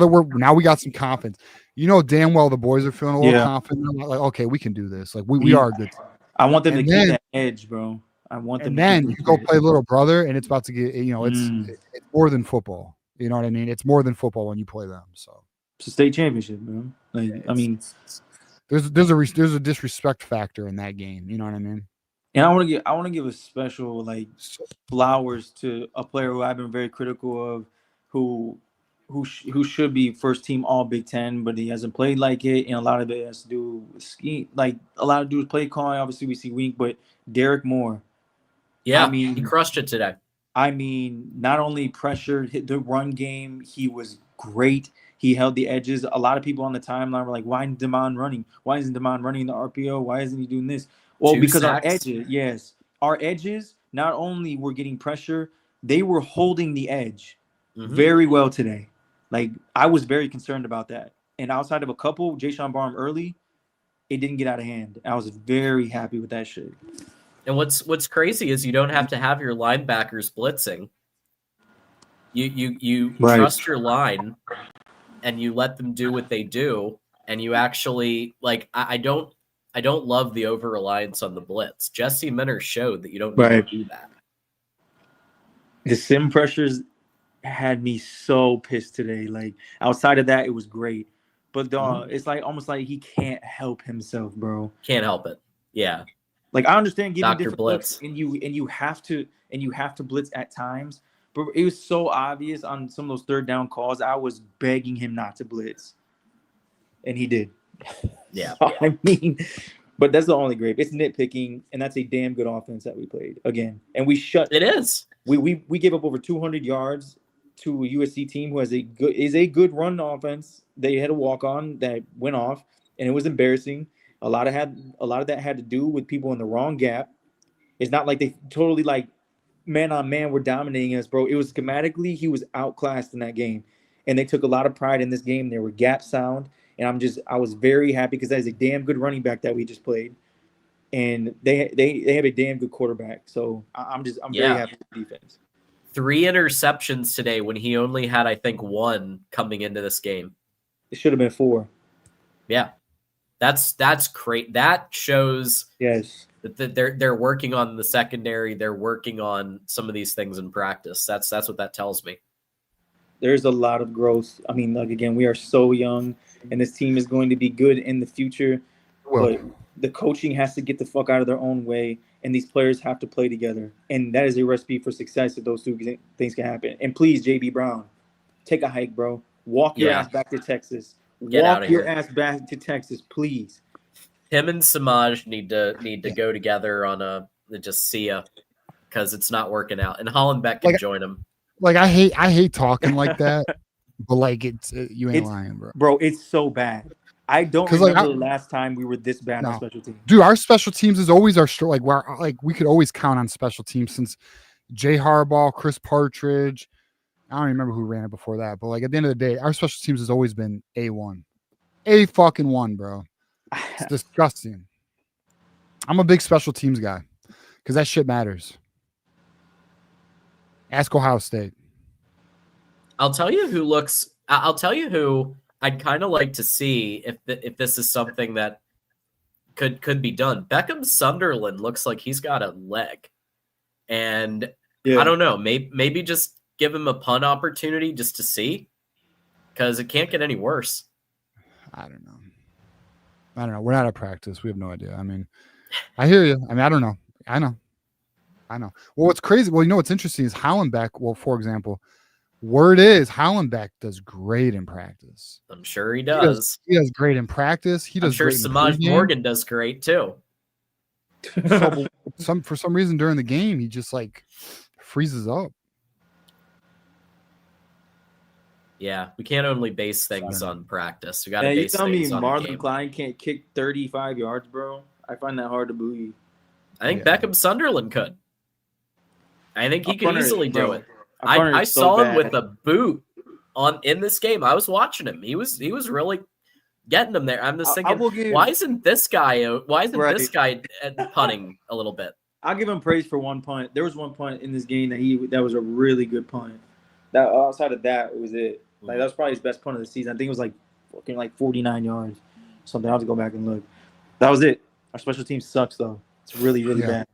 we got some confidence. You know damn well the boys are feeling a little confident. Like, okay, we can do this. Like we are good. I want them to keep that edge, bro. I want them. And then you go play little brother, and it's about to get. It's more than football. You know what I mean? It's more than football when you play them. So it's a state championship, man. Like, I mean, there's a disrespect factor in that game. You know what I mean? And I want to give a special flowers to a player who I've been very critical of, who should be first team All Big Ten, but he hasn't played like it, and a lot of it has to do with ski. Like a lot of do with play calling. Obviously, we see Wink, but Derek Moore. Yeah, I mean, he crushed it today. I mean, not only pressured, hit the run game, he was great. He held the edges. A lot of people on the timeline were like, why isn't Damon running? Why isn't Damon running the RPO? Why isn't he doing this? Well, because our edges, not only were getting pressure, they were holding the edge very well today. Like, I was very concerned about that. And outside of a couple, Jayshon Barham early, it didn't get out of hand. I was very happy with that shit. And what's crazy is you don't have to have your linebackers blitzing. You trust your line, and you let them do what they do, and you actually I don't love the over reliance on the blitz. Jesse Minter showed that you don't need to do that. The sim pressures had me so pissed today. Like, outside of that, it was great, but it's almost like he can't help himself, bro. Can't help it. Yeah. Like, I understand giving Dr. different Blitz, looks, and you have to blitz at times, but it was so obvious on some of those third down calls. I was begging him not to blitz, and he did. Yeah. So, I mean, but that's the only grape. It's nitpicking, and that's a damn good offense that we played again, and we shut. It is. We gave up over 200 yards to a USC team who is a good run offense. They had a walk on that went off, and it was embarrassing. A lot of that had to do with people in the wrong gap. It's not like they totally man on man were dominating us, bro. It was schematically he was outclassed in that game, and they took a lot of pride in this game. They were gap sound, and I was very happy because that is a damn good running back that we just played, and they have a damn good quarterback. So I'm very happy with the defense. 3 interceptions today when he only had, I think, 1 coming into this game. It should have been 4. Yeah. That's great. That shows that they're working on the secondary. They're working on some of these things in practice. That's what that tells me. There's a lot of growth. I mean, again, we are so young, and this team is going to be good in the future. But the coaching has to get the fuck out of their own way, and these players have to play together. And that is a recipe for success if those two things can happen. And please, JB Brown, take a hike, bro. Walk your ass back to Texas. Walk your ass back to Texas, please. Him and Samaj need to go together on just see ya, because it's not working out. And Hollenbeck can join him. Like, I hate talking like that, but you ain't lying, bro. Bro, it's so bad. I don't remember the last time we were this bad on special teams. Dude, our special teams is always our we could always count on special teams since Jay Harbaugh, Chris Partridge. I don't remember who ran it before that, but at the end of the day, our special teams has always been A1. A1, bro. It's disgusting. I'm a big special teams guy because that shit matters. Ask Ohio State. I'll tell you who I'd kind of like to see if this is something that could be done. Beckham Sunderland looks like he's got a leg, and I don't know. Maybe just give him a punt opportunity just to see, because it can't get any worse. I don't know. We're not at practice. We have no idea. I mean, I hear you. I mean, I don't know. I know. Well, what's crazy? Well, what's interesting is Hollenbeck. Well, for example, word is Hollenbeck does great in practice. I'm sure he does. He does great in practice. I'm sure Samaj Morgan does great too. For some reason during the game, he just freezes up. Yeah, we can't only base things Saturday. on practice. We got to Man, you base tell me things on the Marlon game. Klein can't kick 35 yards, bro? I find that hard to believe. I think Yeah. Beckham Sunderland could. I think he Our could punter is- easily do bro, it. our punter I is so saw him bad. with a boot in this game. I was watching him. He was really getting him there. I'm just I thinking, will give- why isn't this guy Right. this guy punting a little bit? I'll give him praise for one punt. There was one punt in this game that was a really good punt. That outside of that, it was it. Like that was probably his best punt of the season. I think it was like fucking like 49 yards, something. I have to go back and look. That was it. Our special team sucks though. It's really really bad.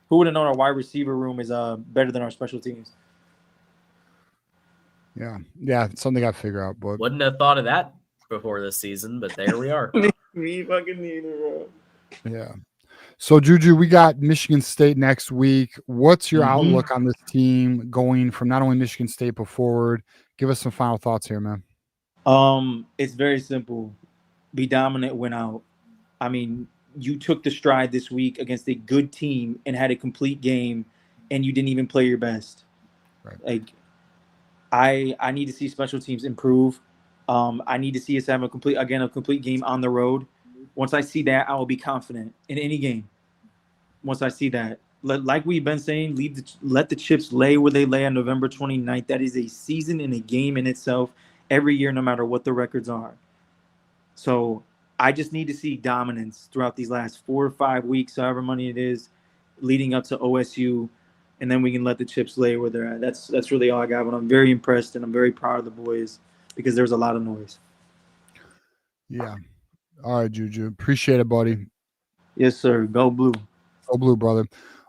Who would have known our wide receiver room is better than our special teams? Yeah, it's something I figure out. But Wouldn't have thought of that before this season, but there we are. Me fucking neither, bro. yeah. So Juju, we got Michigan State next week. What's your outlook on this team going from not only Michigan State but forward? Give us some final thoughts here, man. It's very simple. Be dominant, win out. I mean, you took the stride this week against a good team and had a complete game, and you didn't even play your best. Right. Like, I need to see special teams improve. I need to see us have a complete game on the road. Once I see that, I will be confident in any game. Once I see that, like we've been saying, let the chips lay where they lay on November 29th. That is a season and a game in itself every year, no matter what the records are. So I just need to see dominance throughout these last 4 or 5 weeks, however many it is, leading up to OSU, and then we can let the chips lay where they're at. That's really all I got. But I'm very impressed and I'm very proud of the boys because there's a lot of noise. Yeah. All right, Juju. Appreciate it, buddy. Yes, sir. Go blue. Go blue, brother.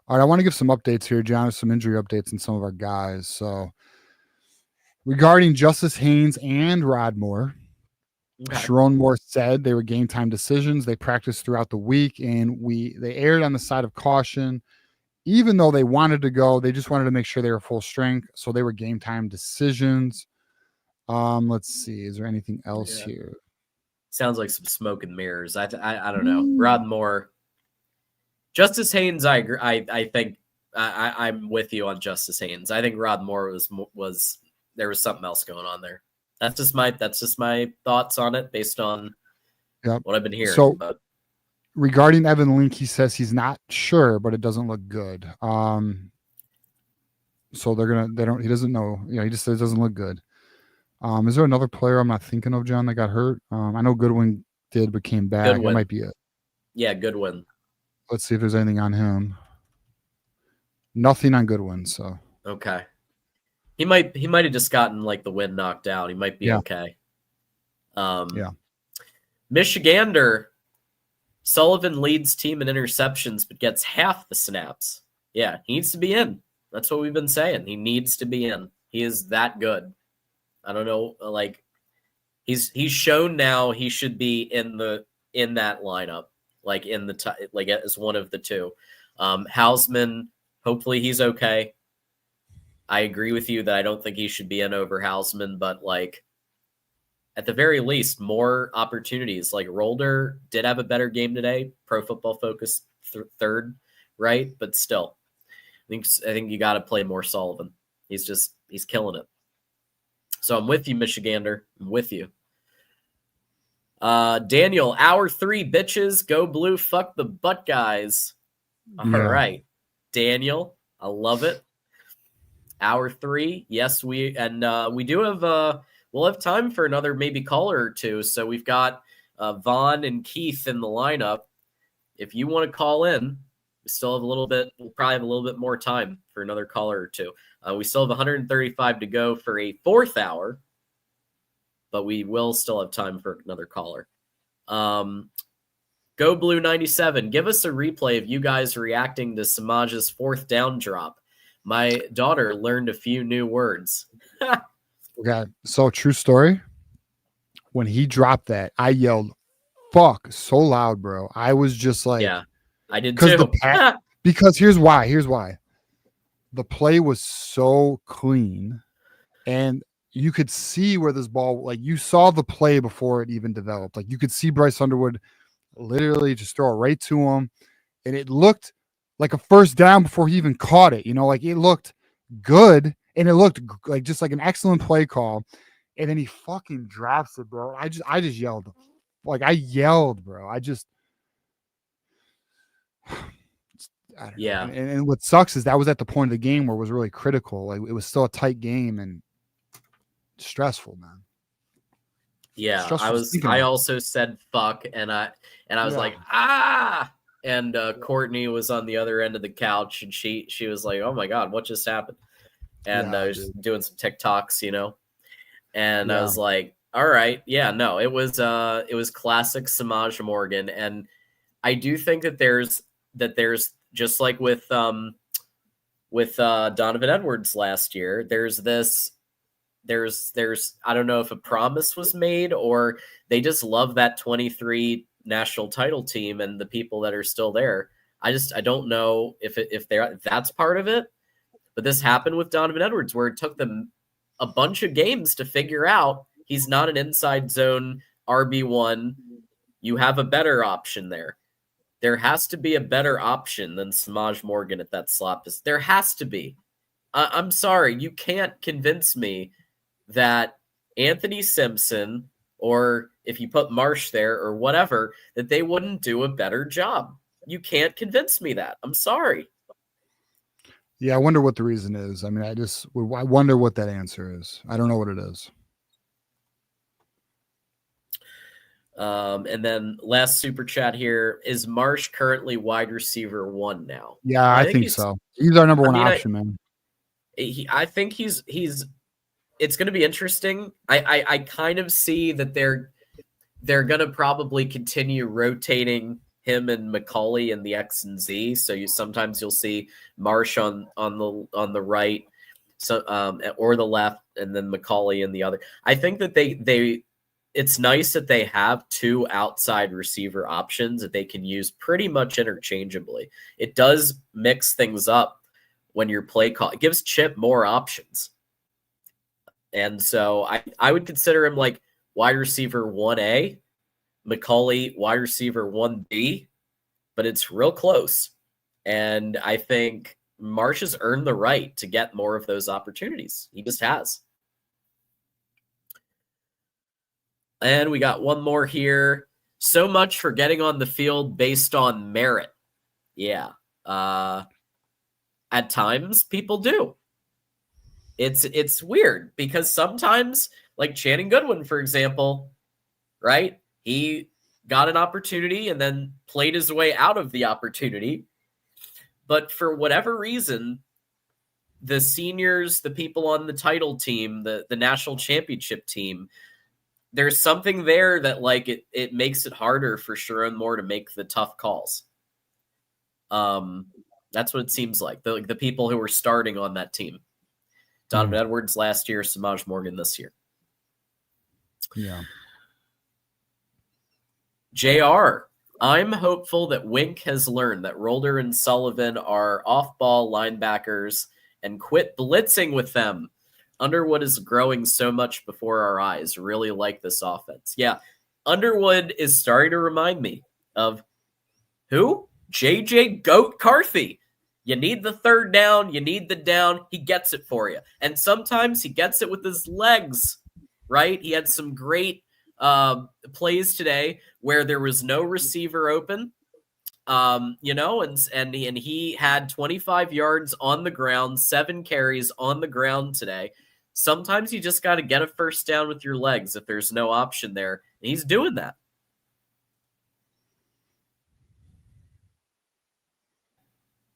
All right, I want to give some updates here, John, some injury updates in some of our guys. So regarding Justice Haynes and Rod Moore, Sharon Moore said they were game time decisions. They practiced throughout the week, and they erred on the side of caution. Even though they wanted to go, they just wanted to make sure they were full strength. So they were game time decisions. Let's see. Is there anything else here? Sounds like some smoke and mirrors. I don't know. Rod Moore. Justice Haynes, I agree. I think I'm with you on Justice Haynes. I think Rod Moore was there was something else going on there. That's just my thoughts on it based on what I've been hearing. So regarding Evan Link, he says he's not sure, but it doesn't look good. So he doesn't know. He just says it doesn't look good. Is there another player I'm not thinking of, John, that got hurt? I know Goodwin did, but came back. It might be it. Yeah, Goodwin. Let's see if there's anything on him. Nothing on Goodwin. So okay, he might have just gotten like the wind knocked out. He might be okay. Michigander Sullivan leads team in interceptions, but gets half the snaps. Yeah, he needs to be in. That's what we've been saying. He needs to be in. He is that good. I don't know, like he's shown now he should be in that lineup, like like as one of the two. Hausman, hopefully he's okay. I agree with you that I don't think he should be in over Hausman, but like at the very least, more opportunities. Like Rolder did have a better game today. Pro Football Focus third, right? But still, I think you got to play more Sullivan. He's killing it. So I'm with you, Michigander. I'm with you. Daniel, hour 3, bitches. Go blue. Fuck the butt guys. All right. Daniel, I love it. Hour 3. Yes, we do have we'll have time for another maybe caller or two. So we've got Vaughn and Keith in the lineup. If you want to call in, we still have we'll probably have a little bit more time for another caller or two. We still have 135 to go for a 4th hour, but we will still have time for another caller. Go Blue 97. Give us a replay of you guys reacting to Samaj's 4th down drop. My daughter learned a few new words. Okay, so true story. When he dropped that, I yelled, "Fuck!" so loud, bro. I was just like, yeah, I did too. Because here's why. The play was so clean, and you could see where this ball, like you saw the play before it even developed. Like you could see Bryce Underwood literally just throw it right to him, and it looked like a first down before he even caught it. Like it looked good, and it looked like just like an excellent play call. and then he fucking drops it, bro. I just yelled. Like, I yelled, bro. I don't know. Yeah. And what sucks is that was at the point of the game where it was really critical. Like, it was still a tight game and stressful, man. Yeah, Stressful I also said fuck, and I was like, ah. And Courtney was on the other end of the couch, and she was like, "Oh my god, what just happened?" And I was doing some TikToks, you know, and I was like, "All right, yeah, no, it was classic Samaj Morgan," and I do think that there's just like with Donovan Edwards last year, there's I don't know if a promise was made or they just love that 23 national title team and the people that are still there. I don't know if that's part of it, but this happened with Donovan Edwards where it took them a bunch of games to figure out he's not an inside zone RB1. You have a better option there. There has to be a better option than Samaj Morgan at that slot. There has to be. I'm sorry, you can't convince me that Anthony Simpson, or if you put Marsh there or whatever, that they wouldn't do a better job. You can't convince me that. I'm sorry. Yeah, I wonder what the reason is. I mean, I wonder what that answer is. I don't know what it is. And then last super chat here, is Marsh currently wide receiver 1 now? Yeah, I think so. He's our number one option, man. I think he's it's going to be interesting. I kind of see that they're going to probably continue rotating him and McCauley in the X and Z. So sometimes you'll see Marsh on the right, so or the left, and then McCauley in the other. I think that it's nice that they have 2 outside receiver options that they can use pretty much interchangeably. It does mix things up when your play call. It gives Chip more options. And so I would consider him like wide receiver 1A, McCauley wide receiver 1B, but it's real close. And I think Marsh has earned the right to get more of those opportunities. He just has. And we got one more here. So much for getting on the field based on merit. Yeah. At times people do. It's weird because sometimes, like Channing Goodwin, for example, right? He got an opportunity and then played his way out of the opportunity. But for whatever reason, the seniors, the people on the title team, the national championship team, there's something there that like it makes it harder for Sharon Moore to make the tough calls. That's what it seems like. The people who were starting on that team. Donovan Edwards last year, Samaj Morgan this year. Yeah. JR, I'm hopeful that Wink has learned that Rolder and Sullivan are off-ball linebackers and quit blitzing with them. Underwood is growing so much before our eyes. Really like this offense. Yeah, Underwood is starting to remind me of who? JJ Goat Carthy. You need the third down. You need the down. He gets it for you. And sometimes he gets it with his legs, right? He had some great plays today where there was no receiver open, and he had 25 yards on the ground, 7 carries on the ground today. Sometimes you just got to get a first down with your legs if there's no option there. And he's doing that.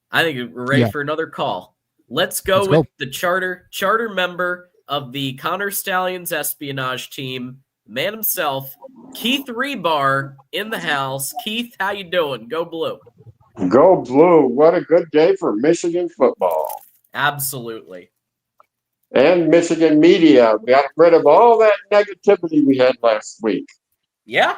I think we're ready for another call. Let's go with the charter member of the Connor Stallions espionage team, man himself, Keith Rebar in the house. Keith, how you doing? Go Blue. Go Blue. What a good day for Michigan football. Absolutely. And Michigan media. We got rid of all that negativity we had last week. Yeah.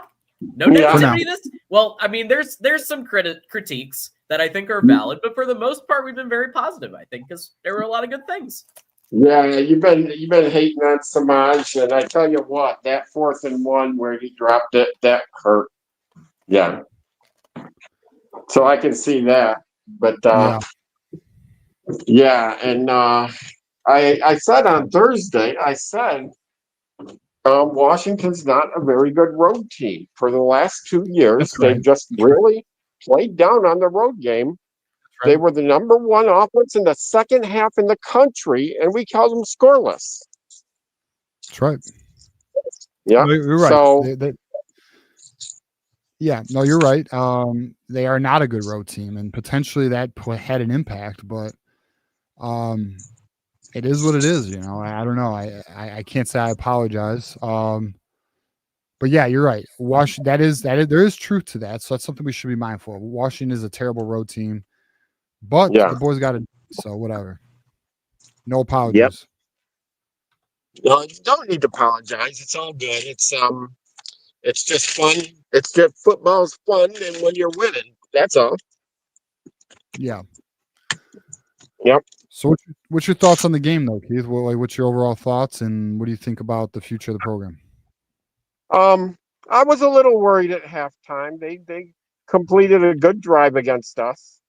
No negativity this. Well, I mean, there's some critiques that I think are valid, but for the most part, we've been very positive, I think, because there were a lot of good things. Yeah, you've been hating on Samaj, and I tell you what, that 4th and 1 where he dropped it, that hurt. Yeah. So I can see that. But I said on Thursday, Washington's not a very good road team. For the last 2 years, That's right. they've just really played down on the road game. Right. They were the number one offense in the second half in the country, and we called them scoreless. That's right. Yeah, No, you're right. So Yeah, no, you're right. They are not a good road team, and potentially that had an impact. But it is what it is. You know, I don't know. I can't say I apologize. But yeah, you're right. That is there is truth to that. So that's something we should be mindful of. Washington is a terrible road team, but Yeah. the boys got it. So whatever. No apologies. no, you don't need to apologize. It's all good. It's just fun. It's just football's fun, and when you're winning, that's all. Yeah. Yep. So what's your thoughts on the game, though, Keith? What's your overall thoughts, and what do you think about the future of the program? I was a little worried at halftime. They completed a good drive against us,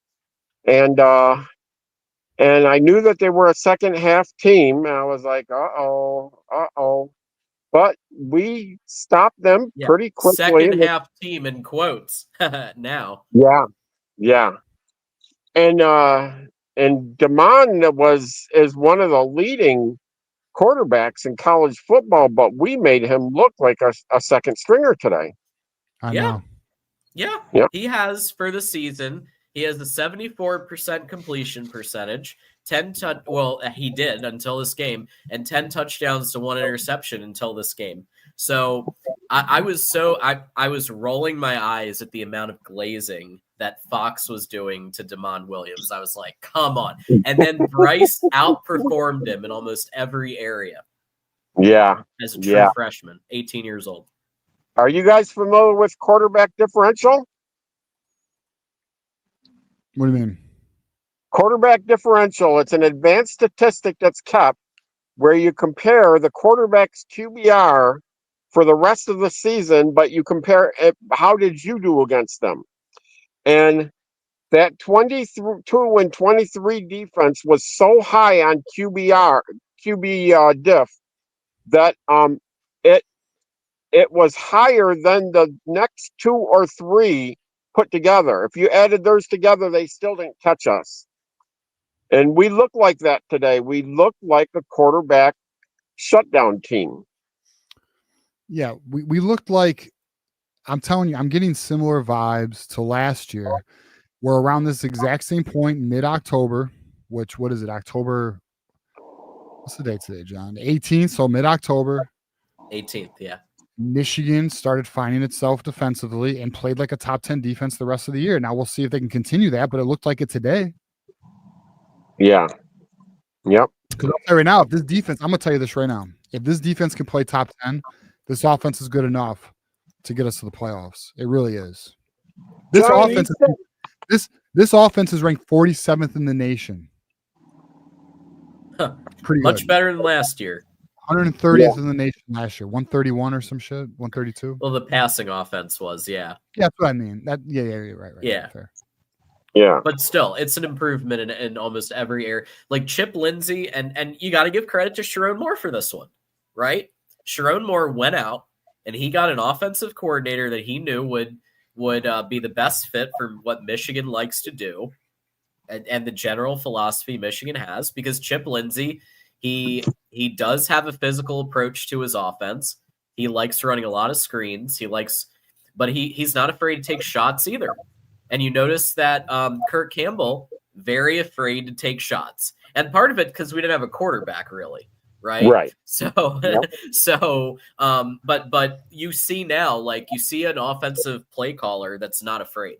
and I knew that they were a second half team. And I was like, uh-oh. But we stopped them pretty quickly. Second half team in quotes now. Yeah. And DeMond is one of the leading quarterbacks in college football, but we made him look like a second stringer today. I Yeah. know. Yeah. He has for the season. He has a 74% completion percentage. He did until this game, and 10 touchdowns to 1 interception until this game. So I was rolling my eyes at the amount of glazing that Fox was doing to DeMond Williams. I was like, come on. And then Bryce outperformed him in almost every area. Yeah. As a true freshman, 18 years old. Are you guys familiar with quarterback differential? What do you mean? Quarterback differential. It's an advanced statistic that's kept where you compare the quarterback's QBR for the rest of the season, but you compare it, how did you do against them? And that 22 and 23 defense was so high on QB diff that it was higher than the next 2 or 3 put together. If you added those together, they still didn't catch us. And we look like that today. We look like a quarterback shutdown team. Yeah, we looked like, I'm telling you, I'm getting similar vibes to last year. We're around this exact same point, mid-October, which, what is it, October? What's the date today, John? 18th, so mid-October. 18th, yeah. Michigan started finding itself defensively and played like a top 10 defense the rest of the year. Now we'll see if they can continue that, but it looked like it today. Yeah. Yep. Because I'll tell you right now, if this defense, I'm going to tell you this right now, if this defense can play top 10, this offense is good enough to get us to the playoffs. It really is. This offense is ranked 47th in the nation. Pretty much good. better than last year. 130th in the nation last year. 131 or some shit. 132. Well, the passing offense was, yeah. Yeah, that's what I mean. Right. Yeah. Fair. Yeah. But still, it's an improvement in almost every area. Like Chip Lindsey, and you got to give credit to Sharon Moore for this one, right? Sharon Moore went out, and he got an offensive coordinator that he knew would be the best fit for what Michigan likes to do, and the general philosophy Michigan has. Because Chip Lindsey, he does have a physical approach to his offense. He likes running a lot of screens. But he's not afraid to take shots either. And you notice that Kurt Campbell, very afraid to take shots. And part of it because we didn't have a quarterback really, right? Right. So, but you see now, like you see an offensive play caller that's not afraid.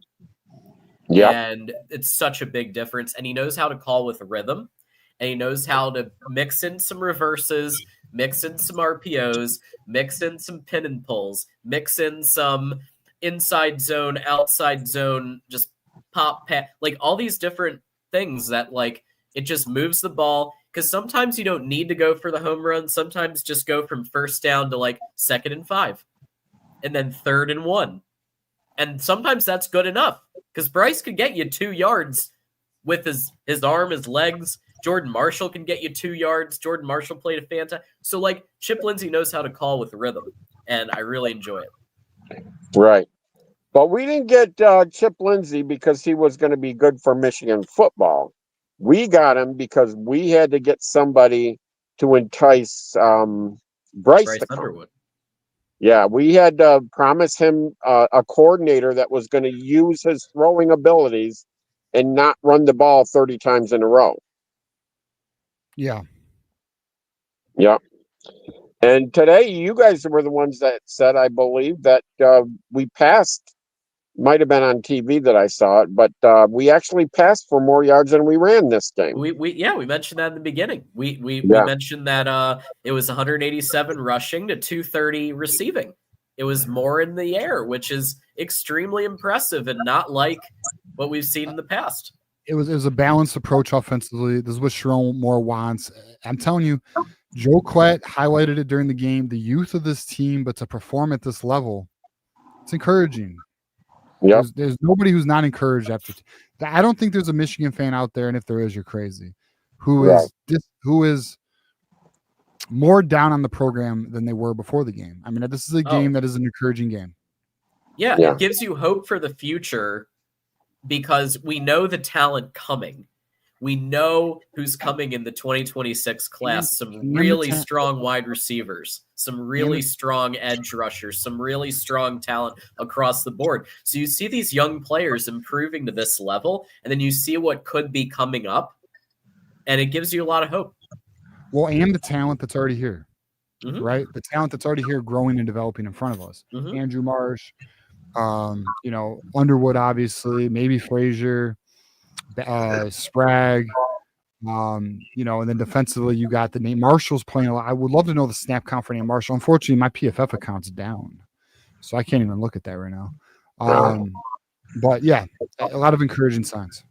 Yeah. And it's such a big difference. And he knows how to call with rhythm. And he knows how to mix in some reverses, mix in some RPOs, mix in some pin and pulls, mix in some inside zone, outside zone, just pop, like all these different things that like it just moves the ball. Because sometimes you don't need to go for the home run. Sometimes just go from first down to like 2nd and 5 and then 3rd and 1. And sometimes that's good enough because Bryce could get you 2 yards with his arm, his legs, Jordan Marshall can get you 2 yards. Jordan Marshall played a fantastic. So, like, Chip Lindsey knows how to call with rhythm, and I really enjoy it. Right. But we didn't get Chip Lindsey because he was going to be good for Michigan football. We got him because we had to get somebody to entice Bryce to come. Underwood. Yeah, we had to promise him a coordinator that was going to use his throwing abilities and not run the ball 30 times in a row. Yeah. Yeah. And today, you guys were the ones that said, I believe, that we passed. Might have been on TV that I saw it, but we actually passed for more yards than we ran this game. We mentioned that in the beginning. We mentioned that it was 187 rushing to 230 receiving. It was more in the air, which is extremely impressive and not like what we've seen in the past. It was a balanced approach offensively. This is what Sharon Moore wants. I'm telling you, Joe Klett highlighted it during the game. The youth of this team, but to perform at this level, it's encouraging. Yep. There's nobody who's not encouraged after. I don't think there's a Michigan fan out there, and if there is, you're crazy. Who is more down on the program than they were before the game? I mean, this is a game that is an encouraging game. Yeah, it gives you hope for the future because we know the talent coming. We know who's coming in the 2026 class. Some really strong wide receivers, some really strong edge rushers, some really strong talent across the board. So you see these young players improving to this level, and then you see what could be coming up, and it gives you a lot of hope. Well, and the talent that's already here, right? The talent that's already here growing and developing in front of us. Andrew Marsh, Underwood, obviously, maybe Frazier, Sprague, and then defensively you got the name Marshall's playing a lot. I would love to know the snap count for Nate Marshall. Unfortunately, my PFF account's down, so I can't even look at that right now. But yeah, a lot of encouraging signs.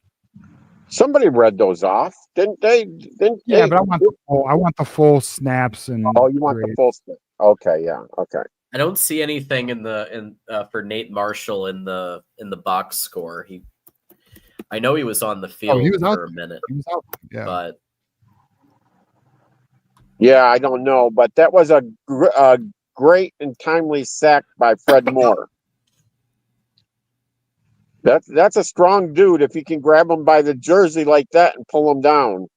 Somebody read those off, didn't they? But I want the full snaps and. Oh, you want the full snap? Okay, yeah, okay. I don't see anything for Nate Marshall in the box score. I know he was on the field for a minute. He was out. Yeah. But yeah, I don't know, but that was a great and timely sack by Fred Moore. That's a strong dude if you can grab him by the jersey like that and pull him down.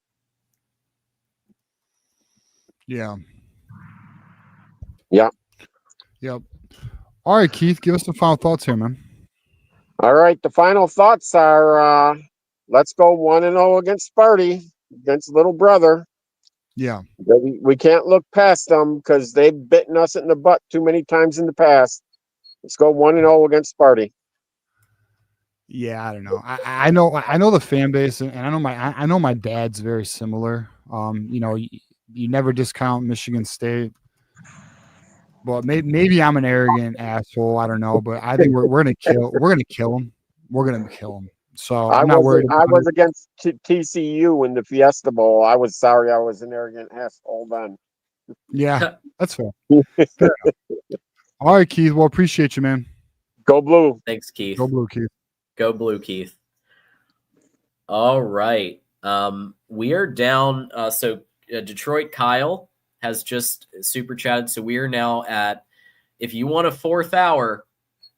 Yeah. Yeah. Yep. All right, Keith, give us the final thoughts here, man. All right, the final thoughts are let's go 1-0 against Sparty, against little brother. Yeah. We can't look past them because they've bitten us in the butt too many times in the past. Let's go 1-0 against Sparty. Yeah, I don't know. I know the fan base, and I know my dad's very similar. You never discount Michigan State. But maybe I'm an arrogant asshole. I don't know, but I think we're gonna kill them. We're gonna kill them. So I'm not worried. I was against TCU in the Fiesta Bowl. I was sorry. I was an arrogant asshole then. Yeah, that's fair. All right, Keith. Well, appreciate you, man. Go Blue. Thanks, Keith. Go Blue, Keith. Go Blue, Keith. All right. We are down. So Detroit Kyle has just super chatted. So we are now at, if you want a fourth hour,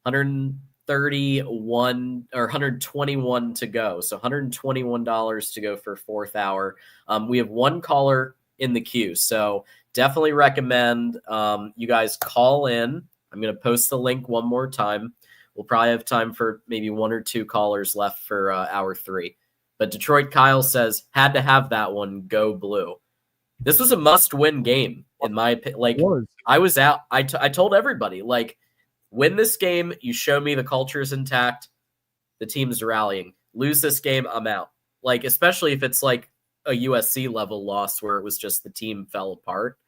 131 or 121 to go. So $121 to go for fourth hour. We have one caller in the queue. So definitely recommend you guys call in. I'm going to post the link one more time. We'll probably have time for maybe one or two callers left for hour 3. But Detroit Kyle says, had to have that one. Go Blue. This was a must-win game, in my opinion. Like, I was out. I told everybody, like, win this game, you show me the culture is intact, the team's rallying. Lose this game, I'm out. Like, especially if it's like a USC level loss where it was just the team fell apart.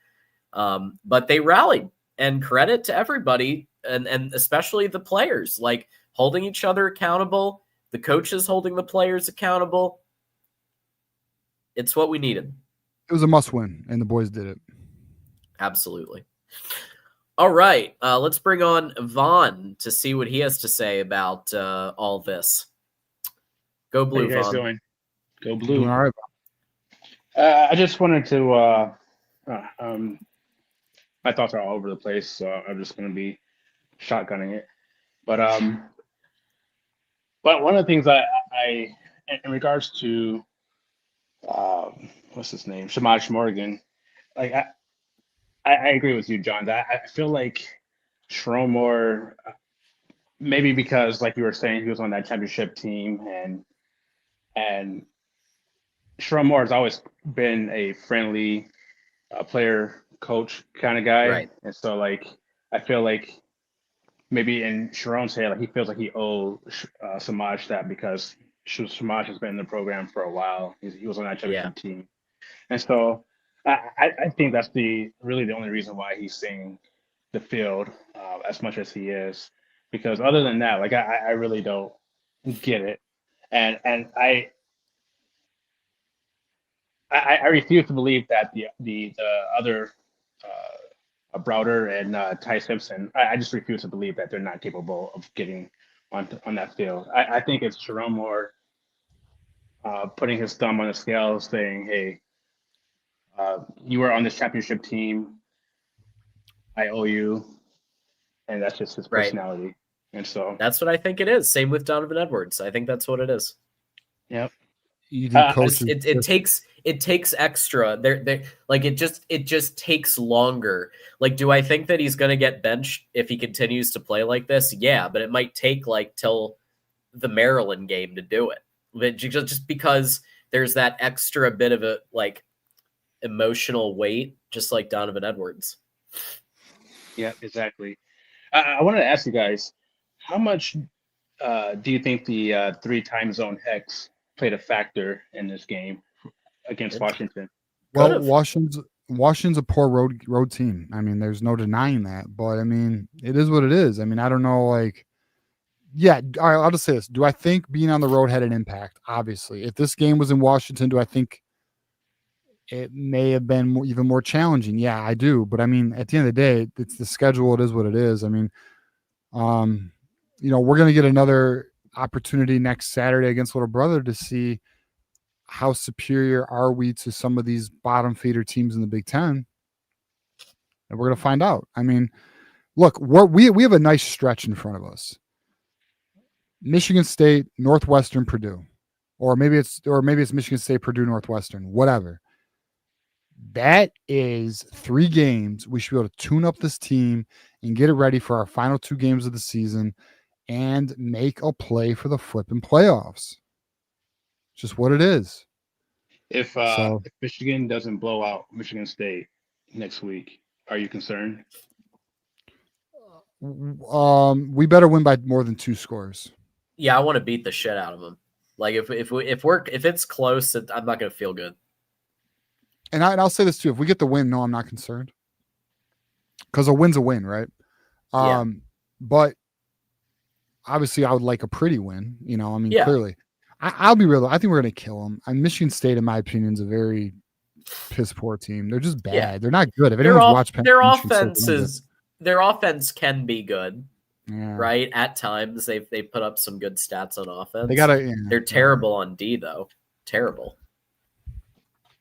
But they rallied, and credit to everybody, and especially the players, like holding each other accountable, the coaches holding the players accountable. It's what we needed. It was a must-win, and the boys did it. Absolutely. All right, let's bring on Vaughn to see what he has to say about all this. Go Blue, How you guys Vaughn. doing? Go Blue. All right. I just wanted to. My thoughts are all over the place, so I'm just going to be shotgunning it. But one of the things I in regards to what's his name, Shamash Morgan, like I agree with you, John. That I feel like Sharon Moore, maybe because like you were saying, he was on that championship team, and Sharon Moore has always been a friendly player coach kind of guy, Right. and so like I feel like maybe in Sharon's head, like he feels like he owes Samaj that because Samaj has been in the program for a while. He was on that championship team, and so I think that's really the only reason why he's seeing the field as much as he is, because other than that, like I really don't get it, and I refuse to believe that the other Browder and Ty Simpson, I just refuse to believe that they're not capable of getting on that field. I think it's Sharon Moore putting his thumb on the scale, saying, "Hey, you were on this championship team. I owe you," and that's just his personality. And so that's what I think it is. Same with Donovan Edwards. I think that's what it is. Yep. You think coaches? It takes extra. Like it just takes longer. Like, do I think that he's going to get benched if he continues to play like this? Yeah, but it might take like till the Maryland game to do it. But just because there's that extra bit of a like emotional weight, just like Donovan Edwards. Yeah, exactly. I wanted to ask you guys, how much do you think the 3 time zone hex played a factor in this game against Washington? Well, Washington's a poor road team. I mean, there's no denying that. But I mean, it is what it is. I mean, I don't know. Like, yeah. All right, I'll just say this: do I think being on the road had an impact? Obviously, if this game was in Washington, do I think it may have been even more challenging? Yeah, I do. But I mean, at the end of the day, it's the schedule. It is what it is. I mean, we're going to get another opportunity next Saturday against Little Brother to see how superior are we to some of these bottom feeder teams in the Big Ten. And we're going to find out. I mean, look, we have a nice stretch in front of us. Michigan State, Northwestern, Purdue, or maybe it's Michigan State, Purdue, Northwestern, whatever. That is 3 games. We should be able to tune up this team and get it ready for our final 2 games of the season and make a play for the flipping playoffs. Just what it is. If Michigan doesn't blow out Michigan State next week, are you concerned? We better win by more than 2 scores. Yeah, I want to beat the shit out of them. Like if it's close, I'm not going to feel good. And I'll say this too: if we get the win, no, I'm not concerned, because a win's a win, right? But obviously, I would like a pretty win. Clearly. I'll be real. I think we're going to kill them. Michigan State, in my opinion, is a very piss poor team. They're just bad. Yeah. They're not good. If anyone's watched their offense can be good, right? At times, they put up some good stats on offense. They're terrible on D, though. Terrible.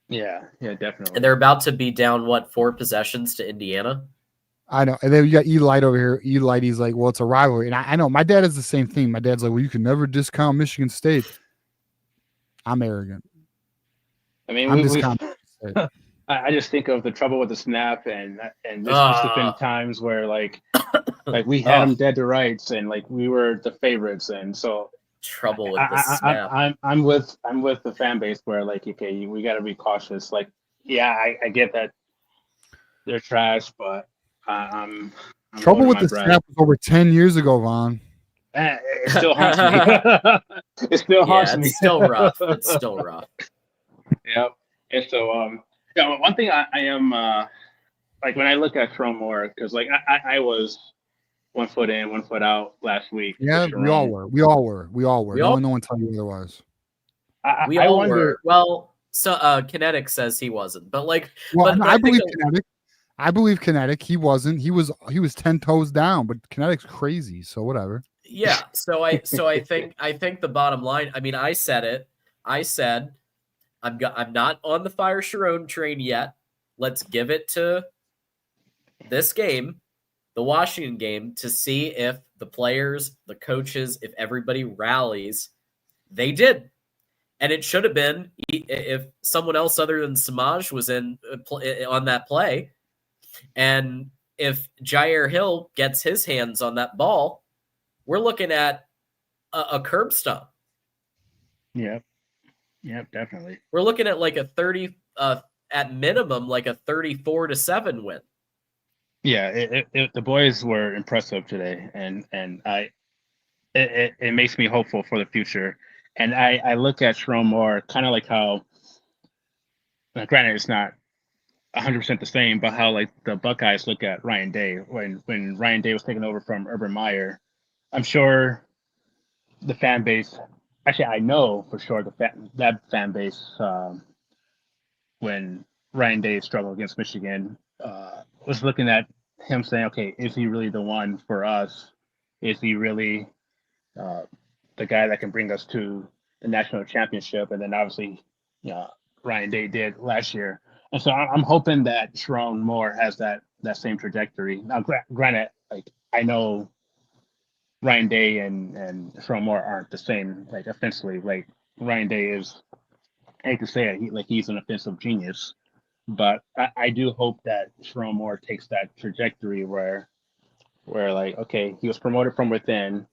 Yeah, definitely. And they're about to be down 4 possessions to Indiana. I know. And then you got Eli over here. Eli, he's like, well, it's a rivalry. And I know my dad is the same thing. My dad's like, well, you can never discount Michigan State. I'm arrogant. I mean, I just think of the trouble with the snap, and there's must have been times where like we had them dead to rights, and like we were the favorites, and so trouble with the snap. I'm with the fan base where like, okay, we got to be cautious. Like, yeah, I get that they're trash, but I'm trouble with the snap was over 10 years ago, Vaughn. It still haunts me. It still haunts me. It's still rough. It's still rough. Yep. And so, one thing I am like when I look at Sharon Moore, because like I was 1 foot in, 1 foot out last week. Yeah, we all were. No one tell you otherwise. We all were. Well, so Kinetic says he wasn't, but like, I believe Kinetic. I believe Kinetic. He wasn't. He was 10 toes down, but Kinetic's crazy. So whatever. Yeah. So I think the bottom line. I mean, I said it. I said I'm not on the fire Sharon train yet. Let's give it to this game, the Washington game, to see if the players, the coaches, if everybody rallies. They did. And it should have been if someone else other than Samaj was in on that play. And if Jair Hill gets his hands on that ball, we're looking at a curb stomp. Yep, definitely. We're looking at like a 30, at minimum, like a 34-7 win. Yeah, the boys were impressive today, and it makes me hopeful for the future. And I look at Sharon Moore kind of like how, granted, it's not 100% the same, but how like the Buckeyes look at Ryan Day when Ryan Day was taken over from Urban Meyer. I'm sure the fan base, actually, I know for sure that fan base, when Ryan Day struggled against Michigan, was looking at him saying, okay, is he really the one for us? Is he really the guy that can bring us to the national championship? And then obviously, Ryan Day did last year. And so I'm hoping that Sharon Moore has that same trajectory. Now, granted, like I know Ryan Day and Sharon Moore aren't the same, like offensively. Like Ryan Day is, I hate to say it, he's an offensive genius. But I do hope that Sharon Moore takes that trajectory where like, okay, he was promoted from within,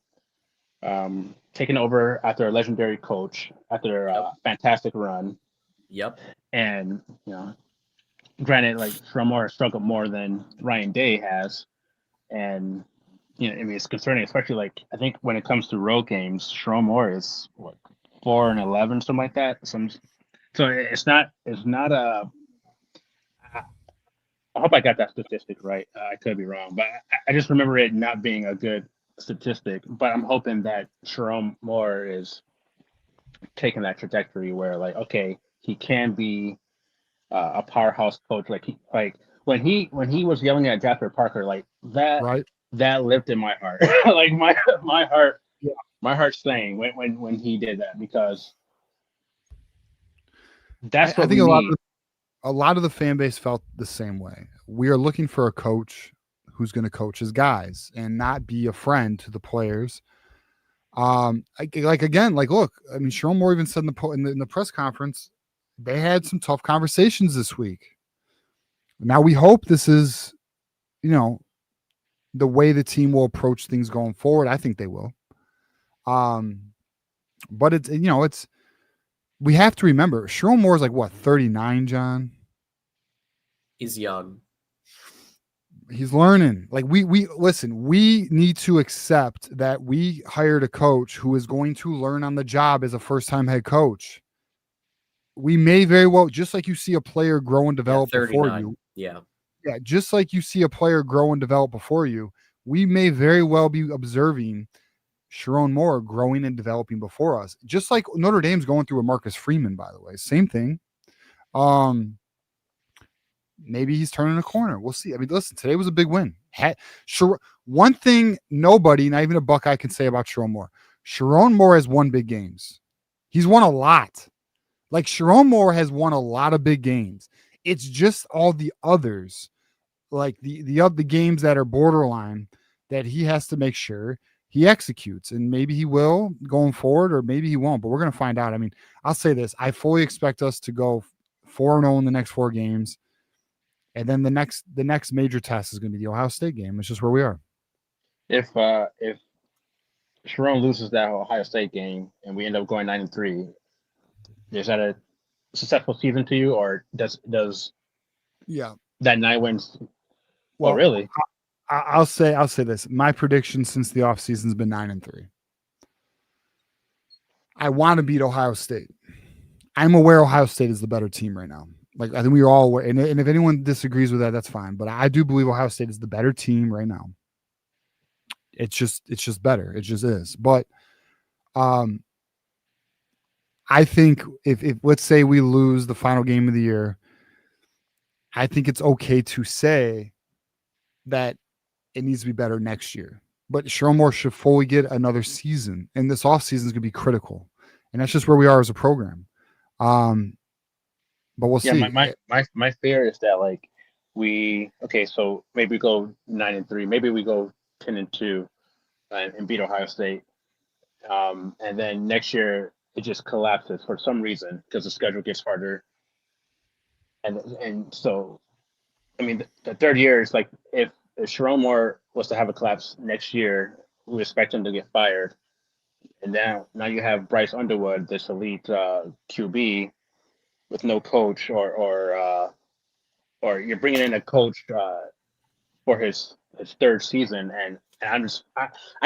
taken over after a legendary coach, after a fantastic run. Yep. And, granted, like Sharon Moore struggled more than Ryan Day has. And, I mean, it's concerning, especially like, I think when it comes to road games, Sharon Moore is 4-11, something like that. So it's not a, I hope I got that statistic right. I could be wrong, but I just remember it not being a good statistic. But I'm hoping that Sharon Moore is taking that trajectory where, like, okay, he can be a powerhouse coach. Like when he was yelling at Jasper Parker, like that, right? That lived in my heart. Like my heart, my heart sang when he did that, because that's what I think we a need. lot of the fan base felt the same way. We are looking for a coach who's going to coach his guys and not be a friend to the players. Look, I mean, Sharon Moore even said in the press conference, they had some tough conversations this week. Now we hope this is, the way the team will approach things going forward. I think they will. But it's we have to remember Sharon Moore is like what, 39, John? He's young. He's learning. Like we listen, we need to accept that we hired a coach who is going to learn on the job as a first-time head coach. We may very well, just like you see a player grow and develop before you. Yeah. Yeah, just like you see a player grow and develop before you, we may very well be observing Sharon Moore growing and developing before us. Just like Notre Dame's going through a Marcus Freeman, by the way. Same thing. Maybe he's turning a corner. We'll see. I mean, listen, today was a big win. One thing nobody, not even a Buckeye, can say about Sharon Moore. Sharon Moore has won big games. He's won a lot. Like Sharon Moore has won a lot of big games. It's just all the others, like the other games that are borderline, that he has to make sure he executes. And maybe he will going forward, or maybe he won't. But we're going to find out. I mean, I'll say this. I fully expect us to go 4-0 in the next 4 games. And then the next major test is going to be the Ohio State game. It's just where we are. If Sharon loses that Ohio State game and we end up going 9-3, is that a successful season to you, or does that 9 wins? Well, really? I'll say this. My prediction since the offseason has been 9-3. I want to beat Ohio State. I'm aware Ohio State is the better team right now. Like, I think we are all aware, and if anyone disagrees with that, that's fine. But I do believe Ohio State is the better team right now. It's just better. It just is. But I think if let's say we lose the final game of the year, I think it's okay to say that it needs to be better next year. But Sharon Moore should fully get another season, and this offseason is going to be critical. And that's just where we are as a program. but we'll Yeah, see. my fear is that like so maybe we go 9-3, maybe we go 10-2 and beat Ohio State, and then next year it just collapses for some reason because the schedule gets harder, and so I mean the third year is like if Sharon Moore was to have a collapse next year, we expect him to get fired, and now you have Bryce Underwood, this elite QB, with no coach, or you're bringing in a coach for his third season, and I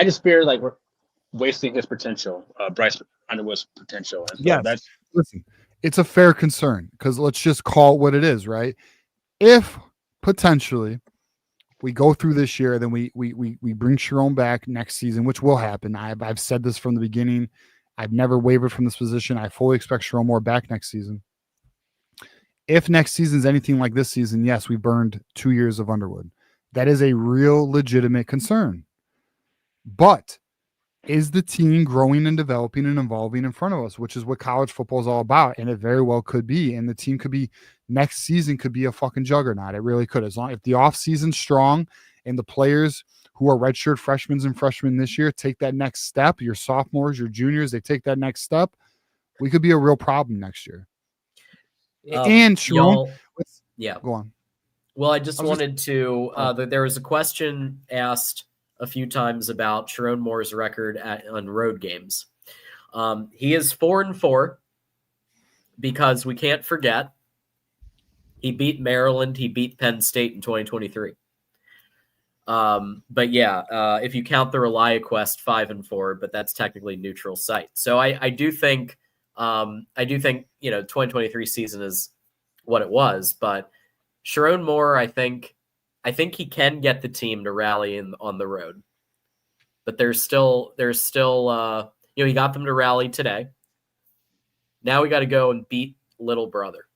just fear like we're wasting his potential, Bryce Underwood's potential, and so Yes. Listen, it's a fair concern because let's just call it what it is, right? If potentially we go through this year, then we bring Sharon back next season, which will happen. I've said this from the beginning. I've never wavered from this position. I fully expect Sharon Moore back next season. If next season is anything like this season, yes, we burned 2 years of Underwood. That is a real legitimate concern. But is the team growing and developing and evolving in front of us, which is what college football is all about? And it very well could be. And the team could be next season could be a fucking juggernaut. It really could. As long if the offseason's strong and the players who are redshirt freshmen and freshmen this year take that next step, your sophomores, your juniors, they take that next step, we could be a real problem next year. And Sharon, go on. Well, I just wanted to. There was a question asked a few times about Sharon Moore's record on road games. He is 4-4 because we can't forget he beat Maryland, he beat Penn State in 2023. But yeah, if you count the ReliaQuest 5-4, but that's technically neutral site. So I do think 2023 season is what it was, but Sharon Moore, I think he can get the team to rally on the road, but there's still he got them to rally today. Now we got to go and beat little brother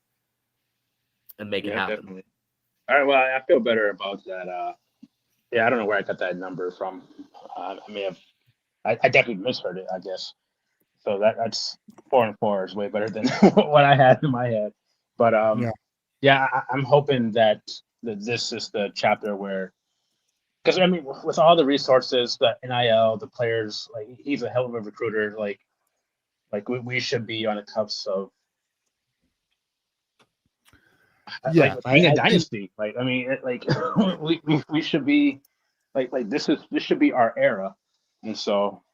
and make it happen. Definitely. All right. Well, I feel better about that. I don't know where I got that number from. I definitely misheard it, I guess. So that's 4-4 is way better than what I had in my head. But I'm hoping that this is the chapter where, because I mean, with all the resources, the NIL, the players, like he's a hell of a recruiter. Like we should be on the cusp of being a dynasty. We should be like this should be our era, and so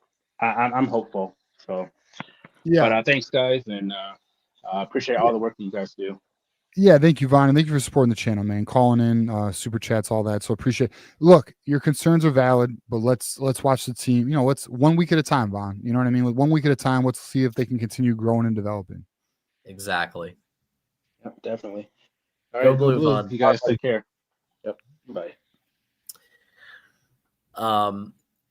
I'm hopeful. So but thanks guys, and appreciate all the work that you guys do. Yeah, thank you, Vaughn, and thank you for supporting the channel, man. Calling in, super chats, all that. So appreciate. Look, your concerns are valid, but let's watch the team. Let's 1 week at a time, Vaughn. You know what I mean? Like 1 week at a time. Let's see if they can continue growing and developing. Exactly. Yep, definitely. All Go right, Blue, Vaughn. You guys take care. Yep. Bye.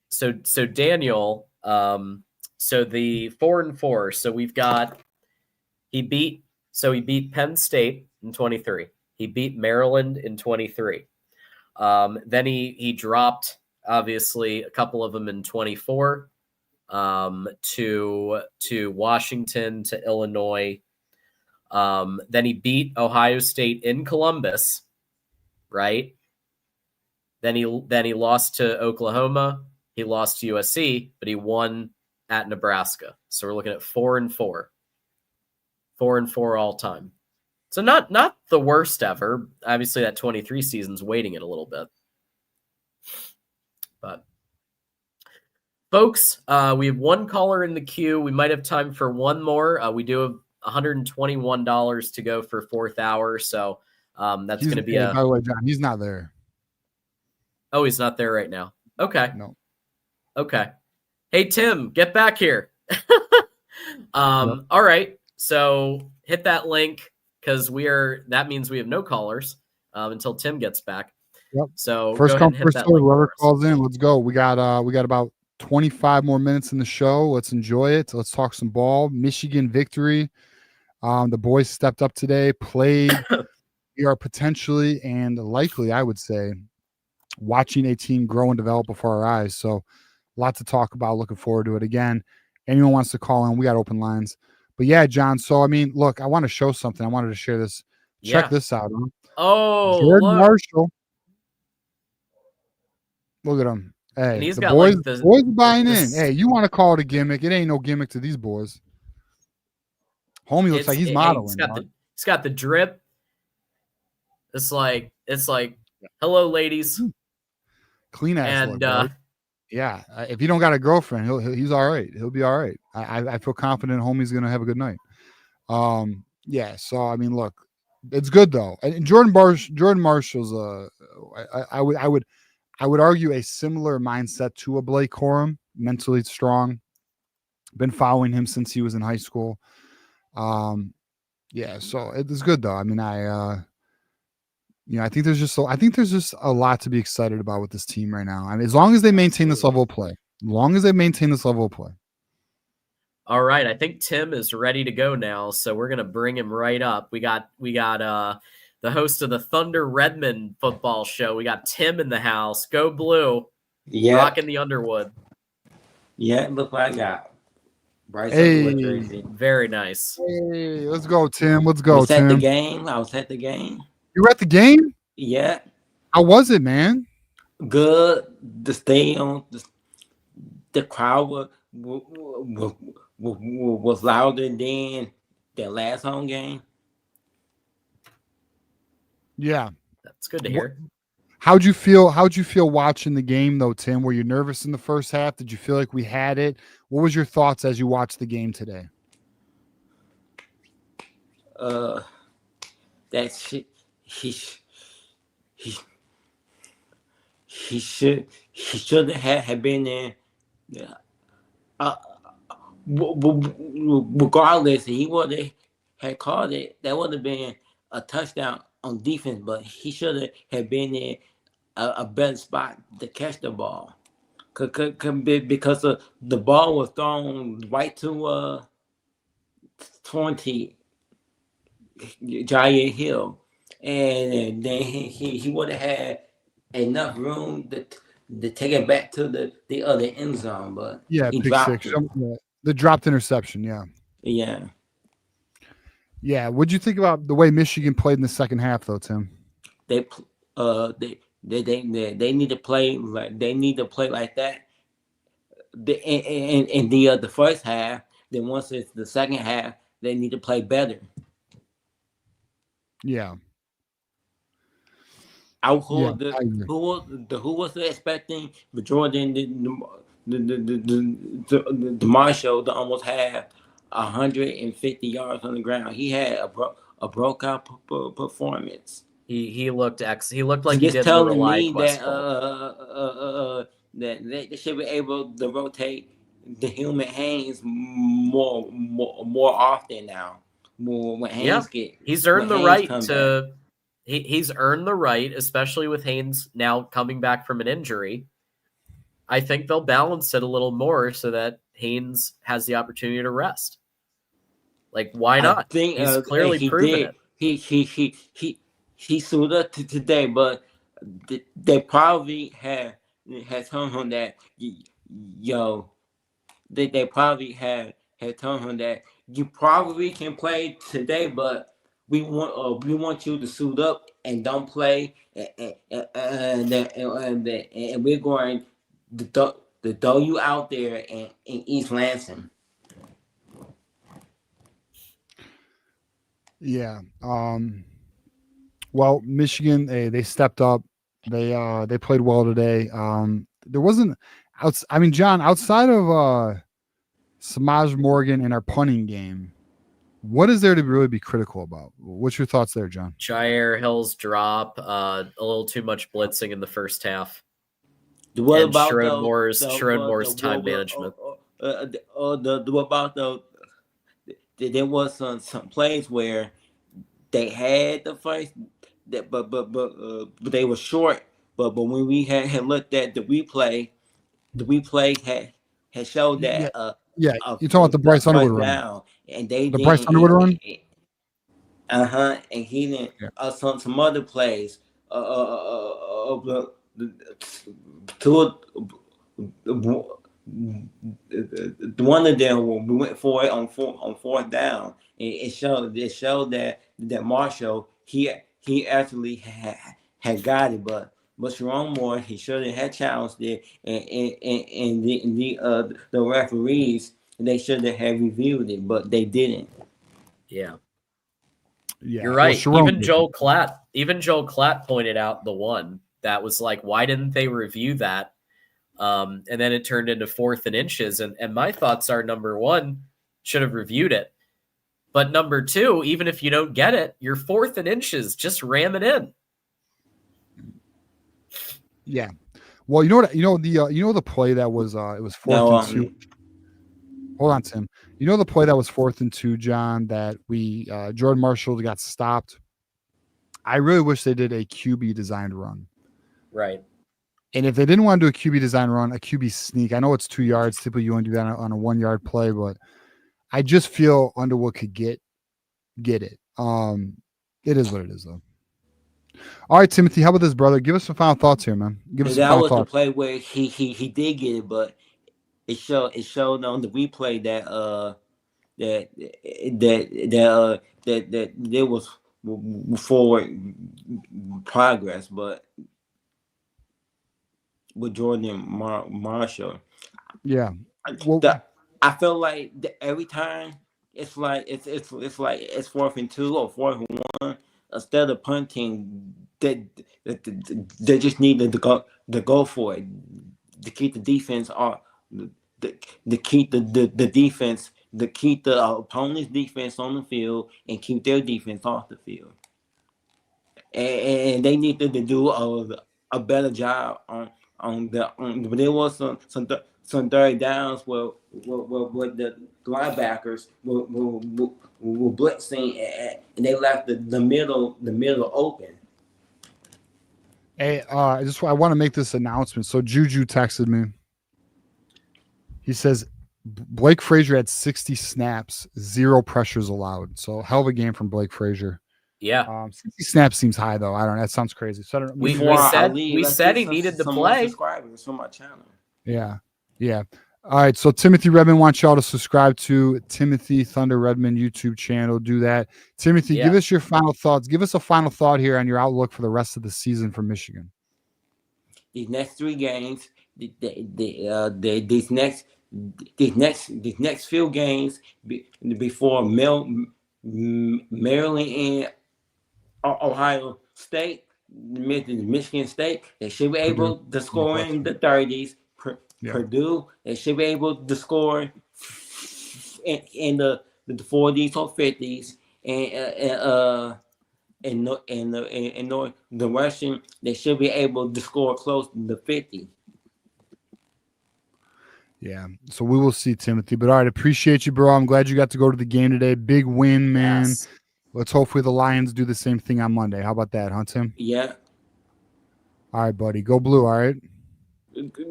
So Daniel, so the 4-4. So we've got he beat Penn State in 23. He beat Maryland in 23. Then he dropped obviously a couple of them in 24 to Washington, to Illinois. Then he beat Ohio State in Columbus, right? Then he lost to Oklahoma. He lost to USC, but he won at Nebraska. So we're looking at 4-4. 4-4 all time. So not the worst ever. Obviously, that 23 season's waiting it a little bit. But folks, we have one caller in the queue. We might have time for one more. We do have $121 to go for fourth hour. So that's going to be by the way, John, he's not there. Oh, he's not there right now. Okay. No. Okay. Hey, Tim, get back here. All right. So hit that link because that means we have no callers until Tim gets back. Yep. So first come, first serve. Whoever calls in, let's go. We got about 25 more minutes in the show. Let's enjoy it. Let's talk some ball. Michigan victory. The boys stepped up today, played. We are potentially and likely, I would say, watching a team grow and develop before our eyes. So a lot to talk about. Looking forward to it. Again, anyone wants to call in, we got open lines. But yeah, John. So I mean, look, I want to show something. I wanted to share this. Check Yeah. this out. Oh, Jordan look. Marshall. Look at him. And Hey, he's the got boys, like the boys are buying this- in. Hey, you want to call it a gimmick? It ain't no gimmick to these boys. Homie looks like he's modeling. He's got the drip. It's like hello, ladies. Clean ass And look, bro. Yeah, if you don't got a girlfriend, he's all right. He'll be all right. I feel confident homie's gonna have a good night. Yeah. So I mean, look, it's good though. And Jordan Marshall's I would argue a similar mindset to a Blake Corum, mentally strong. Been following him since he was in high school. Yeah. So it is good though. I mean, I think there's just a lot to be excited about with this team right now. I mean, as long as they maintain this level of play. All right, I think Tim is ready to go now, so we're gonna bring him right up. We got the host of the Thunder Redmond football show. We got Tim in the house. Go Blue! Yeah, rocking the Underwood. Yeah, look what I got. Bryce Hey. Underwood jersey. Very nice. Hey, let's go, Tim. Let's go, Was at Tim. the game. I was at the game. You were at the game? Yeah, How was it, man? good. The stadium, the crowd was louder than the last home game. Yeah. That's good to hear. How'd you feel watching the game though, Tim? Were you nervous in the first half? Did you feel like we had it? What was your thoughts as you watched the game today? That shit. He should have been there. Regardless, he would have called it. That would have been a touchdown on defense, but he should have been in a better spot to catch the ball. Because the ball was thrown right to 20 Giant Hill, and then he would have had enough room to take it back to the other end zone, but Yeah, he pick dropped six. it. The dropped interception. Yeah. Yeah. What'd you think about the way Michigan played in the second half, though, Tim? They need to play like that. In the first half. Then once it's the second half, they need to play better. Yeah. Who was expecting the Jordan the Marshall to almost have 150 yards on the ground? He had a broke out performance. He looked he looked like Just he did telling the me Quest that they should be able to rotate the human hands more often now. More when Haynes he's earned the right to. He's earned the right, especially with Haynes now coming back from an injury. I think they'll balance it a little more so that Haynes has the opportunity to rest. Like, why not? I think, he's clearly proven it. He suited up today, but they probably had told him that they probably had told him that you probably can play today, but we want you to suit up and don't play, and we're going to throw you out there in East Lansing. Yeah. Well, Michigan, they stepped up. They played well today. There wasn't John, outside of Samaj Morgan in our punting game, what is there to really be critical about? What's your thoughts there, John? Jair Hill's drop, a little too much blitzing in the first half. What and about Sherrod Moore's time management? What about there was some plays where they had the first, but they were short. But when we had looked at the replay had showed that you're talking about the Bryce Underwood run, and they the Bryce Underwood run. And he didn't some other plays. one of them we went for it on fourth down. It showed that Marshall he actually had got it, but Sharon Moore he surely had challenged it, and the referees they should have reviewed it, but they didn't. Yeah. Yeah, You're right. Sharon Even did. Joel Klatt pointed out the one that was like, why didn't they review that? And then it turned into 4th and inches. And my thoughts are, number one, should have reviewed it. But number two, even if you don't get it, you're 4th and inches, just ram it in. Yeah. Well, you know the play that was it was 4th and 2. Hold on, Tim. You know the play that was 4th and 2, John, that Jordan Marshall got stopped. I really wish they did a QB designed run. Right. And if they didn't want to do a QB design run, a QB sneak, I know it's 2 yards. Typically, you want to do that on a 1 yard play, but I just feel Underwood could get it. It is what it is, though. All right, Timothy, how about this, brother? Give us some final thoughts here, man. Give us some That final was thoughts. the play where he did get it, but it showed on the replay that there was forward progress, but with Jordan Marshall, Yeah. Well, I feel like every time it's like it's 4th and 2 or 4th and 1. Instead of punting, they just need to go for it to keep the defense off, to keep the defense, to keep the opponent's defense on the field and keep their defense off the field. And they need to do a better job on but there was some third downs where the linebackers were blitzing and they left the middle open. Hey, I want to make this announcement. So Juju texted me. He says Blake Frazier had 60 snaps, 0 pressures allowed. So hell of a game from Blake Frazier. Yeah. 60 snaps seems high though. I don't know. That sounds crazy. So I don't, we said he needed to play. Subscribers from my channel. Yeah. Yeah. All right. So Timothy Redmond wants y'all to subscribe to Timothy Thunder Redmond YouTube channel. Do that. Timothy, give us your final thoughts. Give us a final thought here on your outlook for the rest of the season for Michigan. These next 3 games, these next few games before Maryland and Ohio State, Michigan State, they should be able to score in the 30s. Purdue, they should be able to score in the 40s or 50s, and the Russian, they should be able to score close to the 50. Yeah, so we will see, Timothy. But all right, appreciate you, bro. I'm glad you got to go to the game today. Big win, man. Yes. Let's hopefully the Lions do the same thing on Monday. How about that, huh, Tim? Yeah. All right, buddy. Go blue, all right?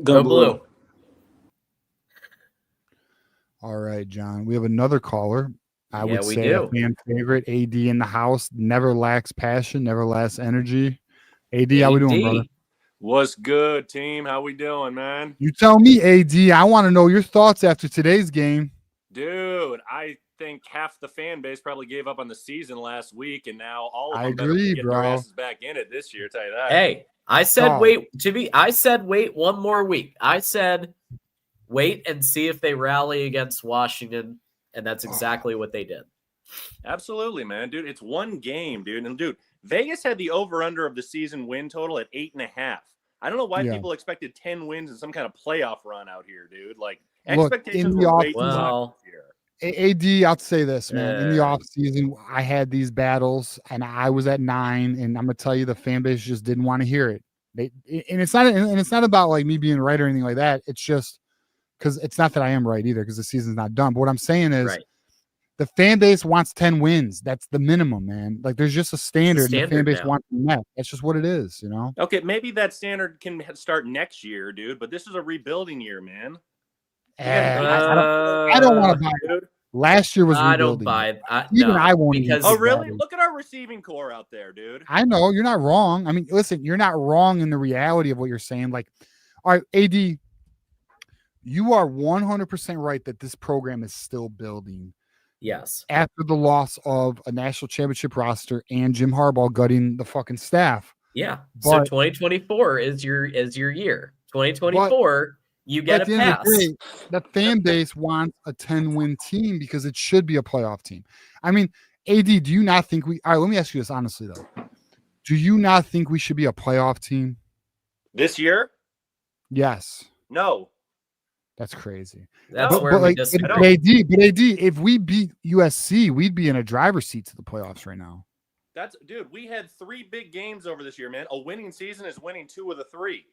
Go blue. All right, John. We have another caller. I would say a fan favorite, AD in the house. Never lacks passion, never lacks energy. AD, how we doing, brother? What's good, team? How we doing, man? You tell me, AD. I want to know your thoughts after today's game. Dude, I think half the fan base probably gave up on the season last week, and now all of them agree, get bro. their asses back in it this year. Tell you that. Hey, I said wait, Jimmy. I said wait 1 more week. I said wait and see if they rally against Washington, and that's exactly what they did. Absolutely, man, dude. It's 1 game, dude, and dude, Vegas had the over/under of the season win total at 8.5. I don't know why people expected 10 wins and some kind of playoff run out here, dude. Like expectations were way too high this year. AD, I'll say this, man. In the offseason, I had these battles, and I was at 9, and I'm gonna tell you, the fan base just didn't want to hear it. And it's not about like me being right or anything like that. It's just because it's not that I am right either, because the season's not done. But what I'm saying is, the fan base wants 10 wins. That's the minimum, man. Like there's just a standard, and the fan base wants to met. That's just what it is, you know. Okay, maybe that standard can start next year, dude. But this is a rebuilding year, man. I don't want to buy it. Last year was rebuilding. I don't buy it. Even I won't. Oh, really? Look at our receiving core out there, dude. I know you're not wrong. I mean, listen, you're not wrong in the reality of what you're saying. Like, all right, AD, you are 100% right that this program is still building. Yes. After the loss of a national championship roster and Jim Harbaugh gutting the fucking staff. Yeah. So 2024 is your year. 2024, you get a pass. The fan base wants a 10-win team because it should be a playoff team. I mean, AD, do you not think all right, let me ask you this honestly though. Do you not think we should be a playoff team? This year? Yes. No. That's crazy. That's where we disagree. But AD, if we beat USC, we'd be in a driver's seat to the playoffs right now. Dude, we had 3 big games over this year, man. A winning season is winning 2 of the 3.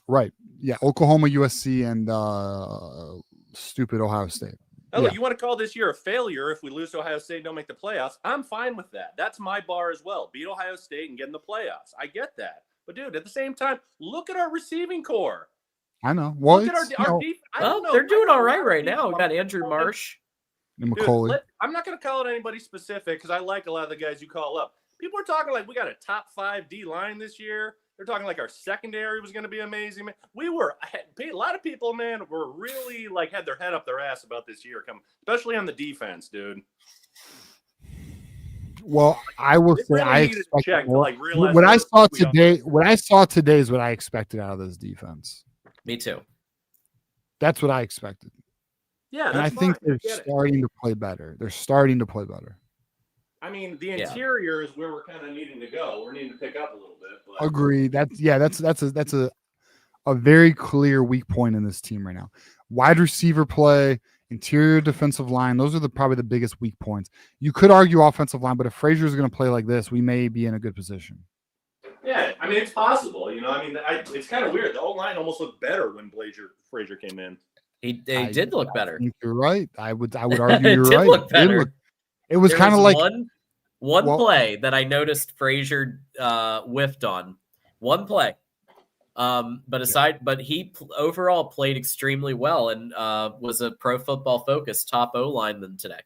Right. Yeah. Oklahoma, USC, and stupid Ohio State. Oh, look, you want to call this year a failure if we lose to Ohio State and don't make the playoffs? I'm fine with that. That's my bar as well. Beat Ohio State and get in the playoffs. I get that. But, dude, at the same time, look at our receiving core. I know. Well, look at our defense. Well, they're doing all right now. We got Andrew Marsh. And McCauley. Dude, I'm not going to call it anybody specific because I like a lot of the guys you call up. People are talking like we got a top 5 D line this year. They're talking like our secondary was going to be amazing. Man. A lot of people, man, were really like had their head up their ass about this year coming, especially on the defense, dude. Well, I will say I expect more. What I saw today is what I expected out of this defense. Me too. That's what I expected. Yeah, and I think they're starting to play better. They're starting to play better. I mean, the interior is where we're kind of needing to go. We're needing to pick up a little bit. But... Agreed. That's a very clear weak point in this team right now. Wide receiver play, interior defensive line. Those are probably the biggest weak points. You could argue offensive line, but if Frazier is going to play like this, we may be in a good position. Yeah, I mean, it's possible. You know, I mean, it's kind of weird. The O-line almost looked better when Frazier came in. He did look better. I think you're right. I would argue you're right. Look better. It was kind of like one play that I noticed Frazier whiffed on. One play. But he overall played extremely well and was a Pro Football Focus top O-lineman today.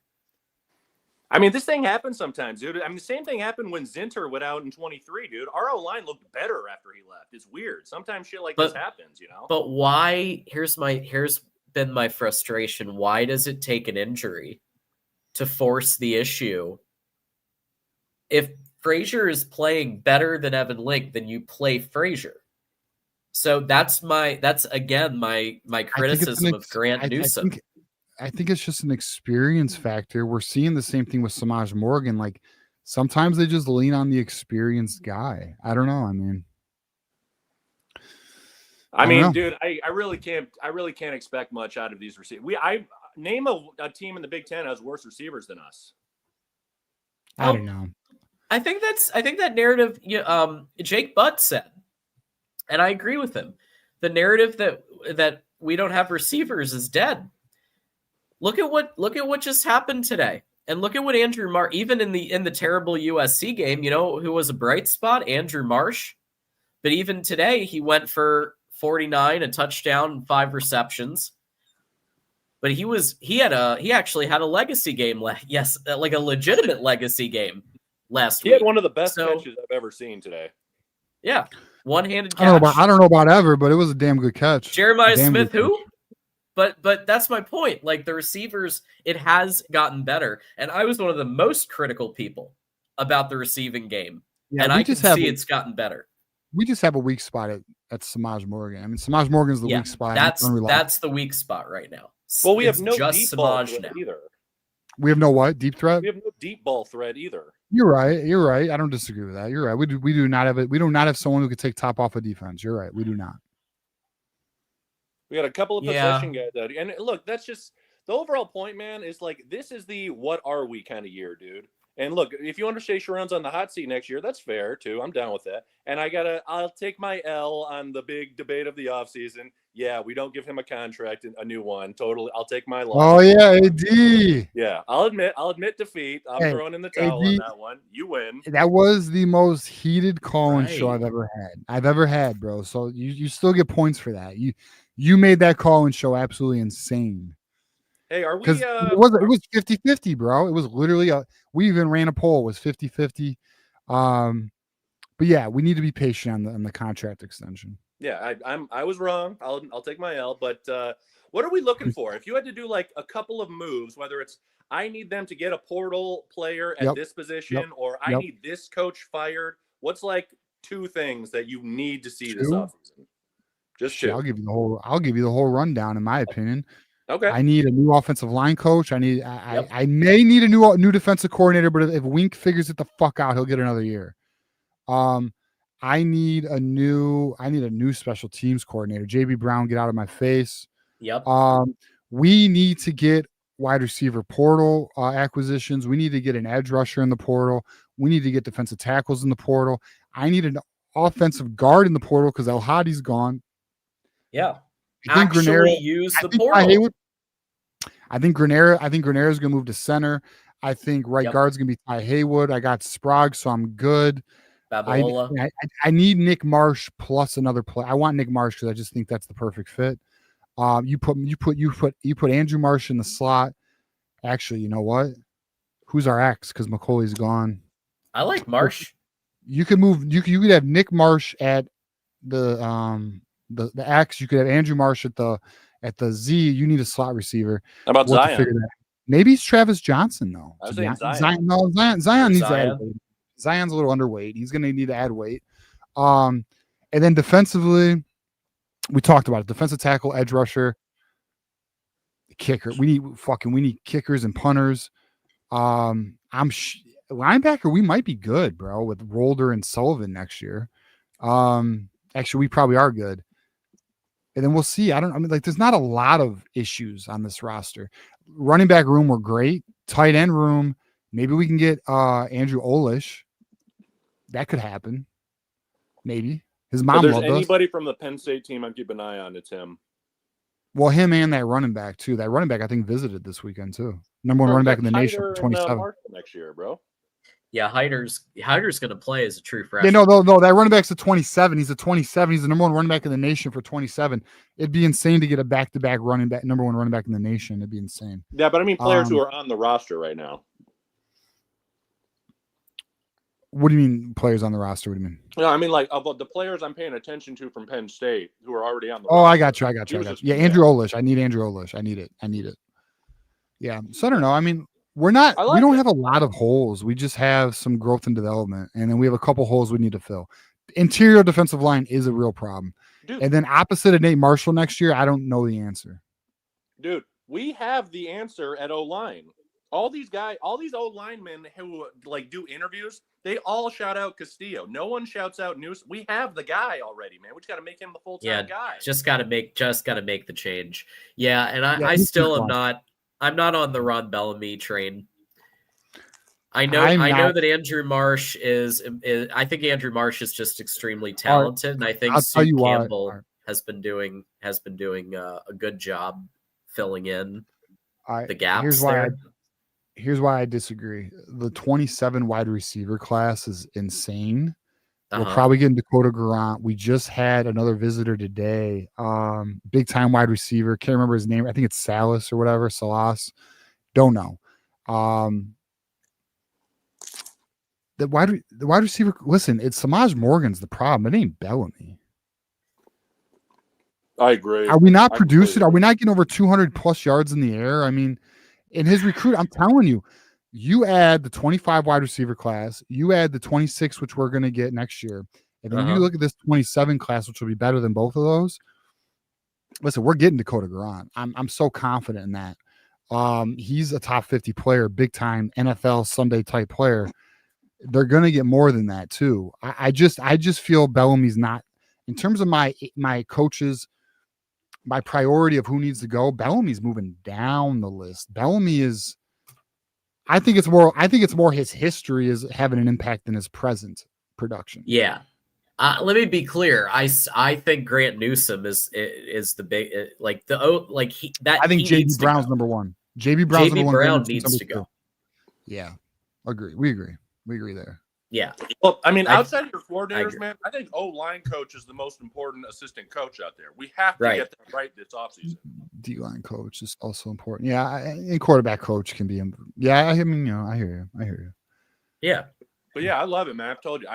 I mean, this thing happens sometimes, dude. I mean, the same thing happened when Zinter went out in 23, dude. Our O-line looked better after he left. It's weird. Sometimes shit like this happens, you know? But why? Here's been my frustration. Why does it take an injury to force the issue? If Frazier is playing better than Evan Link, then you play Frazier. So that's again my criticism of Grant Newsome. I think it's just an experience factor. We're seeing the same thing with Samaj Morgan. Like sometimes they just lean on the experienced guy. I don't know. I mean, dude, I really can't expect much out of these receivers. I name a team in the Big Ten has worse receivers than us. I don't know. I think that narrative Jake Butt said, and I agree with him. The narrative that we don't have receivers is dead. Look at what just happened today. And look at what Andrew Marsh, even in the terrible USC game, you know who was a bright spot? Andrew Marsh. But even today, he went for 49, a touchdown, 5 receptions. But he actually had a legacy game. Yes, like a legitimate legacy game last week. He had one of the best catches I've ever seen today. Yeah, one-handed catch. I don't know about ever, but it was a damn good catch. Jeremiah Smith, who? But that's my point. Like the receivers, it has gotten better. And I was one of the most critical people about the receiving game. Yeah, and I can see it's gotten better. We just have a weak spot at Samaj Morgan. I mean, Samaj Morgan's the weak spot. That's the weak spot right now. Well, we have no deep ball threat either. We have no what? Deep threat? We have no deep ball threat either. You're right. I don't disagree with that. You're right. We do not have it. We do not have someone who could take top off of defense. You're right. We do not. We got a couple of possession guys out. And look, that's just the overall point, man, is like this is the what are we kind of year, dude. And look, if you want to say Sharon's on the hot seat next year, that's fair too. I'm down with that. And I'll take my L on the big debate of the offseason. Yeah, we don't give him a contract, a new one. Totally. I'll take my loss. Oh yeah, AD. Yeah, I'll admit defeat. I'm throwing in the towel on that one. You win. That was the most heated call-in show I've ever had, bro. So you still get points for that. You made that call-in show absolutely insane. Hey, are we? Because it was 50-50, bro. It was literally we even ran a poll. It was 50-50. But yeah, we need to be patient on the contract extension. Yeah, I was wrong. I'll take my L. But what are we looking for? If you had to do like a couple of moves, whether it's I need them to get a portal player at this position, or I need this coach fired, what's like 2 things that you need to see this offseason? Just 2. I'll give you the whole rundown. In my opinion, okay. I need a new offensive line coach. I may need a new defensive coordinator, but if Wink figures it the fuck out, he'll get another year. I need a new special teams coordinator. JB Brown, get out of my face. Yep. We need to get wide receiver portal acquisitions. We need to get an edge rusher in the portal. We need to get defensive tackles in the portal. I need an offensive guard in the portal because El Hadi's gone. Yeah. I think Actually use the portal. I think Granera is going to move to center. I think right guard's going to be Ty Haywood. I got Sprague, so I'm good. Babalola. I need Nick Marsh plus another play. I want Nick Marsh because I just think that's the perfect fit. You put Andrew Marsh in the slot. Actually, you know what? Who's our X? Because McCauley's gone. I like Marsh. You could move. You could have Nick Marsh at the X. You could have Andrew Marsh at the Z. You need a slot receiver. How about Zion? Maybe it's Travis Johnson though. I was saying Zion. Zion needs to add weight. Zion's a little underweight. He's going to need to add weight. And then defensively, we talked about it. Defensive tackle, edge rusher, kicker. We need kickers and punters. Linebacker, we might be good, bro, with Rolder and Sullivan next year. Actually, we probably are good. And then we'll see. There's not a lot of issues on this roster. Running back room, we're great. Tight end room, maybe we can get Andrew Olish. That could happen. Maybe. His mom if loved there's anybody us. from the Penn State team I'd keep an eye on, it's him. Well, him and that running back, too. That running back, I think, visited this weekend, too. Number 1 running back in the nation for 27. Next year, bro. Yeah, Hyder's going to play as a true freshman. Yeah, no. That running back's a 27. He's a 27. He's the number 1 running back in the nation for 27. It'd be insane to get a back-to-back running back, number 1 running back in the nation. It'd be insane. Yeah, but I mean players who are on the roster right now. What do you mean players on the roster? What do you mean? No, I mean like of the players I'm paying attention to from Penn State who are already on the roster. I got you. Yeah, Andrew Olish. I need Andrew Olish. I need it. Yeah. So I don't know. I mean, we don't have a lot of holes. We just have some growth and development. And then we have a couple holes we need to fill. Interior defensive line is a real problem. Dude. And then opposite of Nate Marshall next year, I don't know the answer. Dude, we have the answer at O-line. All these O-linemen who like do interviews, they all shout out Castillo. No one shouts out News. We have the guy already, man. We just got to make him the full-time guy. Just got to make the change. Yeah, and I still am not. I'm not on the Ron Bellamy train. I know that Andrew Marsh is. I think Andrew Marsh is just extremely talented, and I think Sue Campbell has been doing a good job filling in the gaps there. Here's why I disagree. The 27 wide receiver class is insane. We're probably getting Dakota Garant. We just had another visitor today. Big time wide receiver. Can't remember his name. I think it's Salas or whatever. Salas. Don't know. The wide receiver. Listen, it's Samaj Morgan's the problem. It ain't Bellamy. I agree. Are we not producing? Are we not getting over 200 plus yards in the air? I mean, in his recruit, I'm telling you, you add the 25 wide receiver class, you add the 26, which we're going to get next year, and then you look at this 27 class, which will be better than both of those. Listen, we're getting Dakota Garant. I'm so confident in that. He's a top 50 player, big time NFL Sunday type player. They're going to get more than that too. I just feel Bellamy's not, in terms of my coaches, my priority of who needs to go. Bellamy's moving down the list. Bellamy is. I think it's more his history is having an impact than his present production. Yeah. Let me be clear. I think Grant Newsome is the big I think JB Brown's number 1. JB Brown's number 1. Brown needs to go. Yeah, agree. We agree there. Yeah. Well, I mean, outside of your coordinators, man, I think O-line coach is the most important assistant coach out there. We have to get that right this offseason. D-line coach is also important. Yeah, and quarterback coach can be. Yeah, I mean, I hear you. Yeah. But yeah, I love it, man. I've told you,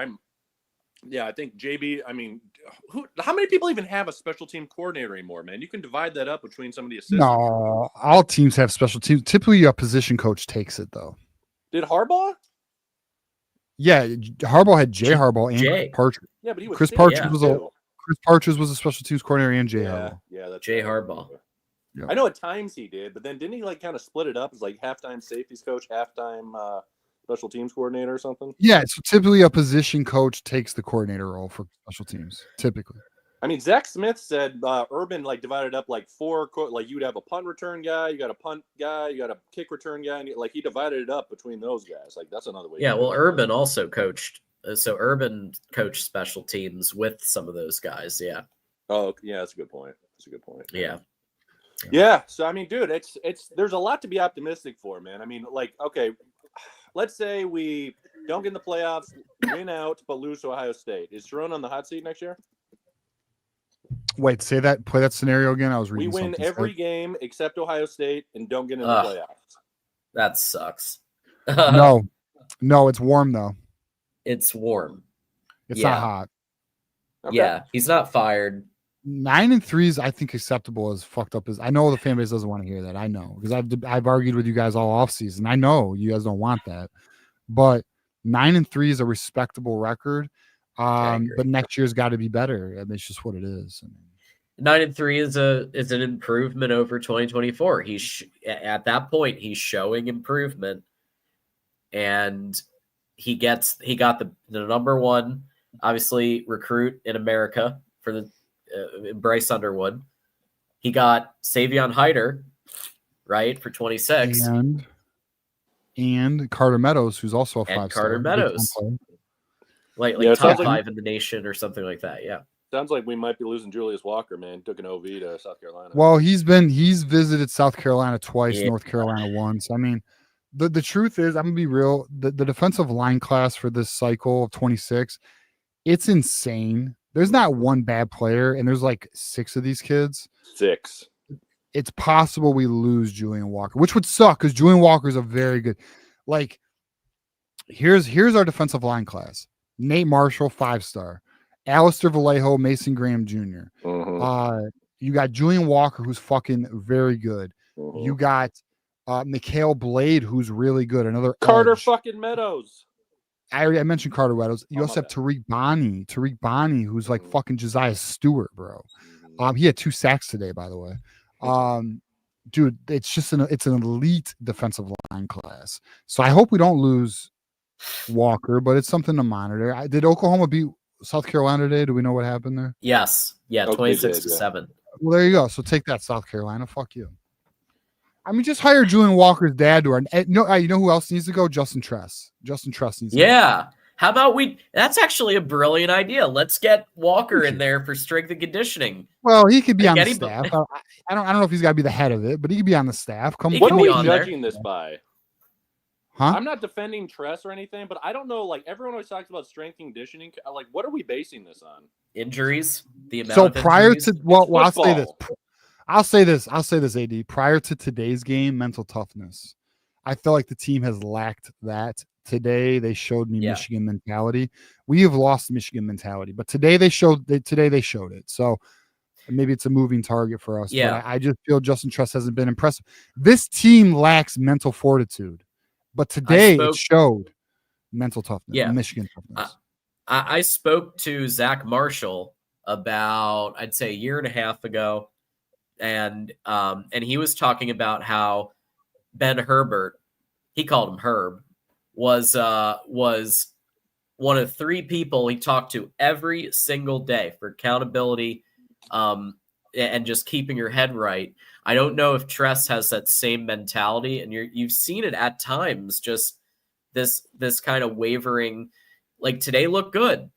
Yeah, I think JB. I mean, how many people even have a special team coordinator anymore, man? You can divide that up between some of the assistants. No, all teams have special teams. Typically, a position coach takes it though. Did Harbaugh? Yeah, Harbaugh had Jay Harbaugh and Jay. Chris Partridge. Yeah, but he was Chris senior, Partridge yeah, was too. Chris Partridge was a special teams coordinator and Jay Yeah, Harbaugh. yeah, that's Jay right. Harbaugh. Yep. I know at times he did, but then didn't he like kind of split it up as like halftime safeties coach, halftime special teams coordinator or something? Yeah, so typically a position coach takes the coordinator role for special teams. Typically, I mean, Zach Smith said Urban like divided up like four. Like you'd have a punt return guy, you got a punt guy, you got a kick return guy, and like he divided it up between those guys. Like that's another way. Yeah, well, Urban also coached. So Urban coached special teams with some of those guys. Yeah. Oh, yeah, that's a good point. That's a good point. Yeah. Yeah. So I mean, dude, it's there's a lot to be optimistic for, man. I mean, like, okay, let's say we don't get in the playoffs, win out, but lose to Ohio State. Is Ronin on the hot seat next year? wait, play that scenario again. I was We reading. win something. every game except Ohio State and don't get in the playoffs. That sucks. No, it's warm though. It's warm. It's not hot. Okay. Yeah, he's not fired. 9-3 is, I think, acceptable as fucked up as. I know the fan base doesn't want to hear that. I know, because I've argued with you guys all off season. I know you guys don't want that, but 9-3 is a respectable record. But next year's got to be better. I mean, it's just what it is. I mean, 9-3 is an improvement over 2024. He's at that point he's showing improvement, and he got the number one, obviously, recruit in America for the Bryce Underwood. He got Savion Hyder, right, for 26, and Carter Meadows, who's also a 5-star. Carter Meadows, like top 5 in the nation or something like that. Yeah. Sounds like we might be losing Julius Walker, man. Took an OV to South Carolina. Well, he's visited South Carolina twice, North Carolina once. I mean, the truth is, I'm gonna be real. The defensive line class for this cycle of 26, it's insane. There's not one bad player, and there's like 6 of these kids. 6. It's possible we lose Julian Walker, which would suck because Julian Walker is a very good. Like, here's our defensive line class: Nate Marshall, 5-star. Alistair Vallejo, Mason Graham Jr. You got Julian Walker, who's fucking very good. You got Mikhail Blade, who's really good. Another Carter edge. fucking Meadows. I mentioned Carter Meadows. You also have Tariq Bonney, who's like fucking Josiah Stewart, bro. He had 2 sacks today, by the way. Dude, it's just it's an elite defensive line class. So I hope we don't lose Walker, but it's something to monitor. Did Oklahoma beat South Carolina today? Do we know what happened there? Yes. Yeah, 26-7. Well, there you go. So take that, South Carolina. Fuck you. I mean, just hire Julian Walker's dad to our. No, you know who else needs to go? Justin Tress. Justin Tress needs to go. How about that's actually a brilliant idea. Let's get Walker in there for strength and conditioning. Well, he could be on the staff. I don't know if he's got to be the head of it, but he could be on the staff. What are we judging this by? Huh? I'm not defending Tress or anything, but I don't know. Like, everyone always talks about strength and conditioning. Like, what are we basing this on? Injuries. The amount. So of prior injuries? to I'll say this. AD. Prior to today's game, mental toughness. I feel like the team has lacked that. Today they showed me Michigan mentality. We have lost Michigan mentality, but today they showed it. So maybe it's a moving target for us. Yeah. But I just feel Justin Tress hasn't been impressive. This team lacks mental fortitude, but today it showed mental toughness. Yeah. Michigan toughness. I spoke to Zach Marshall about, I'd say, a year and a half ago, and he was talking about how Ben Herbert, he called him Herb, was one of 3 people he talked to every single day for accountability, and just keeping your head right. I don't know if Tress has that same mentality, and you've seen it at times. Just this kind of wavering. Like today looked good,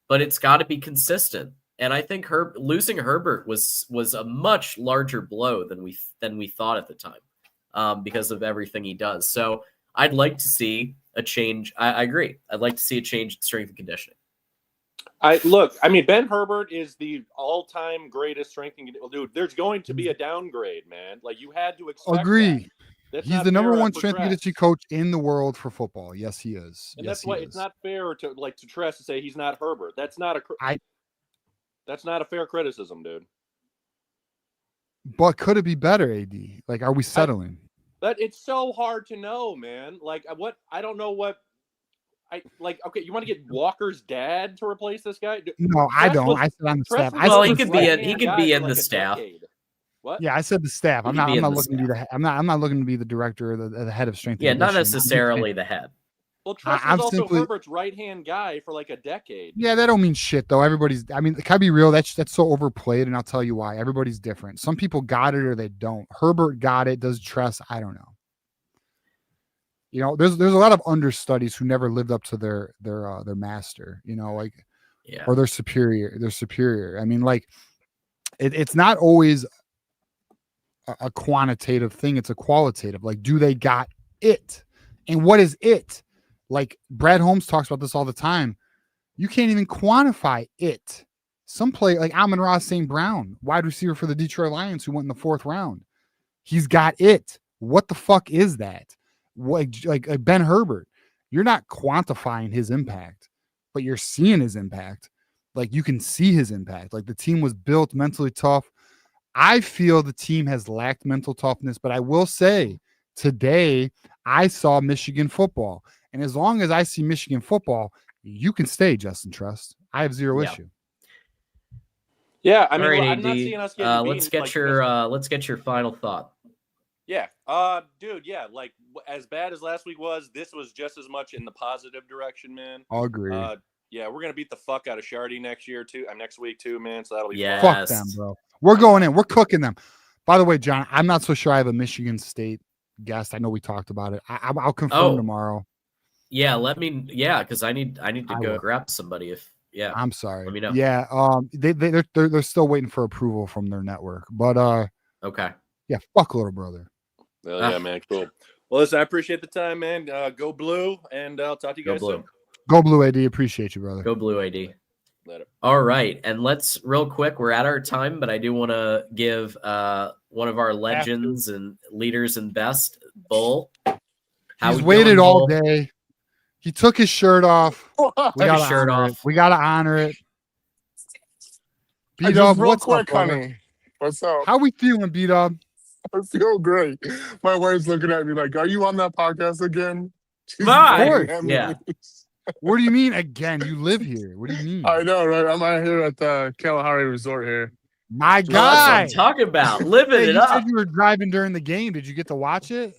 but it's got to be consistent. And I think losing Herbert was a much larger blow than we thought at the time, because of everything he does. So I'd like to see a change. I agree. I'd like to see a change in strength and conditioning. I mean, Ben Herbert is the all-time greatest strength and conditioning. Dude, there's going to be a downgrade, man. Like, you had to expect Agree. He's the number one strength and conditioning coach in the world for football. Yes, he is. And yes, that's why it's not fair to Tress to say he's not Herbert. That's not a fair criticism, dude. But could it be better, AD? Like, are we settling? But it's so hard to know, man. Like, I don't know what. Okay, you want to get Walker's dad to replace this guy? No, I don't. I said on the staff. Well, he could be in the staff. What? Yeah, I said the staff. I'm not looking to be I'm not looking to be the director or the head of strength. Yeah, not necessarily the head. Well, Tress was also Herbert's right-hand guy for like a decade. Yeah, that don't mean shit though. Can I be real? That's so overplayed, and I'll tell you why. Everybody's different. Some people got it or they don't. Herbert got it. Does Tress? I don't know. You know, there's a lot of understudies who never lived up to their master. You know, or their superior. Their superior. I mean, like, it's not always a quantitative thing. It's a qualitative. Like, do they got it? And what is it? Like, Brad Holmes talks about this all the time. You can't even quantify it. Some play like Amon-Ra St. Brown, wide receiver for the Detroit Lions, who went in the 4th round. He's got it. What the fuck is that? Like Ben Herbert, you're not quantifying his impact, but you're seeing his impact. Like, you can see his impact. Like, the team was built mentally tough. I feel the team has lacked mental toughness, but I will say today I saw Michigan football. And as long as I see Michigan football, you can stay, Justin Trust. I have zero issue. Yeah, I mean, right, I'm not seeing us getting let's get your final thought. Yeah, dude, yeah, like, as bad as last week was, this was just as much in the positive direction, man. I'll agree. Yeah, we're gonna beat the fuck out of Shardy next week too, man. So that'll be fun. Fuck them, bro. We're going in. We're cooking them. By the way, John, I'm not so sure I have a Michigan State guest. I know we talked about it. I'll confirm tomorrow. Yeah, because I need to go grab somebody. I'm sorry. Let me know. Yeah, they're still waiting for approval from their network, but okay. Yeah, fuck little brother. Well, yeah, man, cool. Well, listen, I appreciate the time, man. Go Blue, and I'll talk to you guys soon. Go Blue, AD. Appreciate you, brother. Go Blue, AD. Later. All right, and let's real quick. We're at our time, but I do want to give one of our legends and leaders and best, Bull. He's waited all day. He took his shirt off. We gotta honor it. B-Dub, what's up, honey? What's up? How we feeling, B-Dub? I feel great. My wife's looking at me like, "Are you on that podcast again?" Yeah. What do you mean again? You live here. What do you mean? I know, right? I'm out here at the Kalahari Resort here. My guy. That's what I'm talking about. Living it up. You said you were driving during the game. Did you get to watch it?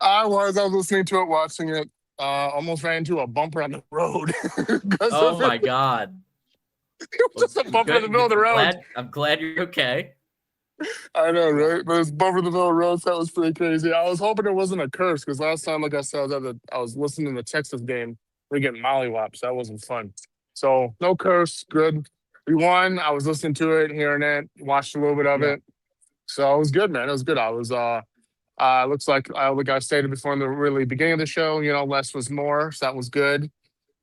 I was listening to it, watching it. Almost ran into a bumper on the road. Oh my God. It was just a bumper in the middle of the road. I'm glad you're okay. I know, right? But it's bumper in the middle of the road, so that was pretty crazy. I was hoping it wasn't a curse, because last time, like I said, I was listening to the Texas game. We're getting mollywops. That wasn't fun. So no curse, good. We won. I was listening to it, hearing it, watched a little bit of it. So it was good, man. It was good. I was looks like I stated before in the really beginning of the show, less was more. So that was good.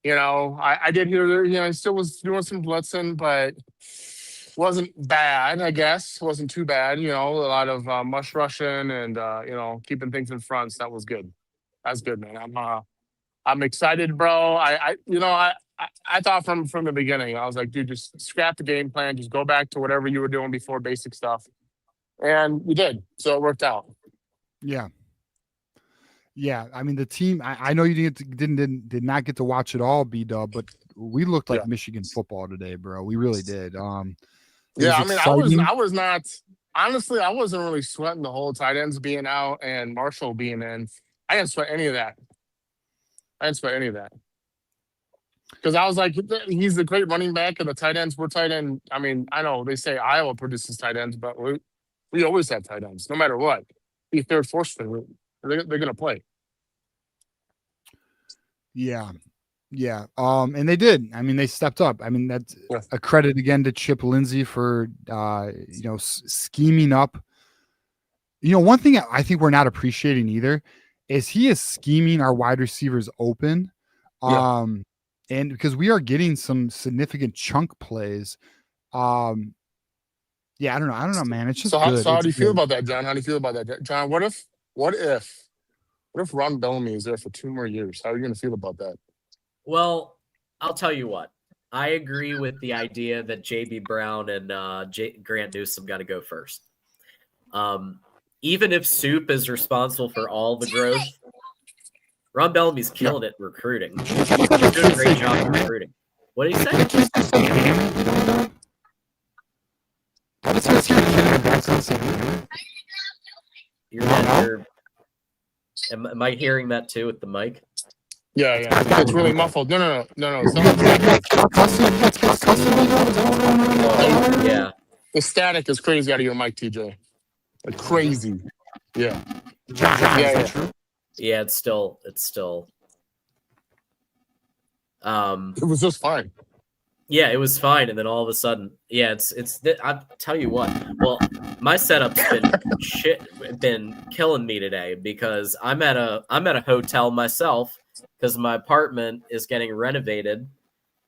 I did hear he still was doing some blitzing, but wasn't bad, I guess. Wasn't too bad. A lot of mush rushing and keeping things in front. So that was good. That's good, man. I'm excited, bro. I thought from the beginning, I was like, dude, just scrap the game plan, just go back to whatever you were doing before, basic stuff. And we did. So it worked out. Yeah. Yeah. I mean, the team, I know you did not get to watch it all, B-Dub, but we looked like Michigan football today, bro. We really did. I was not, honestly, I wasn't really sweating the whole tight ends being out and Marshall being in. I didn't sweat any of that. Because I was like, he's the great running back, and the tight ends, we're tight end. I mean, I know they say Iowa produces tight ends, but we always have tight ends, no matter what. Be third, fourth string, they're going to play. Yeah. Yeah. And they did. I mean, they stepped up. I mean, that's a credit again to Chip Lindsey for, scheming up. One thing I think we're not appreciating either is he is scheming our wide receivers open. And because we are getting some significant chunk plays. I don't know, man. It's just good. So how do you feel about that, John? How do you feel about that, John? What if What if Ron Bellamy is there for 2 more years? How are you going to feel about that? Well, I'll tell you what. I agree with the idea that J.B. Brown and Grant Newsome got to go first. Even if Soup is responsible for all the growth, Ron Bellamy's killing it recruiting. He's doing a great job recruiting. What did he say? Am I hearing that too with the mic? Yeah. It's really muffled. No. Yeah. The static is crazy out of your mic, TJ. Like crazy. Yeah. Yeah, it's still. It was just fine. Yeah, it was fine, and then all of a sudden, I'll tell you what. Well, my setup's been killing me today because I'm at a hotel myself because my apartment is getting renovated.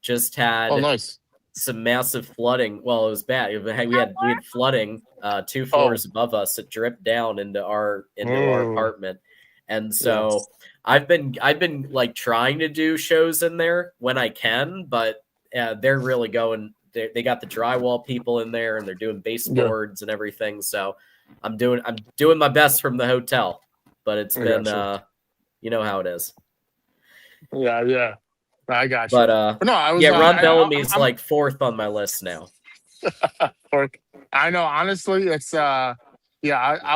Just had nice. Some massive flooding. Well, it was bad. We had flooding 2 floors above us. It dripped down into our apartment, and so I've been like trying to do shows in there when I can, but they're really going. They got the drywall people in there, and they're doing baseboards and everything. So I'm doing my best from the hotel, but it's been you know how it is. Yeah. I got you. But no, I was. Ron Bellamy's like 4th on my list now. I know. Honestly, it's. I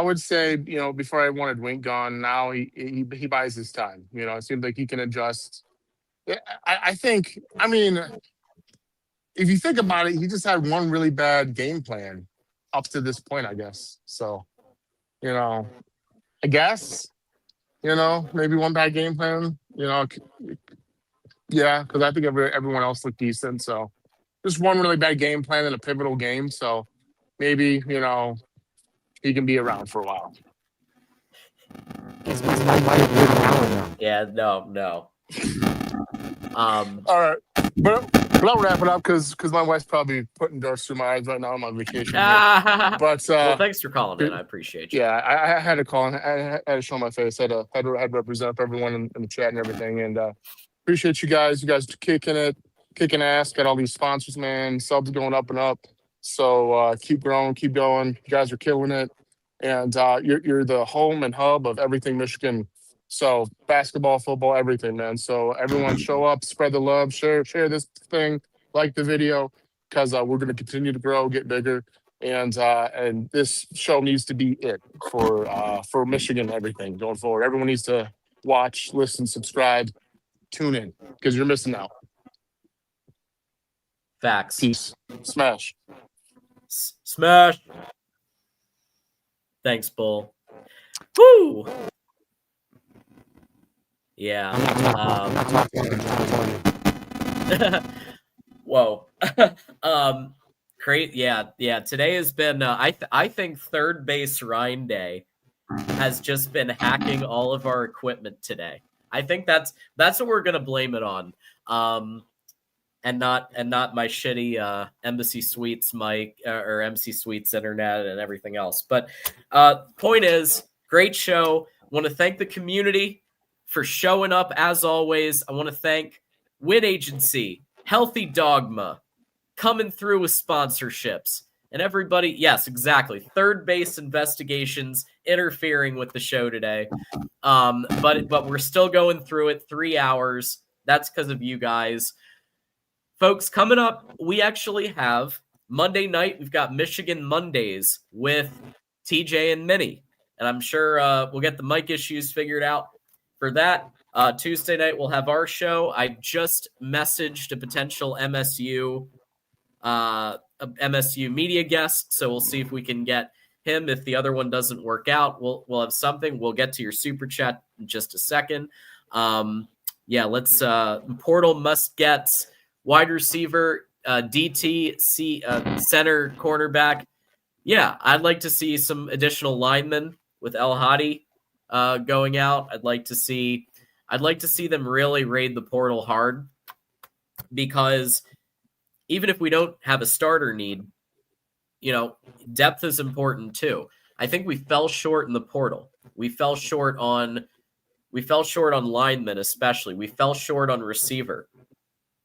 would say before I wanted Wink gone. Now he buys his time. It seems like he can adjust. I think. I mean, if you think about it, he just had one really bad game plan up to this point, I guess. So, I guess, maybe one bad game plan. Yeah, because I think everyone else looked decent. So just one really bad game plan in a pivotal game. So maybe, he can be around for a while. Yeah, no. All right. But I'll wrap it up because my wife's probably putting darts through my eyes right now on my vacation. But well, thanks for calling in. I appreciate you. Yeah, I had to call in. I had to show my face. I had to represent everyone in the chat and everything. And appreciate you guys. You guys are kicking ass. Got all these sponsors, man. Subs going up and up. So keep growing, keep going. You guys are killing it. And you're the home and hub of everything Michigan. So basketball, football, everything, man. So everyone show up, spread the love, share this thing, like the video, because we're going to continue to grow, get bigger. And this show needs to be it for Michigan and everything going forward. Everyone needs to watch, listen, subscribe, tune in because you're missing out. Facts. Peace. Smash. Smash. Thanks, Bull. Woo! Yeah. Whoa. Great. Yeah. Today has been, I think third base Ryan Day has just been hacking all of our equipment today. I think that's what we're going to blame it on. And not my shitty Embassy Suites mic or MC Suites internet and everything else. But point is, great show. Want to thank the community for showing up as always. I want to thank Win Agency, Healthy Dogma, coming through with sponsorships, and everybody. Yes, exactly. Third base investigations interfering with the show today. But we're still going through it. 3 hours. That's because of you guys. Folks, coming up, we actually have Monday night. We've got Michigan Mondays with TJ and Minnie. And I'm sure we'll get the mic issues figured out for that. Tuesday night, we'll have our show. I just messaged a potential MSU media guest, so we'll see if we can get him. If the other one doesn't work out, we'll have something. We'll get to your super chat in just a second. Let's portal must gets wide receiver, DT, center, cornerback. Yeah, I'd like to see some additional linemen with El Hadi going out. I'd like to see them really raid the portal hard, because even if we don't have a starter need, depth is important too. I think we fell short in the portal. We fell short on We fell short on linemen, especially. We fell short on receiver.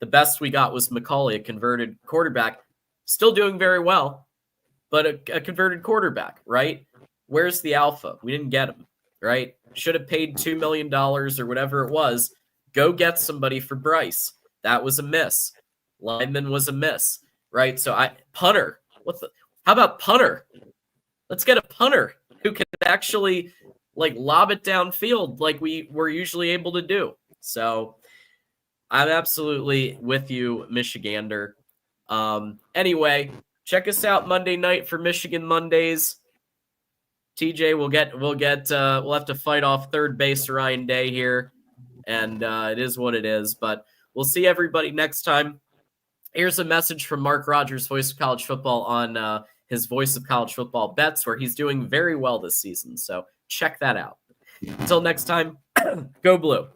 The best we got was McCauley, a converted quarterback, still doing very well, but a converted quarterback, right? Where's the alpha? We didn't get him, right? Should have paid $2 million or whatever it was. Go get somebody for Bryce. That was a miss. Lineman was a miss, right? So punter. How about punter? Let's get a punter who can actually lob it downfield like we were usually able to do. So I'm absolutely with you, Michigander. Anyway, check us out Monday night for Michigan Mondays. TJ, we'll have to fight off third base Ryan Day here, and it is what it is. But we'll see everybody next time. Here's a message from Mark Rogers, Voice of College Football, on his Voice of College Football bets, where he's doing very well this season. So check that out. Until next time, go Blue.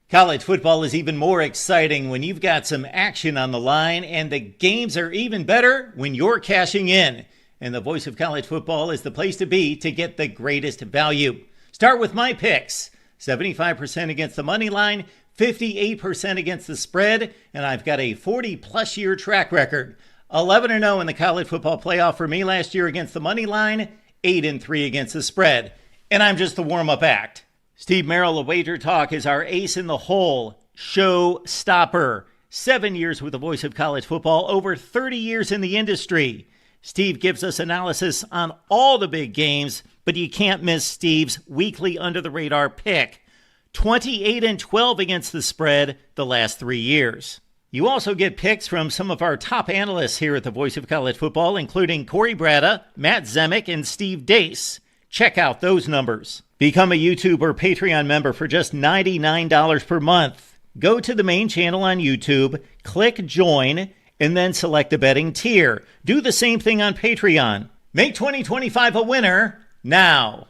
College football is even more exciting when you've got some action on the line, and the games are even better when you're cashing in. And the Voice of College Football is the place to be to get the greatest value. Start with my picks. 75% against the money line, 58% against the spread, and I've got a 40-plus year track record. 11-0 in the college football playoff for me last year against the money line, 8-3 against the spread. And I'm just the warm-up act. Steve Merrill of Wager Talk is our ace in the hole, show stopper. 7 years with the Voice of College Football, over 30 years in the industry. Steve gives us analysis on all the big games, but you can't miss Steve's weekly under-the-radar pick. 28-12 against the spread the last 3 years. You also get picks from some of our top analysts here at the Voice of College Football, including Corey Bratta, Matt Zemek, and Steve Dace. Check out those numbers. Become a YouTube or Patreon member for just $99 per month. Go to the main channel on YouTube, click join, and then select a betting tier. Do the same thing on Patreon. Make 2025 a winner now.